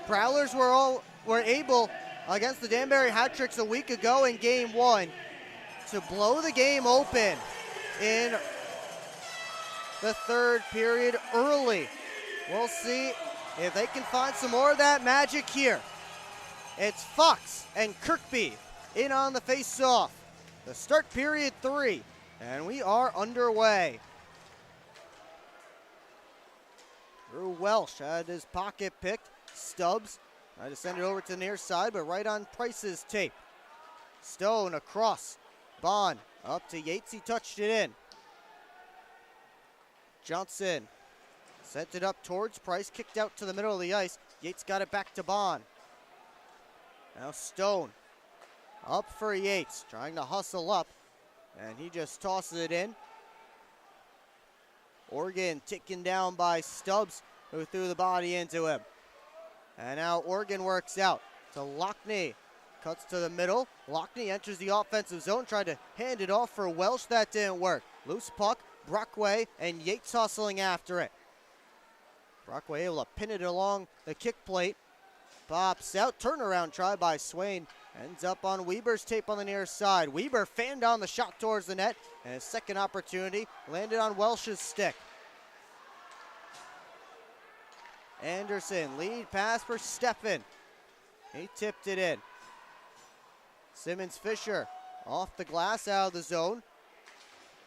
Prowlers were able, against the Danbury Hat-Tricks a week ago in Game 1, to blow the game open in the third period early. We'll see if they can find some more of that magic here. It's Fox and Kirkby in on the face-off. The start period 3, and we are underway. Drew Welsh had his pocket picked. Stubbs tried to send it over to the near side, but right on Price's tape. Stone across. Bond up to Yates. He touched it in. Johnson sent it up towards Price, kicked out to the middle of the ice. Yates got it back to Bond. Now Stone up for Yates, trying to hustle up, and he just tosses it in. Oregon taken down by Stubbs, who threw the body into him. And now Oregon works out to Lockney. Cuts to the middle. Lockney enters the offensive zone, tried to hand it off for Welsh. That didn't work. Loose puck. Brockway and Yates hustling after it. Brockway able to pin it along the kick plate. Pops out. Turnaround try by Swain. Ends up on Weber's tape on the near side. Weber fanned on the shot towards the net. And his second opportunity landed on Welsh's stick. Anderson, lead pass for Steffen. He tipped it in. Simmons-Fisher off the glass, out of the zone.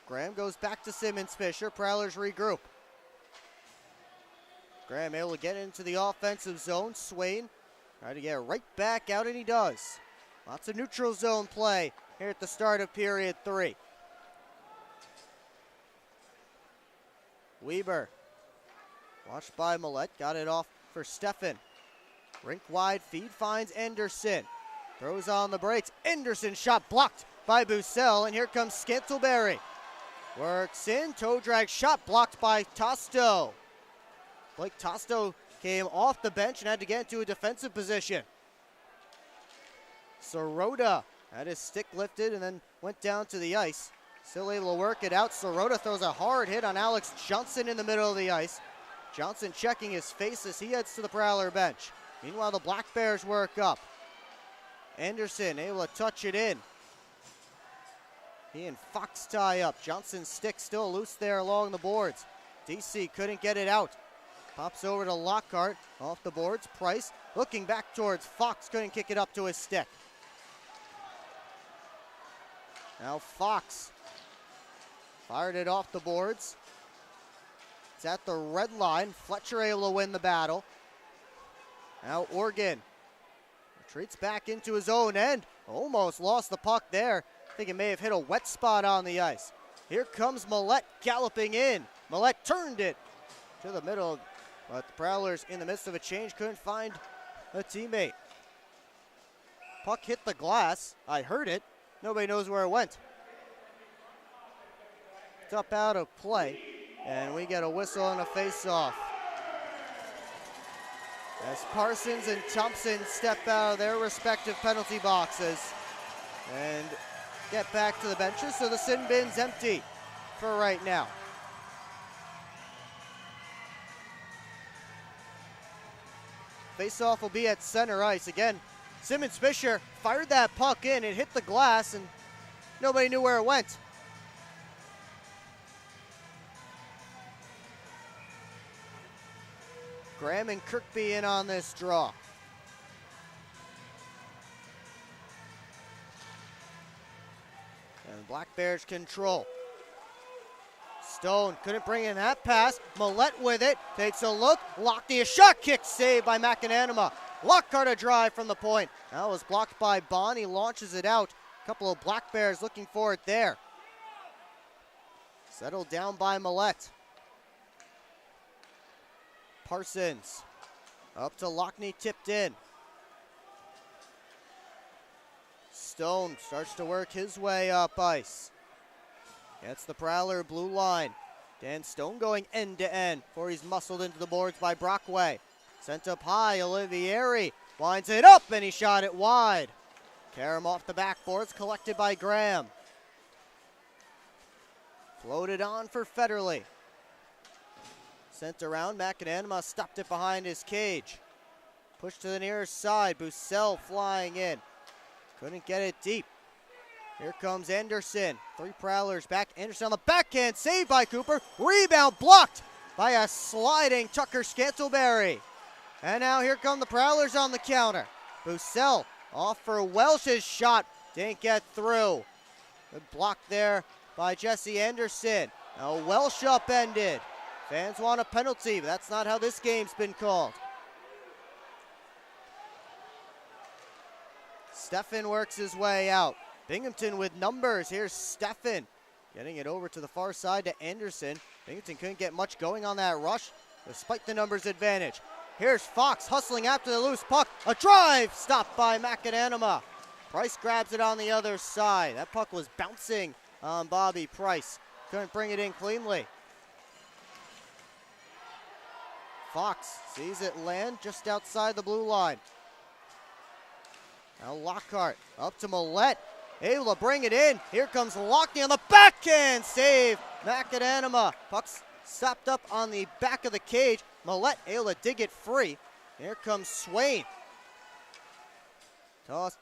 Graham goes back to Simmons-Fisher. Prowlers regroup. Graham able to get into the offensive zone. Swain trying to get right back out, and he does. Lots of neutral zone play here at the start of period 3. Weber, watched by Millette, got it off for Steffen. Rink wide feed finds Anderson. Throws on the brakes. Anderson shot blocked by Bussell, and here comes Scantleberry. Works in, toe drag shot blocked by Tosto. Blake Tosto came off the bench and had to get into a defensive position. Sirota had his stick lifted and then went down to the ice. Still able to work it out. Sirota throws a hard hit on Alex Johnson in the middle of the ice. Johnson checking his face as he heads to the Prowler bench. Meanwhile, the Black Bears work up. Anderson able to touch it in. He and Fox tie up. Johnson's stick still loose there along the boards. DC couldn't get it out. Pops over to Lockhart. Off the boards. Price looking back towards Fox. Couldn't kick it up to his stick. Now Fox fired it off the boards. It's at the red line. Fletcher able to win the battle. Now Organ retreats back into his own end. Almost lost the puck there. I think it may have hit a wet spot on the ice. Here comes Millette galloping in. Millette turned it to the middle, but the Prowlers in the midst of a change couldn't find a teammate. Puck hit the glass. I heard it. Nobody knows where it went. It's up out of play, and we get a whistle and a face-off. As Parsons and Thompson step out of their respective penalty boxes and get back to the benches, so the sin bin's empty for right now. Face-off will be at center ice. Again, Simmons Fisher fired that puck in. It hit the glass, and nobody knew where it went. Graham and Kirkby in on this draw. And Black Bears control. Stone couldn't bring in that pass. Millette with it. Takes a look. Lockney, a shot kick saved by McAnanima. Lockhart a drive from the point. That was blocked by Bond. He launches it out. A couple of Black Bears looking for it there. Settled down by Millette. Parsons up to Lockney, tipped in. Stone starts to work his way up ice. Gets the Prowler blue line. Dan Stone going end to end before he's muscled into the boards by Brockway. Sent up high, Olivieri winds it up and he shot it wide. Karam off the backboards, collected by Graham. Floated on for Federley. Sent around, McAnanima stopped it behind his cage. Pushed to the near side, Bussell flying in. Couldn't get it deep. Here comes Anderson. 3 Prowlers back. Anderson on the backhand, saved by Cooper. Rebound blocked by a sliding Tucker Scantleberry. And now here come the Prowlers on the counter. Bussell off for Welsh's shot. Didn't get through. Good block there by Jesse Anderson. Now Welsh upended. Fans want a penalty, but that's not how this game's been called. Steffen works his way out. Binghamton with numbers. Here's Steffen getting it over to the far side to Anderson. Binghamton couldn't get much going on that rush despite the numbers advantage. Here's Fox hustling after the loose puck. A drive stopped by McAnanima. Price grabs it on the other side. That puck was bouncing on Bobby Price. Couldn't bring it in cleanly. Fox sees it land just outside the blue line. Now Lockhart up to Millette. Able to bring it in. Here comes Lockney on the backhand save. McAnanima. Puck's stopped up on the back of the cage. Millette able to dig it free. Here comes Swain. Tossed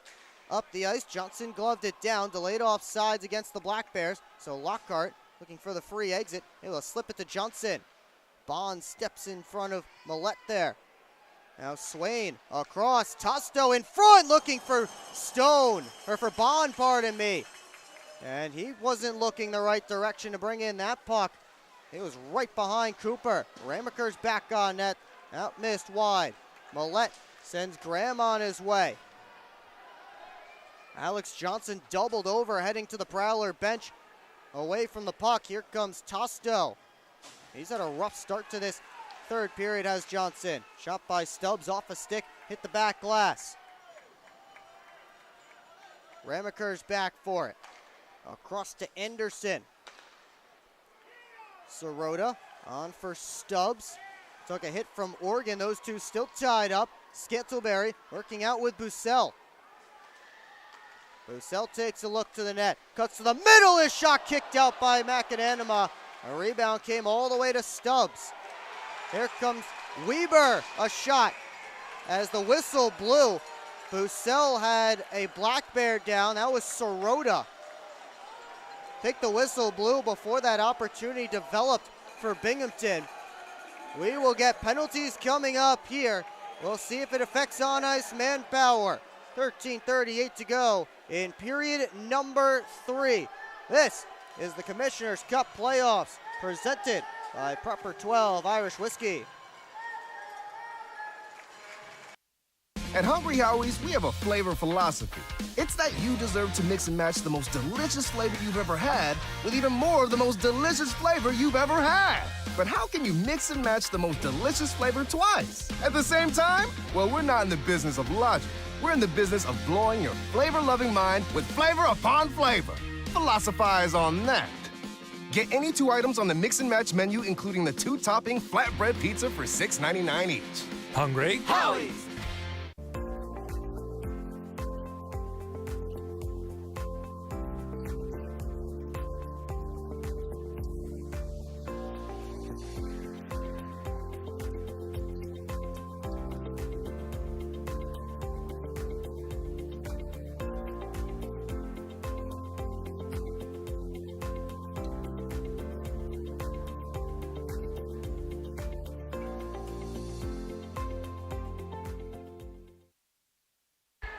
up the ice. Johnson gloved it down. Delayed offsides against the Black Bears. So Lockhart looking for the free exit. Able to slip it to Johnson. Bond steps in front of Millette there. Now Swain across. Tosto in front looking for Stone. Or for Bond, pardon me. And he wasn't looking the right direction to bring in that puck. It was right behind Cooper. Ramaker's back on net. Out missed wide. Millette sends Graham on his way. Alex Johnson doubled over heading to the Prowler bench. Away from the puck. Here comes Tosto. He's had a rough start to this third period, has Johnson. Shot by Stubbs off a stick, hit the back glass. Ramaker's back for it. Across to Anderson. Sirota on for Stubbs. Took a hit from Oregon. Those two still tied up. Scantleberry working out with Bussell. Bussell takes a look to the net. Cuts to the middle. His shot kicked out by McAnanima. A rebound came all the way to Stubbs. Here comes Weber, a shot. As the whistle blew, Bussell had a Black Bear down. That was Sirota. think the whistle blew before that opportunity developed for Binghamton. We will get penalties coming up here. We'll see if it affects on-ice manpower. 13:38 to go in period number 3. This is the Commissioner's Cup playoffs presented by Proper 12 Irish Whiskey. At Hungry Howie's, we have a flavor philosophy. It's that you deserve to mix and match the most delicious flavor you've ever had with even more of the most delicious flavor you've ever had. But how can you mix and match the most delicious flavor twice at the same time? Well, we're not in the business of logic. We're in the business of blowing your flavor-loving mind with flavor upon flavor. Philosophize on that. Get any 2 items on the mix and match menu, including the 2-topping flatbread pizza for $6.99 each. Hungry? Howie's!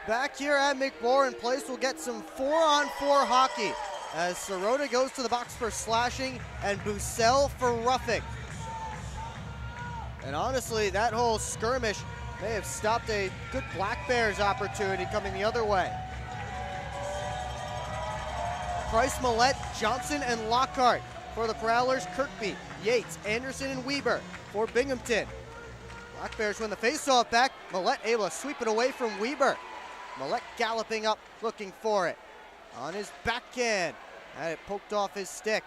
Back here at McMorran Place, we'll get some 4-on-4 hockey as Sirota goes to the box for slashing and Bussell for roughing. And honestly, that whole skirmish may have stopped a good Black Bears opportunity coming the other way. Price, Millette, Johnson, and Lockhart for the Prowlers. Kirkby, Yates, Anderson, and Weber for Binghamton. Black Bears win the faceoff back. Millette able to sweep it away from Weber. Millette galloping up, looking for it. On his backhand, had it poked off his stick.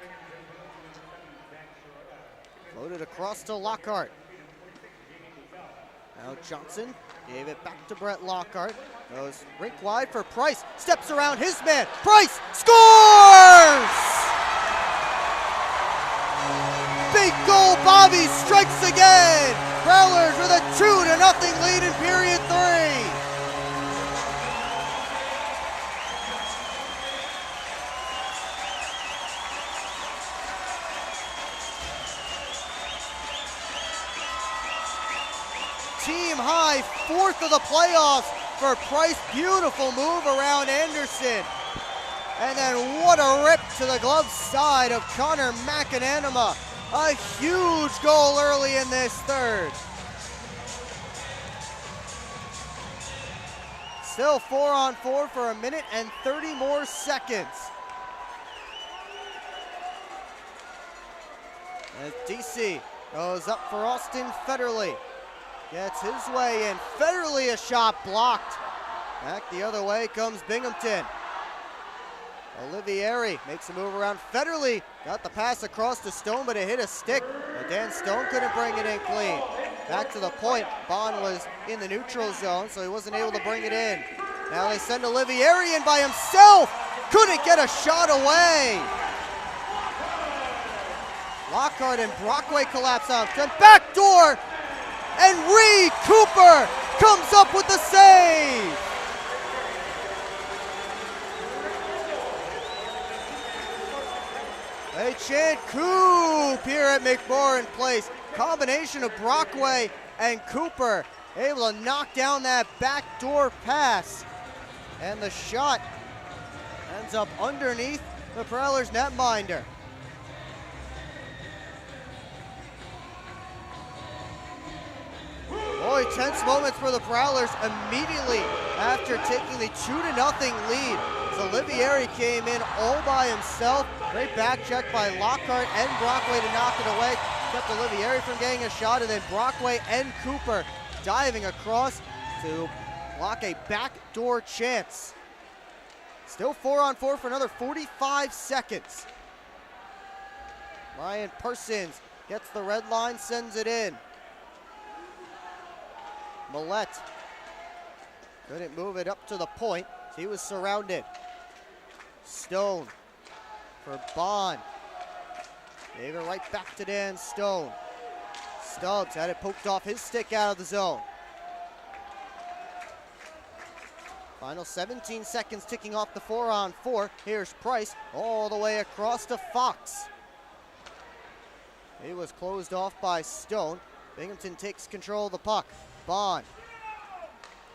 Loaded across to Lockhart. Now Johnson gave it back to Brett Lockhart. Goes rink wide for Price. Steps around his man. Price scores! Big goal, Bobby strikes again. Prowlers with a 2-0 lead in period 3. Team high, 4th of the playoffs for Price. Beautiful move around Anderson. And then what a rip to the glove side of Connor McAnanima. A huge goal early in this third. Still 4-on-4 for a minute and 30 more seconds. As DC goes up for Austin Federley. Gets his way in. Federley, a shot blocked. Back the other way comes Binghamton. Olivieri makes a move around. Federley got the pass across to Stone, but it hit a stick. But Dan Stone couldn't bring it in clean. Back to the point. Bond was in the neutral zone, so he wasn't able to bring it in. Now they send Olivieri in by himself. Couldn't get a shot away. Lockhart and Brockway collapse on. Then backdoor. And Reed Cooper comes up with the save. They chant Coop here at McMorran Place. Combination of Brockway and Cooper able to knock down that backdoor pass. And the shot ends up underneath the Prowlers netminder. Boy, tense moments for the Prowlers immediately after taking the 2-0 lead. As Olivieri came in all by himself. Great back check by Lockhart and Brockway to knock it away. Kept Olivieri from getting a shot, and then Brockway and Cooper diving across to block a backdoor chance. Still 4-on-4 for another 45 seconds. Ryan Parsons gets the red line, sends it in. Millette couldn't move it up to the point. He was surrounded. Stone for Bond. Gave it right back to Dan Stone. Stubbs had it poked off his stick out of the zone. Final 17 seconds ticking off the 4-on-4. Here's Price all the way across to Fox. He was closed off by Stone. Binghamton takes control of the puck. Bond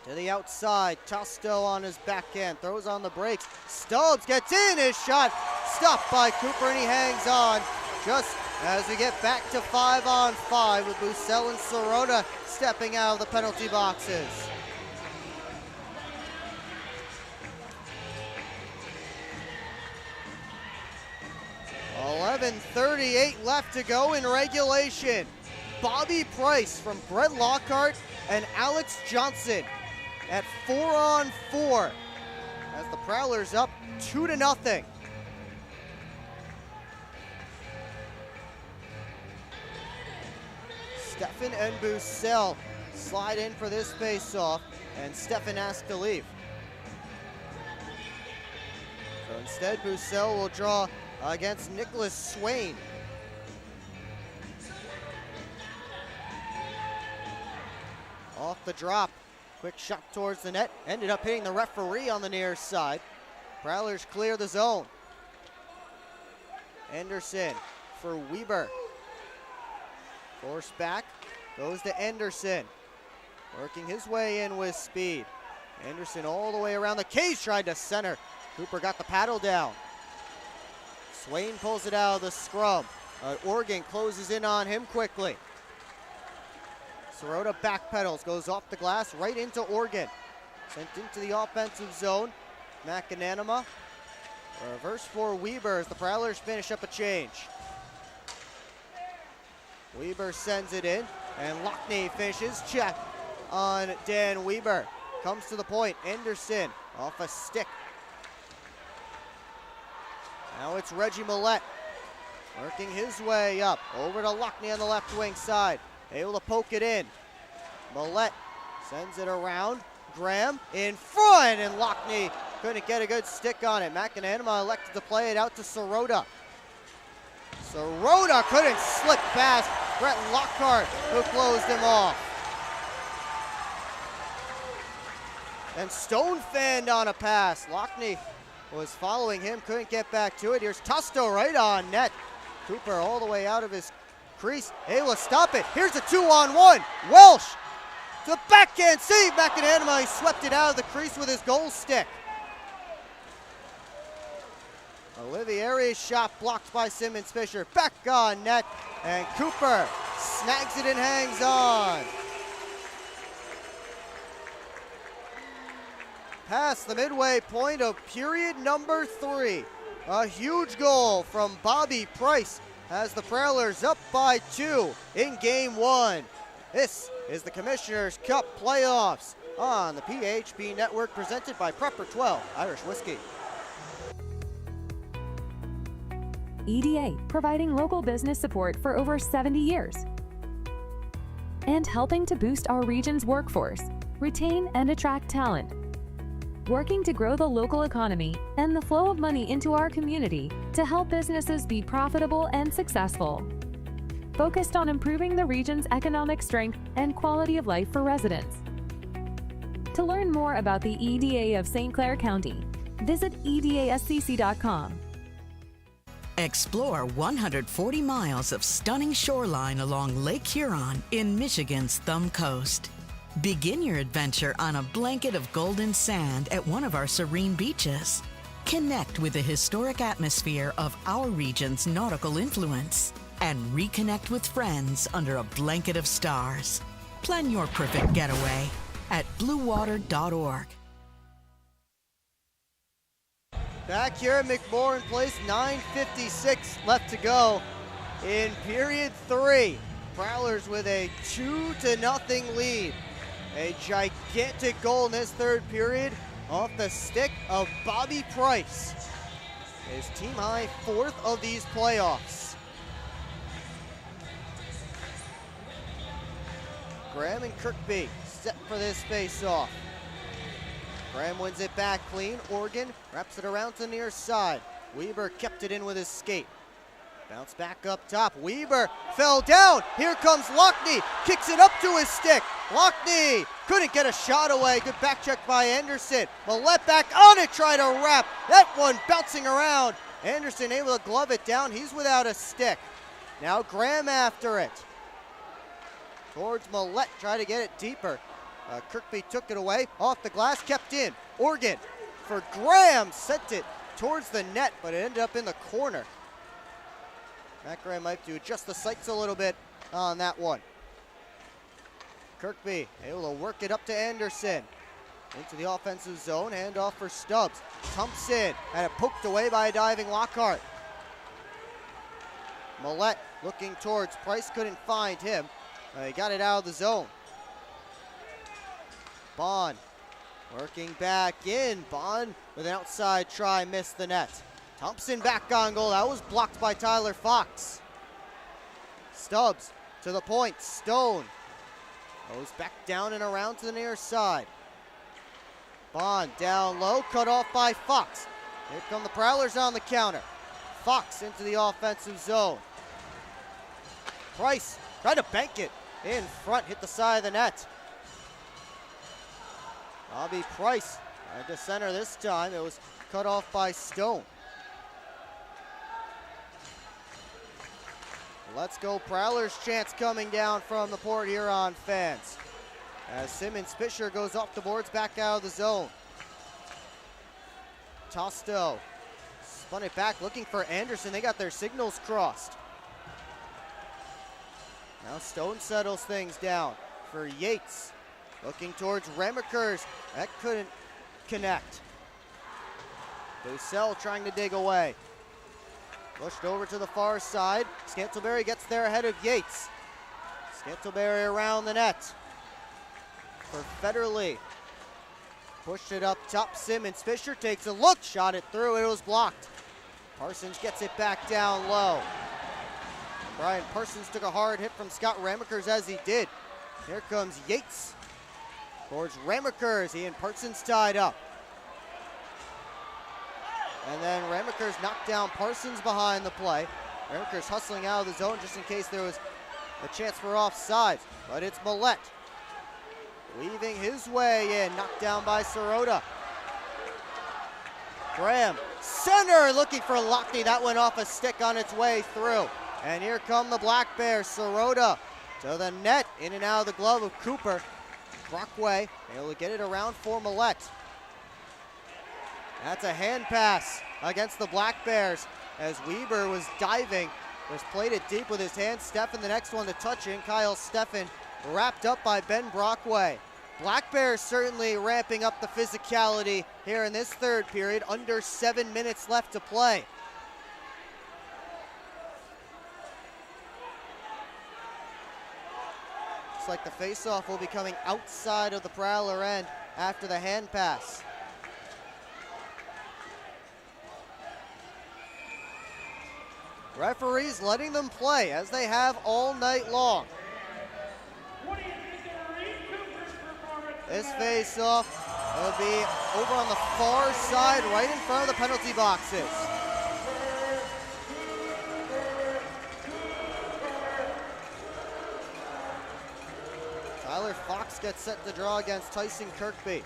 to the outside. Tusto on his backhand. Throws on the brakes. Stubbs gets in. His shot stopped by Cooper, and he hangs on just as we get back to 5-on-5 with Bussell and Sirota stepping out of the penalty boxes. .38 left to go in regulation. Bobby Price from Brett Lockhart and Alex Johnson at 4-on-4 as the Prowlers up 2-0. Stefan and Bussell slide in for this face-off, and Stefan asked to leave. So instead, Bussell will draw against Nicholas Swain. Off the drop, quick shot towards the net, ended up hitting the referee on the near side. Prowlers clear the zone. Anderson for Weber. Forced back, goes to Anderson. Working his way in with speed. Anderson all the way around the cage, tried to center. Cooper got the paddle down. Swain pulls it out of the scrum. Oregon closes in on him quickly. Sirota backpedals, goes off the glass, right into Oregon. Sent into the offensive zone. McAnanima. Reverse for Weber as the Prowlers finish up a change. Weber sends it in, and Lockney finishes. Check on Dan Weber. Comes to the point. Anderson off a stick. Now it's Reggie Millette working his way up. Over to Lockney on the left wing side. Able to poke it in. Millette sends it around. Graham in front, and Lockney couldn't get a good stick on it. McAnanima elected to play it out to Sirota. Sirota couldn't slip past Brett Lockhart, who closed him off. And Stone fanned on a pass. Lockney was following him, couldn't get back to it. Here's Tusto right on net. Cooper all the way out of his crease, able to stop it. Here's a 2-on-1. Welsh to the backhand save. McAnanima, he swept it out of the crease with his goal stick. Olivieri's shot blocked by Simmons Fisher. Back on net, and Cooper snags it and hangs on. Past the midway point of period number 3. A huge goal from Bobby Price has the Prowlers up by 2 in game 1. This is the Commissioner's Cup playoffs on the PHP Network, presented by Prepper 12 Irish Whiskey. EDA, providing local business support for over 70 years. And helping to boost our region's workforce, retain and attract talent. Working to grow the local economy and the flow of money into our community to help businesses be profitable and successful. Focused on improving the region's economic strength and quality of life for residents. To learn more about the EDA of St. Clair County, visit edascc.com. Explore 140 miles of stunning shoreline along Lake Huron in Michigan's Thumb Coast. Begin your adventure on a blanket of golden sand at one of our serene beaches. Connect with the historic atmosphere of our region's nautical influence and reconnect with friends under a blanket of stars. Plan your perfect getaway at bluewater.org. Back here at McMorran Place, 9:56 left to go in period 3. Prowlers with a 2-0 lead. A gigantic goal in this third period off the stick of Bobby Price. His team high 4th of these playoffs. Graham and Kirkby set for this face-off. Graham wins it back clean. Oregon wraps it around to the near side. Weber kept it in with his skate. Bounce back up top. Weber fell down. Here comes Lockney. Kicks it up to his stick. Lockney couldn't get a shot away. Good back check by Anderson. Millette back on it, try to wrap. That one bouncing around. Anderson able to glove it down. He's without a stick. Now Graham after it. Towards Millette, try to get it deeper. Kirkby took it away. Off the glass, kept in. Organ for Graham. Sent it towards the net, but it ended up in the corner. Matt Graham might have to adjust the sights a little bit on that one. Kirkby able to work it up to Anderson. Into the offensive zone, handoff for Stubbs. Thompson had it poked away by a diving Lockhart. Millette looking towards Price, couldn't find him. He got it out of the zone. Bond working back in. Bond with an outside try, missed the net. Thompson back on goal. That was blocked by Tyler Fox. Stubbs to the point. Stone goes back down and around to the near side. Bond down low, cut off by Fox. Here come the Prowlers on the counter. Fox into the offensive zone. Price tried to bank it in front, hit the side of the net. Bobby Price tried to center this time. It was cut off by Stone. Let's go Prowlers chance coming down from the Port Huron fans. As Simmons Fisher goes off the boards, back out of the zone. Tosto spun it back, looking for Anderson. They got their signals crossed. Now Stone settles things down for Yates. Looking towards Remekers. That couldn't connect. Dussel trying to dig away. Pushed over to the far side. Scantlebury gets there ahead of Yates. Scantlebury around the net for Federley. Pushed it up top. Simmons Fisher takes a look, shot it through. It was blocked. Parsons gets it back down low. Brian Parsons took a hard hit from Scott Remekers as he did. Here comes Yates towards Remekers. He and Parsons tied up. And then Remekers knocked down Parsons behind the play. Remekers hustling out of the zone just in case there was a chance for offsides. But it's Millette weaving his way in, knocked down by Sirota. Graham, center, looking for Lockney. That went off a stick on its way through. And here come the Black Bears. Sirota to the net, in and out of the glove of Cooper. Brockway able to get it around for Millette. That's a hand pass against the Black Bears as Weber was diving. Just played it deep with his hand. Steffen the next one to touch in. Kyle Steffen wrapped up by Ben Brockway. Black Bears certainly ramping up the physicality here in this third period. Under 7 minutes left to play. Looks like the faceoff will be coming outside of the Prowler end after the hand pass. Referees letting them play as they have all night long. This face-off will be over on the far side, right in front of the penalty boxes. Tyler Fox gets set to draw against Tyson Kirkby.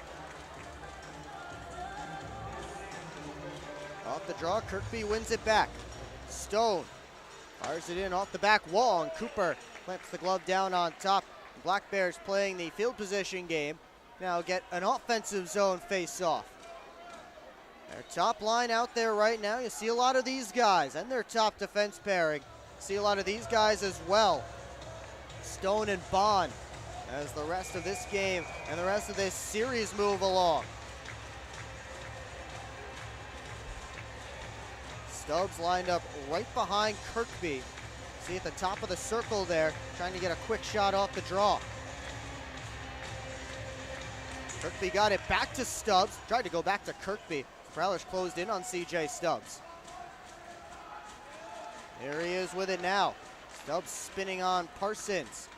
Off the draw, Kirkby wins it back. Stone fires it in off the back wall, and Cooper clamps the glove down on top. Black Bears playing the field position game. Now get an offensive zone face-off. Their top line out there right now. You see a lot of these guys and their top defense pairing. See a lot of these guys as well. Stone and Bond as the rest of this game and the rest of this series move along. Stubbs lined up right behind Kirkby. See at the top of the circle there, trying to get a quick shot off the draw. Kirkby got it back to Stubbs, tried to go back to Kirkby. Prowlers closed in on CJ Stubbs. Here he is with it now. Stubbs spinning on Parsons.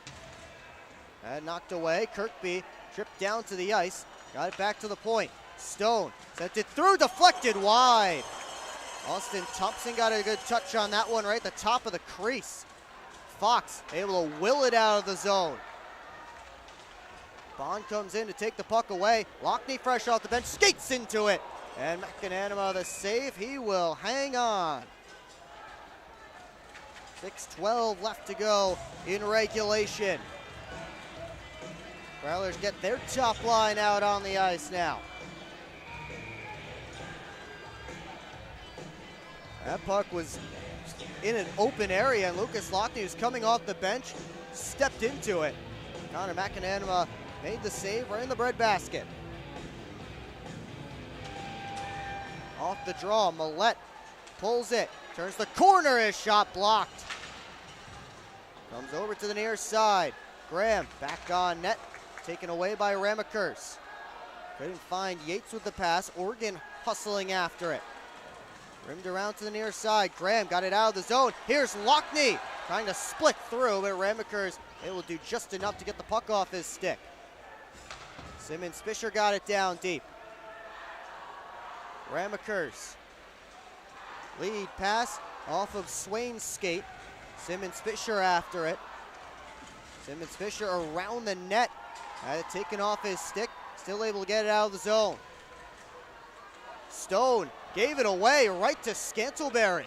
And knocked away. Kirkby tripped down to the ice, got it back to the point. Stone sent it through, deflected wide. Austin Thompson got a good touch on that one right at the top of the crease. Fox able to will it out of the zone. Bond comes in to take the puck away. Lockney fresh off the bench, skates into it. And McAnanima the save, he will hang on. 6:12 left to go in regulation. Prowlers get their top line out on the ice now. That puck was in an open area, and Lucas Lockney, who's coming off the bench, stepped into it. Connor McAnanima made the save right in the breadbasket. Off the draw, Millette pulls it, turns the corner, his shot blocked. Comes over to the near side. Graham back on net, taken away by Ramakers. Couldn't find Yates with the pass. Oregon hustling after it. Rimmed around to the near side. Graham got it out of the zone. Here's Lockney trying to split through, but Ramakers able to do just enough to get the puck off his stick. Simmons Fisher got it down deep. Ramakers. Lead pass off of Swain's skate. Simmons Fisher after it. Simmons Fisher around the net. Had it taken off his stick. Still able to get it out of the zone. Stone gave it away right to Scantleberry.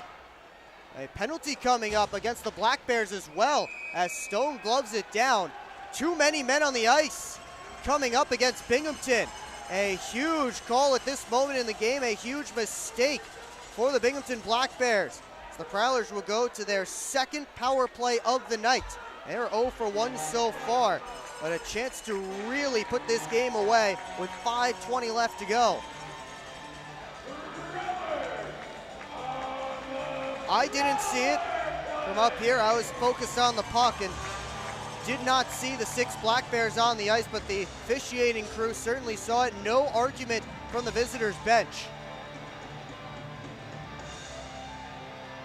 A penalty coming up against the Black Bears as well as Stone gloves it down. Too many men on the ice coming up against Binghamton. A huge call at this moment in the game, a huge mistake for the Binghamton Black Bears. So the Prowlers will go to their second power play of the night. They're 0 for 1 so far, but a chance to really put this game away with 5:20 left to go. I didn't see it from up here. I was focused on the puck and did not see the 6 Black Bears on the ice, but the officiating crew certainly saw it. No argument from the visitors' bench.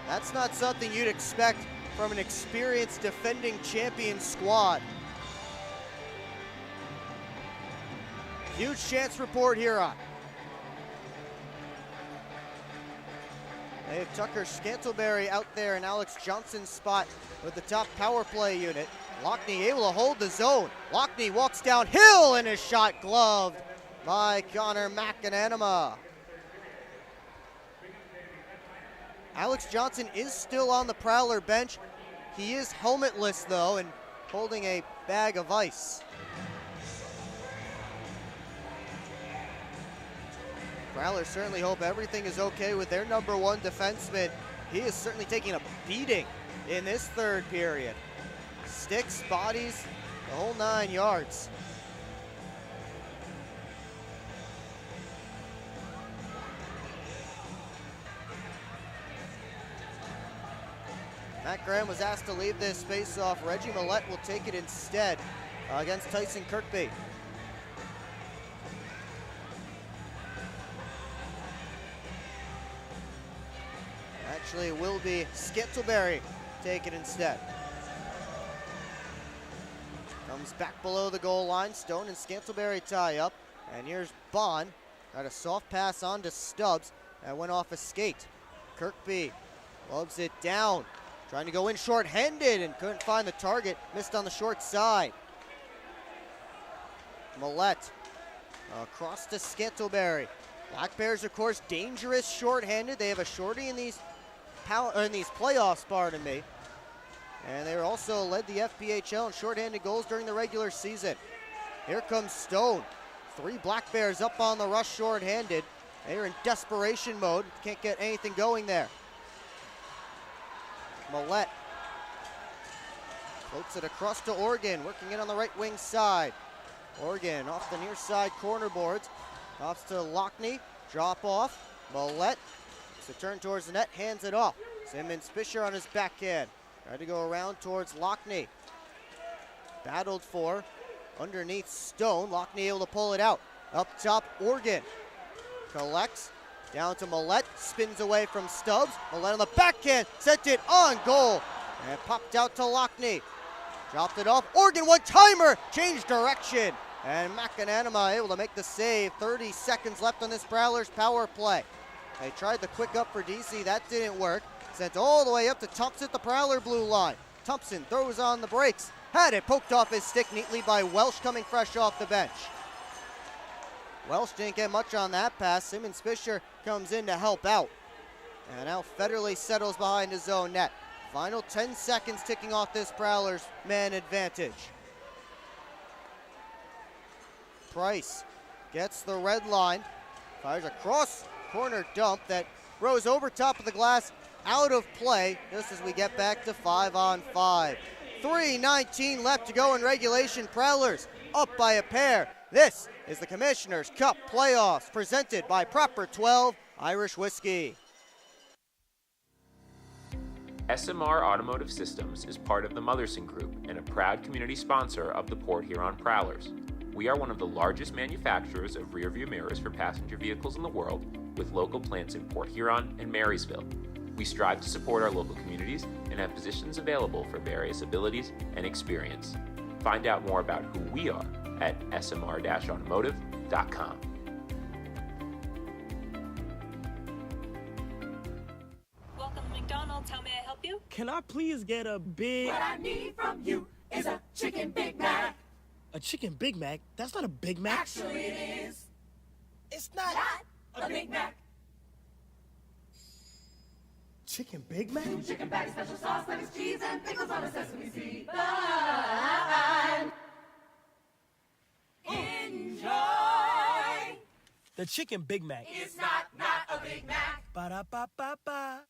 That's not something you'd expect from an experienced defending champion squad. Huge chance report here on. They have Tucker Scantleberry out there in Alex Johnson's spot with the top power play unit. Lockney able to hold the zone. Lockney walks downhill and his shot gloved by Connor McAnanima. Alex Johnson is still on the Prowler bench. He is helmetless though and holding a bag of ice. Prowlers certainly hope everything is okay with their number 1 defenseman. He is certainly taking a beating in this third period. Sticks, bodies, the whole 9 yards. Matt Graham was asked to leave this face-off. Reggie Millette will take it instead against Tyson Kirkby. Actually, it will be Scantleberry take it instead. Comes back below the goal line. Stone and Scantleberry tie up. And here's Bond. Got a soft pass on to Stubbs. That went off a skate. Kirkby loves it down. Trying to go in short-handed and couldn't find the target. Missed on the short side. Millette across to Scantleberry. Black Bears, of course, dangerous short-handed. They have a shorty in these playoffs, pardon me. And they also led the FPHL in short-handed goals during the regular season. Here comes Stone. 3 Black Bears up on the rush short-handed. They're in desperation mode. Can't get anything going there. Millette floats it across to Oregon, working it on the right wing side. Oregon off the near side corner boards. Offs to Lockney. Drop off. Millette. So turn towards the net, hands it off. Simmons Fisher on his backhand. Tried to go around towards Lockney. Battled for underneath Stone. Lockney able to pull it out. Up top, Oregon. Collects. Down to Millette. Spins away from Stubbs. Millette on the backhand. Sent it on goal. And it popped out to Lockney. Dropped it off. Oregon one-timer. Changed direction. And McAnanima able to make the save. 30 seconds left on this Prowlers power play. They tried the quick up for DC. That didn't work. Sent all the way up to Thompson at the Prowler blue line. Thompson throws on the brakes. Had it poked off his stick neatly by Welsh coming fresh off the bench. Welsh didn't get much on that pass. Simmons Fisher comes in to help out. And now Federley settles behind his own net. Final 10 seconds ticking off this Prowlers man advantage. Price gets the red line, fires a cross corner dump that rose over top of the glass, out of play, just as we get back to 5-on-5. 3:19 left to go in regulation. Prowlers up by a pair. This is the Commissioner's Cup playoffs presented by Proper 12 Irish Whiskey. SMR Automotive Systems is part of the Motherson Group and a proud community sponsor of the Port Huron Prowlers. We are one of the largest manufacturers of rearview mirrors for passenger vehicles in the world, with local plants in Port Huron and Marysville. We strive to support our local communities and have positions available for various abilities and experience. Find out more about who we are at smr-automotive.com. Welcome to McDonald's. How may I help you? Can I please get a big... What I need from you is a chicken Big Mac. A chicken Big Mac? That's not a Big Mac. Actually, it is. It's not a Big Mac. Chicken Big Mac? Chicken patty, special sauce, lettuce, cheese, and pickles on a sesame seed bun. Enjoy. The chicken Big Mac. It's not a Big Mac. Ba-da-ba-ba-ba.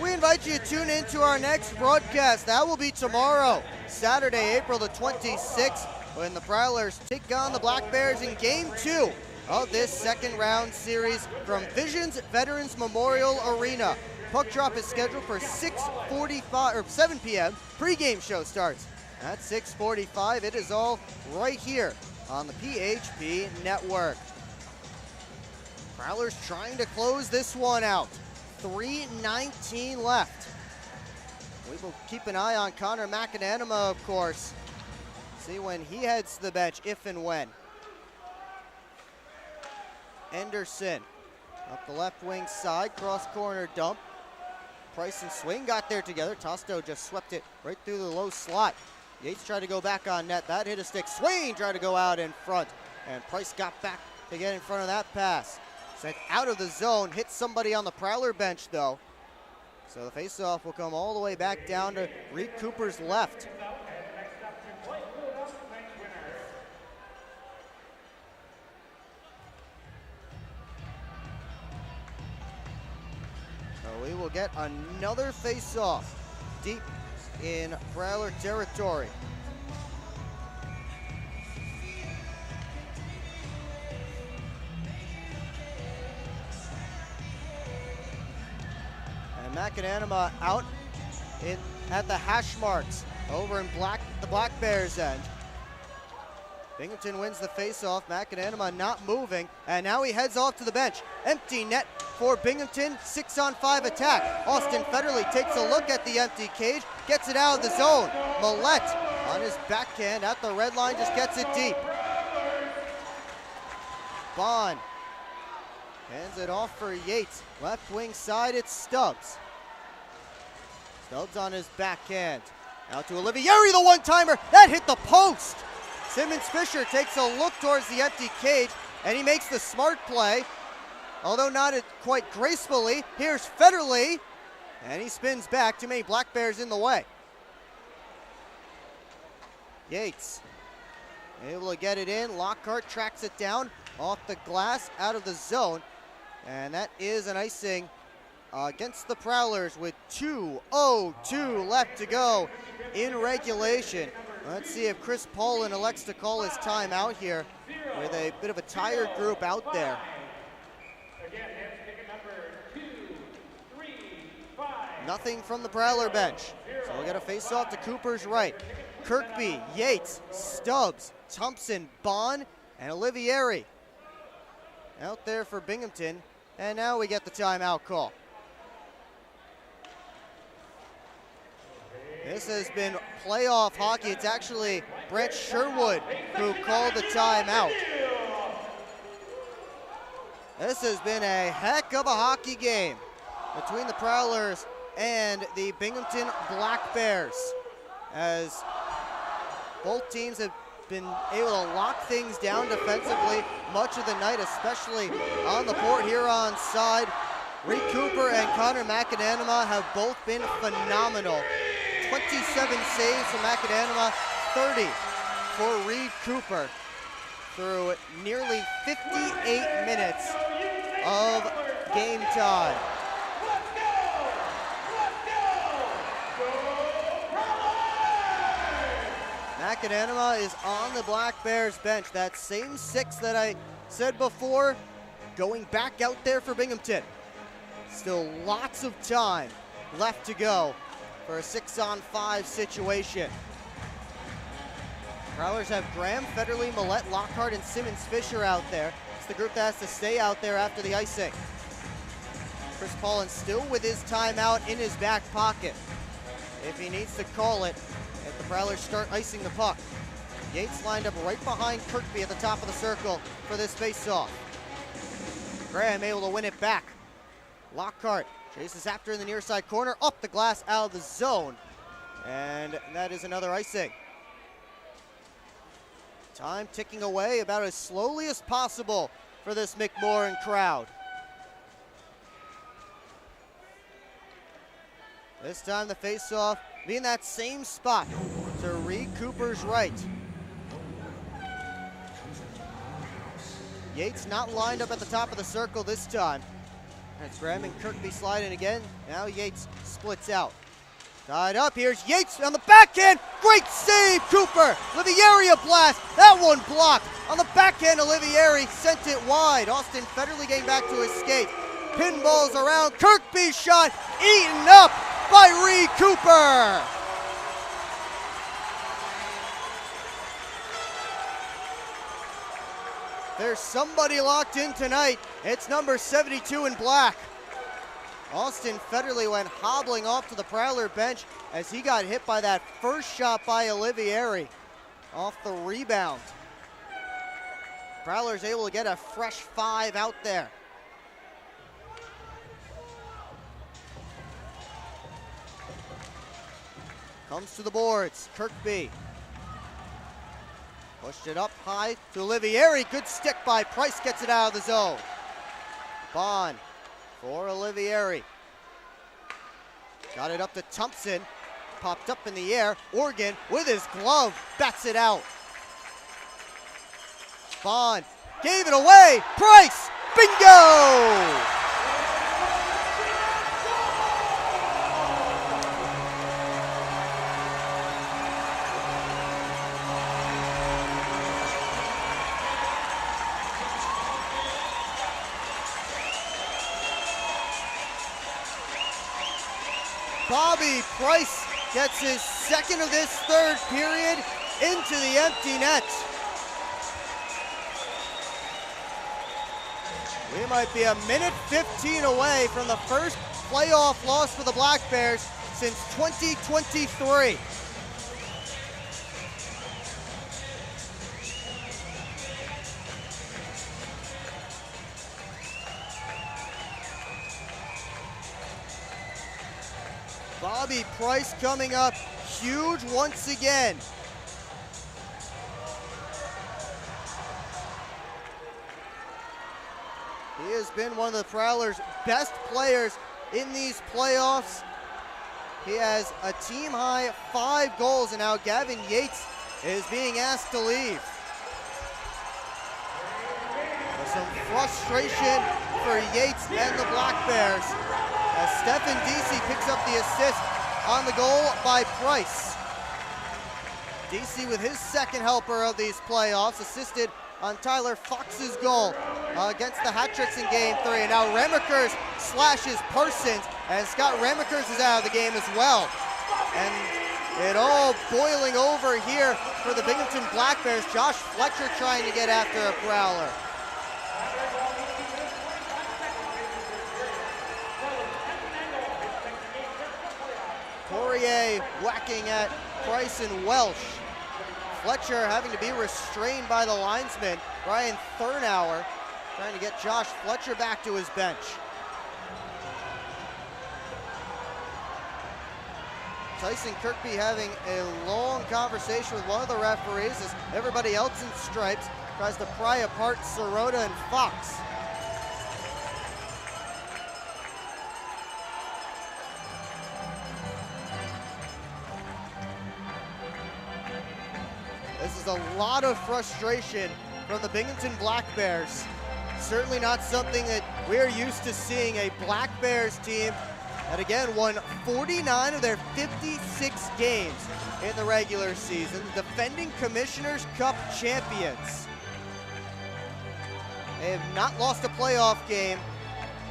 We invite you to tune in to our next broadcast. That will be tomorrow, Saturday, April the 26th, when the Prowlers take on the Black Bears in Game 2 of this second round series from Visions Veterans Memorial Arena. Puck drop is scheduled for 6:45 or 7 p.m. Pre-game show starts at 6:45. It is all right here on the PHP network. Prowlers trying to close this one out. 3:19 left. We will keep an eye on Connor McAnanima, of course. See when he heads to the bench, if and when. Anderson up the left wing side, cross corner dump. Price and Swing got there together. Tosto just swept it right through the low slot. Yates tried to go back on net. That hit a stick. Swing tried to go out in front. And Price got back to get in front of that pass. Sent out of the zone, hit somebody on the Prowler bench though. So the faceoff will come all the way back down to Reed Cooper's left. So we will get another faceoff deep in Prowler territory. McAnanima out at the hash marks over in the Black Bears end. Binghamton wins the faceoff. McAnanima not moving, and now he heads off to the bench. Empty net for Binghamton, 6-on-5 attack. Austin Federley takes a look at the empty cage, gets it out of the zone. Millette on his backhand at the red line, just gets it deep. Bond hands it off for Yates. Left wing side, it's Stubbs. Stubbs on his backhand. Out to Olivieri, the one-timer. That hit the post. Simmons Fisher takes a look towards the empty cage, and he makes the smart play, although not quite gracefully. Here's Federley, and he spins back. Too many Black Bears in the way. Yates able to get it in. Lockhart tracks it down off the glass, out of the zone. And that is an icing against the Prowlers with 2:02 left to go in regulation. Let's see if Chris Paulin elects to call his timeout here with a bit of a tired group out there. Nothing from the Prowler bench. So we'll get a face-off to Cooper's right. Kirkby, Yates, Stubbs, Thompson, Bond, and Olivieri out there for Binghamton. And now we get the timeout call. This has been playoff hockey. It's actually Brent Sherwood who called the timeout. This has been a heck of a hockey game between the Prowlers and the Binghamton Black Bears. as both teams have been able to lock things down defensively much of the night, especially on the Port Huron side. Reed Cooper and Connor McAdanama have both been phenomenal. 27 saves from McAdanama, 30 for Reed Cooper through nearly 58 minutes of game time. McAdanama is on the Black Bears bench. That same 6 that I said before, going back out there for Binghamton. Still lots of time left to go for a 6-on-5 situation. Prowlers have Graham, Federley, Millette, Lockhart, and Simmons Fisher out there. It's the group that has to stay out there after the icing. Chris Paulin still with his timeout in his back pocket if he needs to call it if the Prowlers start icing the puck. Yates lined up right behind Kirkby at the top of the circle for this face-off. Graham able to win it back. Lockhart chases after in the near side corner, up the glass, out of the zone. And that is another icing. Time ticking away about as slowly as possible for this McMorran crowd. This time the face-off being that same spot to Reed Cooper's right. Yates not lined up at the top of the circle this time. That's Graham and Kirkby sliding again. Now Yates splits out. Tied up, here's Yates on the backhand. Great save, Cooper. Olivieri a blast. That one blocked. On the backhand, Olivieri sent it wide. Austin Federley getting back to his skate. Pinballs around. Kirkby's shot eaten up by Reed Cooper. There's somebody locked in tonight. It's number 72 in black. Austin Federley went hobbling off to the Prowler bench as he got hit by that first shot by Olivieri off the rebound. Prowler's able to get a fresh 5 out there. Comes to the boards, Kirkby. Pushed it up high to Olivieri. Good stick by Price, gets it out of the zone. Bond for Olivieri. Got it up to Thompson. Popped up in the air. Organ with his glove bats it out. Bond gave it away. Price, bingo! Bobby Price gets his second of this third period into the empty net. We might be a minute 15 away from the first playoff loss for the Black Bears since 2023. Bobby Price coming up huge once again. He has been one of the Prowlers' best players in these playoffs. He has a team-high 5 goals, and now Gavin Yates is being asked to leave. Some frustration for Yates and the Black Bears, as Stephen Deasy picks up the assist on the goal by Price. Deasy with his second helper of these playoffs, assisted on Tyler Fox's goal against the hat-tricks in Game 3. And now Remekers slashes Parsons, and Scott Remekers is out of the game as well. And it all boiling over here for the Binghamton Black Bears. Josh Fletcher trying to get after a Prowler. Poirier whacking at Price and Welsh. Fletcher having to be restrained by the linesman, Ryan Thurnauer, trying to get Josh Fletcher back to his bench. Tyson Kirkby having a long conversation with one of the referees as everybody else in stripes tries to pry apart Sirota and Fox. This is a lot of frustration from the Binghamton Black Bears. Certainly not something that we're used to seeing. A Black Bears team that again won 49 of their 56 games in the regular season. Defending Commissioners Cup champions. They have not lost a playoff game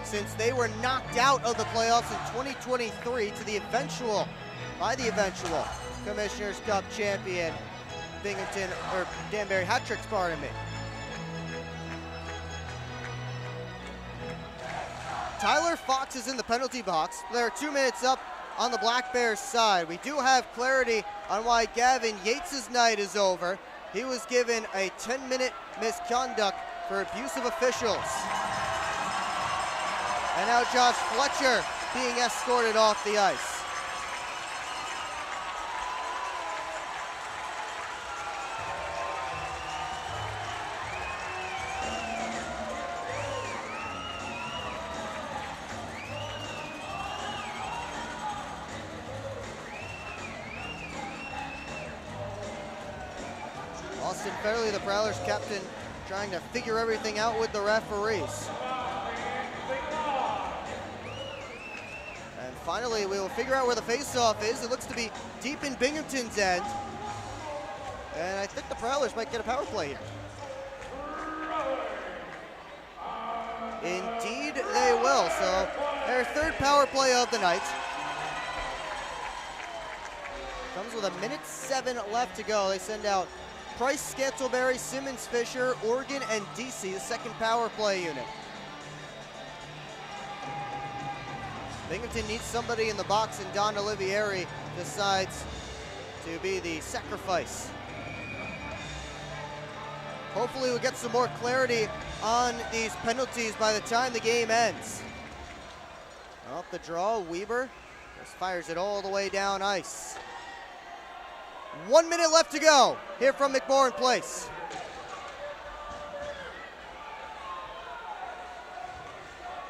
since they were knocked out of the playoffs in 2023 to the eventual Commissioners Cup champion Binghamton, or Danbury Hat-Tricks, pardon me. Tyler Fox is in the penalty box. There are 2 minutes up on the Black Bears side. We do have clarity on why Gavin Yates' night is over. He was given a 10-minute misconduct for abuse of officials. And now Josh Fletcher being escorted off the ice. Austin Fairley, the Prowlers captain, trying to figure everything out with the referees. And finally, we will figure out where the face-off is. It looks to be deep in Binghamton's end. And I think the Prowlers might get a power play here. Indeed, they will. So their 3rd power play of the night. Comes with 1:07 left to go. They send out Price, Scantleberry, Simmons, Fisher, Oregon, and DC, the 2nd power play unit. Binghamton needs somebody in the box, and Don Olivieri decides to be the sacrifice. Hopefully we'll get some more clarity on these penalties by the time the game ends. Off the draw, Weber just fires it all the way down ice. 1 minute left to go here from McMorran Place.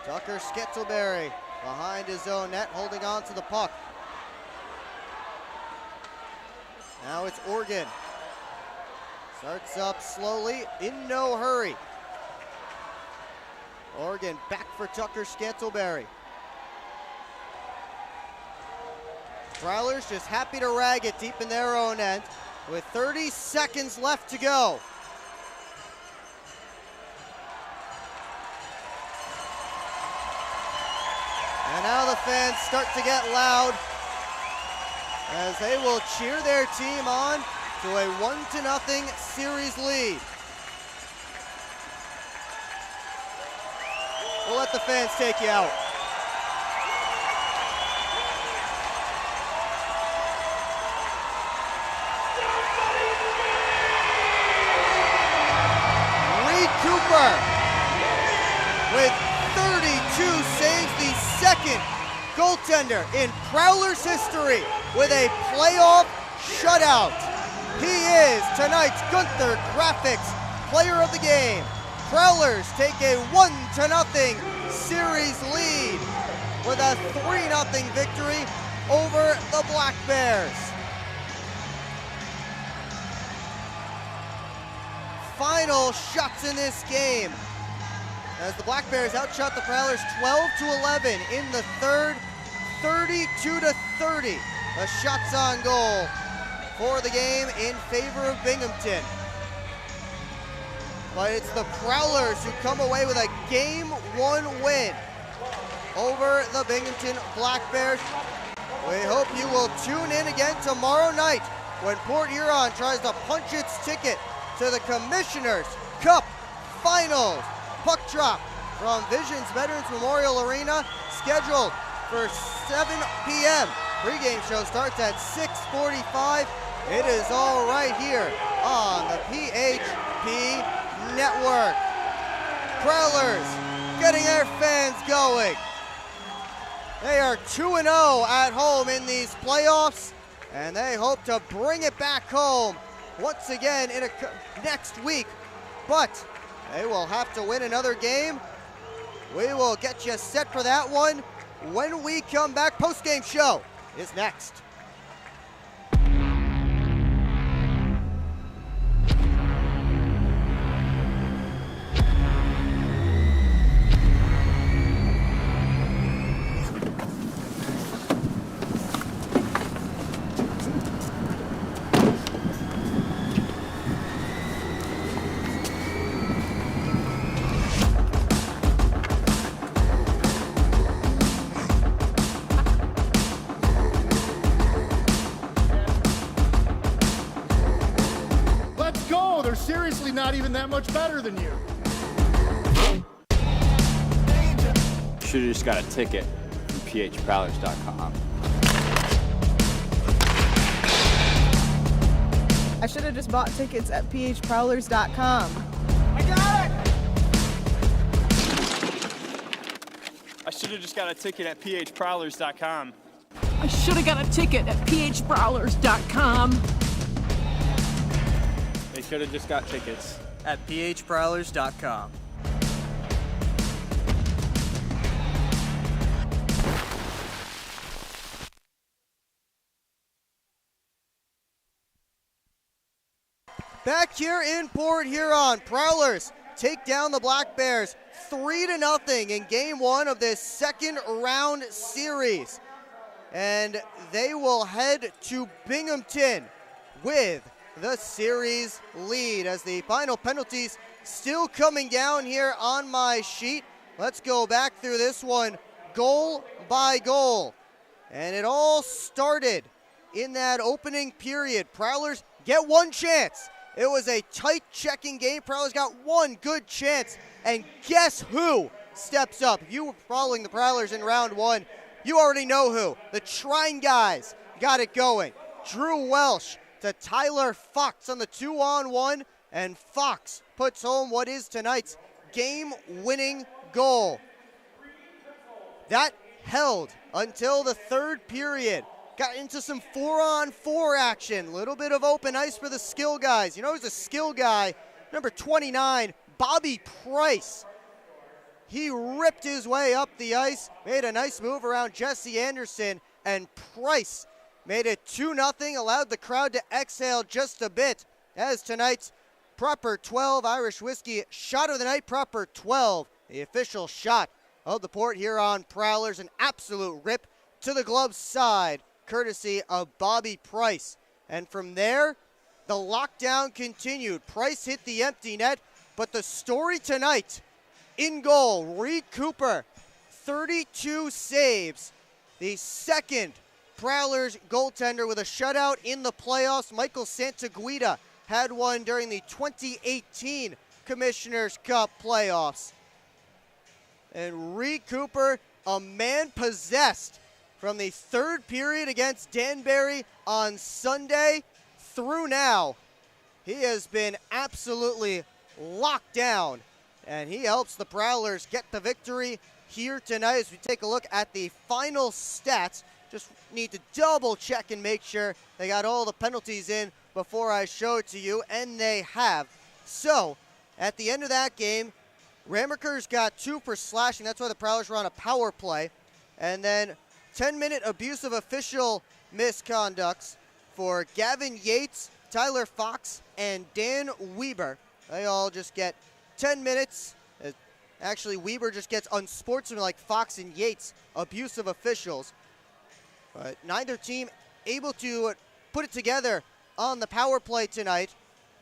Tucker Scantleberry behind his own net, holding on to the puck. Now it's Oregon. Starts up slowly, in no hurry. Oregon back for Tucker Scantleberry. Prowlers just happy to rag it deep in their own end with 30 seconds left to go. And now the fans start to get loud as they will cheer their team on to a 1-0 series lead. We'll let the fans take you out. Cooper with 32 saves, the 2nd goaltender in Prowlers history with a playoff shutout. He is tonight's Gunther Graphics Player of the Game. Prowlers take a 1-0 series lead with a 3-0 victory over the Black Bears. Final shots in this game as the Black Bears outshot the Prowlers 12-11 in the 3rd, 32-30. The shots on goal for the game in favor of Binghamton. But it's the Prowlers who come away with a Game 1 win over the Binghamton Black Bears. We hope you will tune in again tomorrow night when Port Huron tries to punch its ticket to the Commissioners Cup Finals. Puck drop from Visions Veterans Memorial Arena, scheduled for 7 p.m. Pregame show starts at 6:45. It is all right here on the PHP Network. Prowlers getting their fans going. They are 2-0 at home in these playoffs, and they hope to bring it back home once again in next week. But they will have to win another game. We will get you set for that one when we come back. Post-game show is next. They're seriously not even that much better than you. Should have just got a ticket from phprowlers.com. I should have just bought tickets at phprowlers.com. I got it! I should have just got a ticket at phprowlers.com. I should have got a ticket at phprowlers.com. They should have just got tickets at phprowlers.com. Back here in Port Huron, Prowlers take down the Black Bears 3-0 in game one of this second round series. And they will head to Binghamton with the series lead as the final penalties still coming down here on my sheet. Let's go back through this one goal by goal. And it all started in that opening period. Prowlers get one chance. It was a tight checking game. Prowlers got one good chance. And guess who steps up? If you were following the Prowlers in round one, you already know who. The Trine guys got it going. Drew Welsh to Tyler Fox on the 2-on-1, and Fox puts home what is tonight's game-winning goal. That held until the third period. Got into some 4-on-4 action. Little bit of open ice for the skill guys. You know who's a skill guy? Number 29, Bobby Price. He ripped his way up the ice, made a nice move around Jesse Anderson, and Price made it 2-0, allowed the crowd to exhale just a bit as tonight's Proper 12 Irish Whiskey shot of the night, Proper 12, the official shot of the Port Huron Prowlers, an absolute rip to the glove side, courtesy of Bobby Price. And from there, the lockdown continued. Price hit the empty net, but the story tonight, in goal, Reed Cooper, 32 saves, the second Prowlers goaltender with a shutout in the playoffs. Michael Santaguida had one during the 2018 Commissioners Cup playoffs. And Reed Cooper, a man possessed from the third period against Danbury on Sunday through now. He has been absolutely locked down, and he helps the Prowlers get the victory here tonight. As we take a look at the final stats, just need to double check and make sure they got all the penalties in before I show it to you, and they have. So, at the end of that game, Ramerker's got 2 for slashing. That's why the Prowlers were on a power play. And then 10-minute abusive official misconducts for Gavin Yates, Tyler Fox, and Dan Weber. They all just get 10 minutes. Actually, Weber just gets unsportsmanlike Fox and Yates abusive officials. But neither team able to put it together on the power play tonight.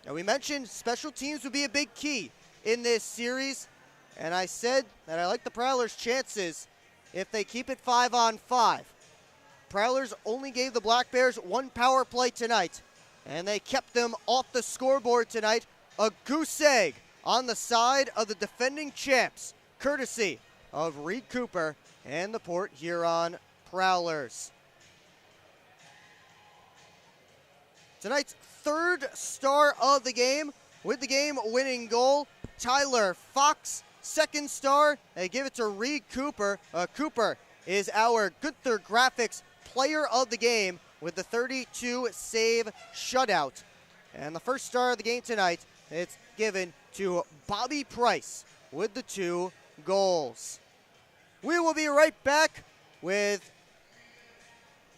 Now, we mentioned special teams would be a big key in this series, and I said that I like the Prowlers' chances if they keep it 5-on-5. Prowlers only gave the Black Bears 1 power play tonight, and they kept them off the scoreboard tonight. A goose egg on the side of the defending champs, courtesy of Reed Cooper and the Port Huron Prowlers. Tonight's third star of the game with the game-winning goal, Tyler Fox. Second star, they give it to Reed Cooper. Cooper is our Gunther Graphics player of the game with the 32-save shutout. And the first star of the game tonight, it's given to Bobby Price with the 2 goals. We will be right back with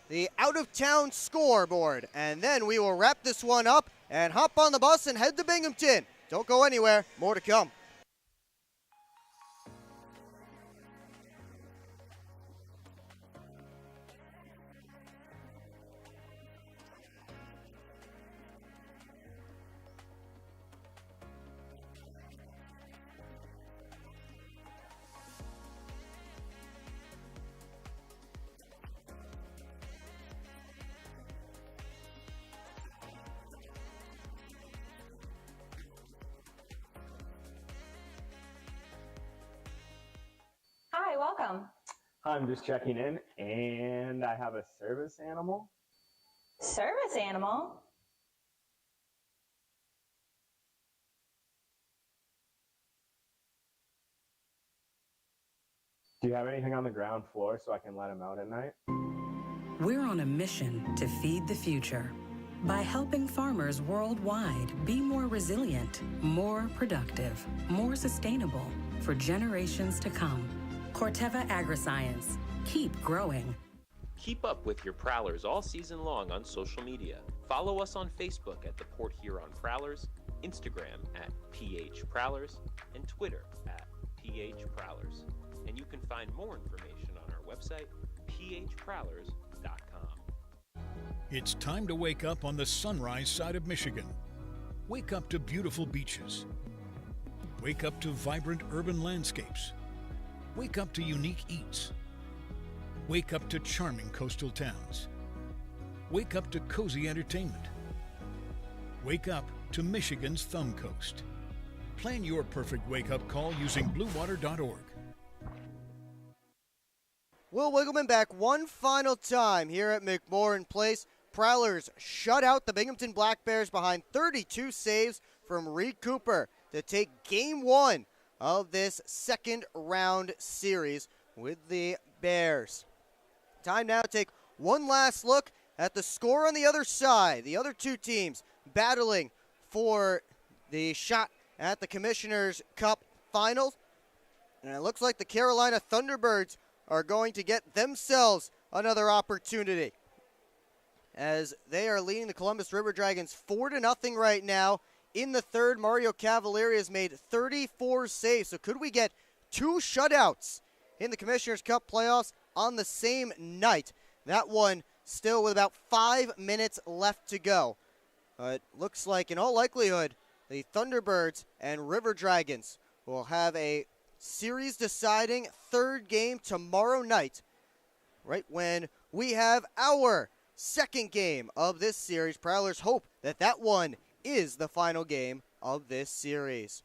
the out-of-town scoreboard, and then we will wrap this one up and hop on the bus and head to Binghamton. Don't go anywhere. More to come. Hi, welcome. I'm just checking in, and I have a service animal. Service animal? Do you have anything on the ground floor so I can let him out at night? We're on a mission to feed the future by helping farmers worldwide be more resilient, more productive, more sustainable for generations to come. Corteva Agriscience. Keep growing. Keep up with your Prowlers all season long on social media. Follow us on Facebook at the Port Huron Prowlers, Instagram at PH Prowlers, and Twitter at PH Prowlers. And you can find more information on our website, phprowlers.com. It's time to wake up on the sunrise side of Michigan. Wake up to beautiful beaches. Wake up to vibrant urban landscapes. Wake up to unique eats. Wake up to charming coastal towns. Wake up to cozy entertainment. Wake up to Michigan's Thumb Coast. Plan your perfect wake-up call using bluewater.org. Will Wiggleman back one final time here at McMorran Place. Prowlers shut out the Binghamton Black Bears behind 32 saves from Reed Cooper to take Game 1 of this second round series with the Bears. Time now to take one last look at the score on the other side. The other two teams battling for the shot at the Commissioner's Cup Finals. And it looks like the Carolina Thunderbirds are going to get themselves another opportunity, as they are leading the Columbus River Dragons 4-0 right now. In the third, Mario Cavalieri has made 34 saves. So could we get 2 shutouts in the Commissioner's Cup playoffs on the same night? That one still with about 5 minutes left to go. It looks like, in all likelihood, the Thunderbirds and River Dragons will have a series-deciding third game tomorrow night, right when we have our second game of this series. Prowlers hope that that one is the final game of this series.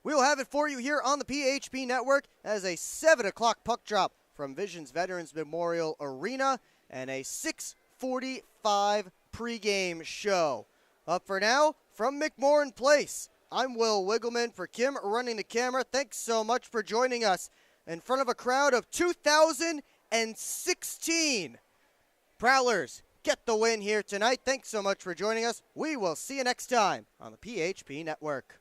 We'll have it for you here on the PHP Network as a 7 o'clock puck drop from Visions Veterans Memorial Arena and a 6:45 pregame show. Up for now, from McMorran Place, I'm Will Wiggleman. For Kim running the camera, thanks so much for joining us in front of a crowd of 2,016. Prowlers get the win here tonight. Thanks so much for joining us. We will see you next time on the PHP Network.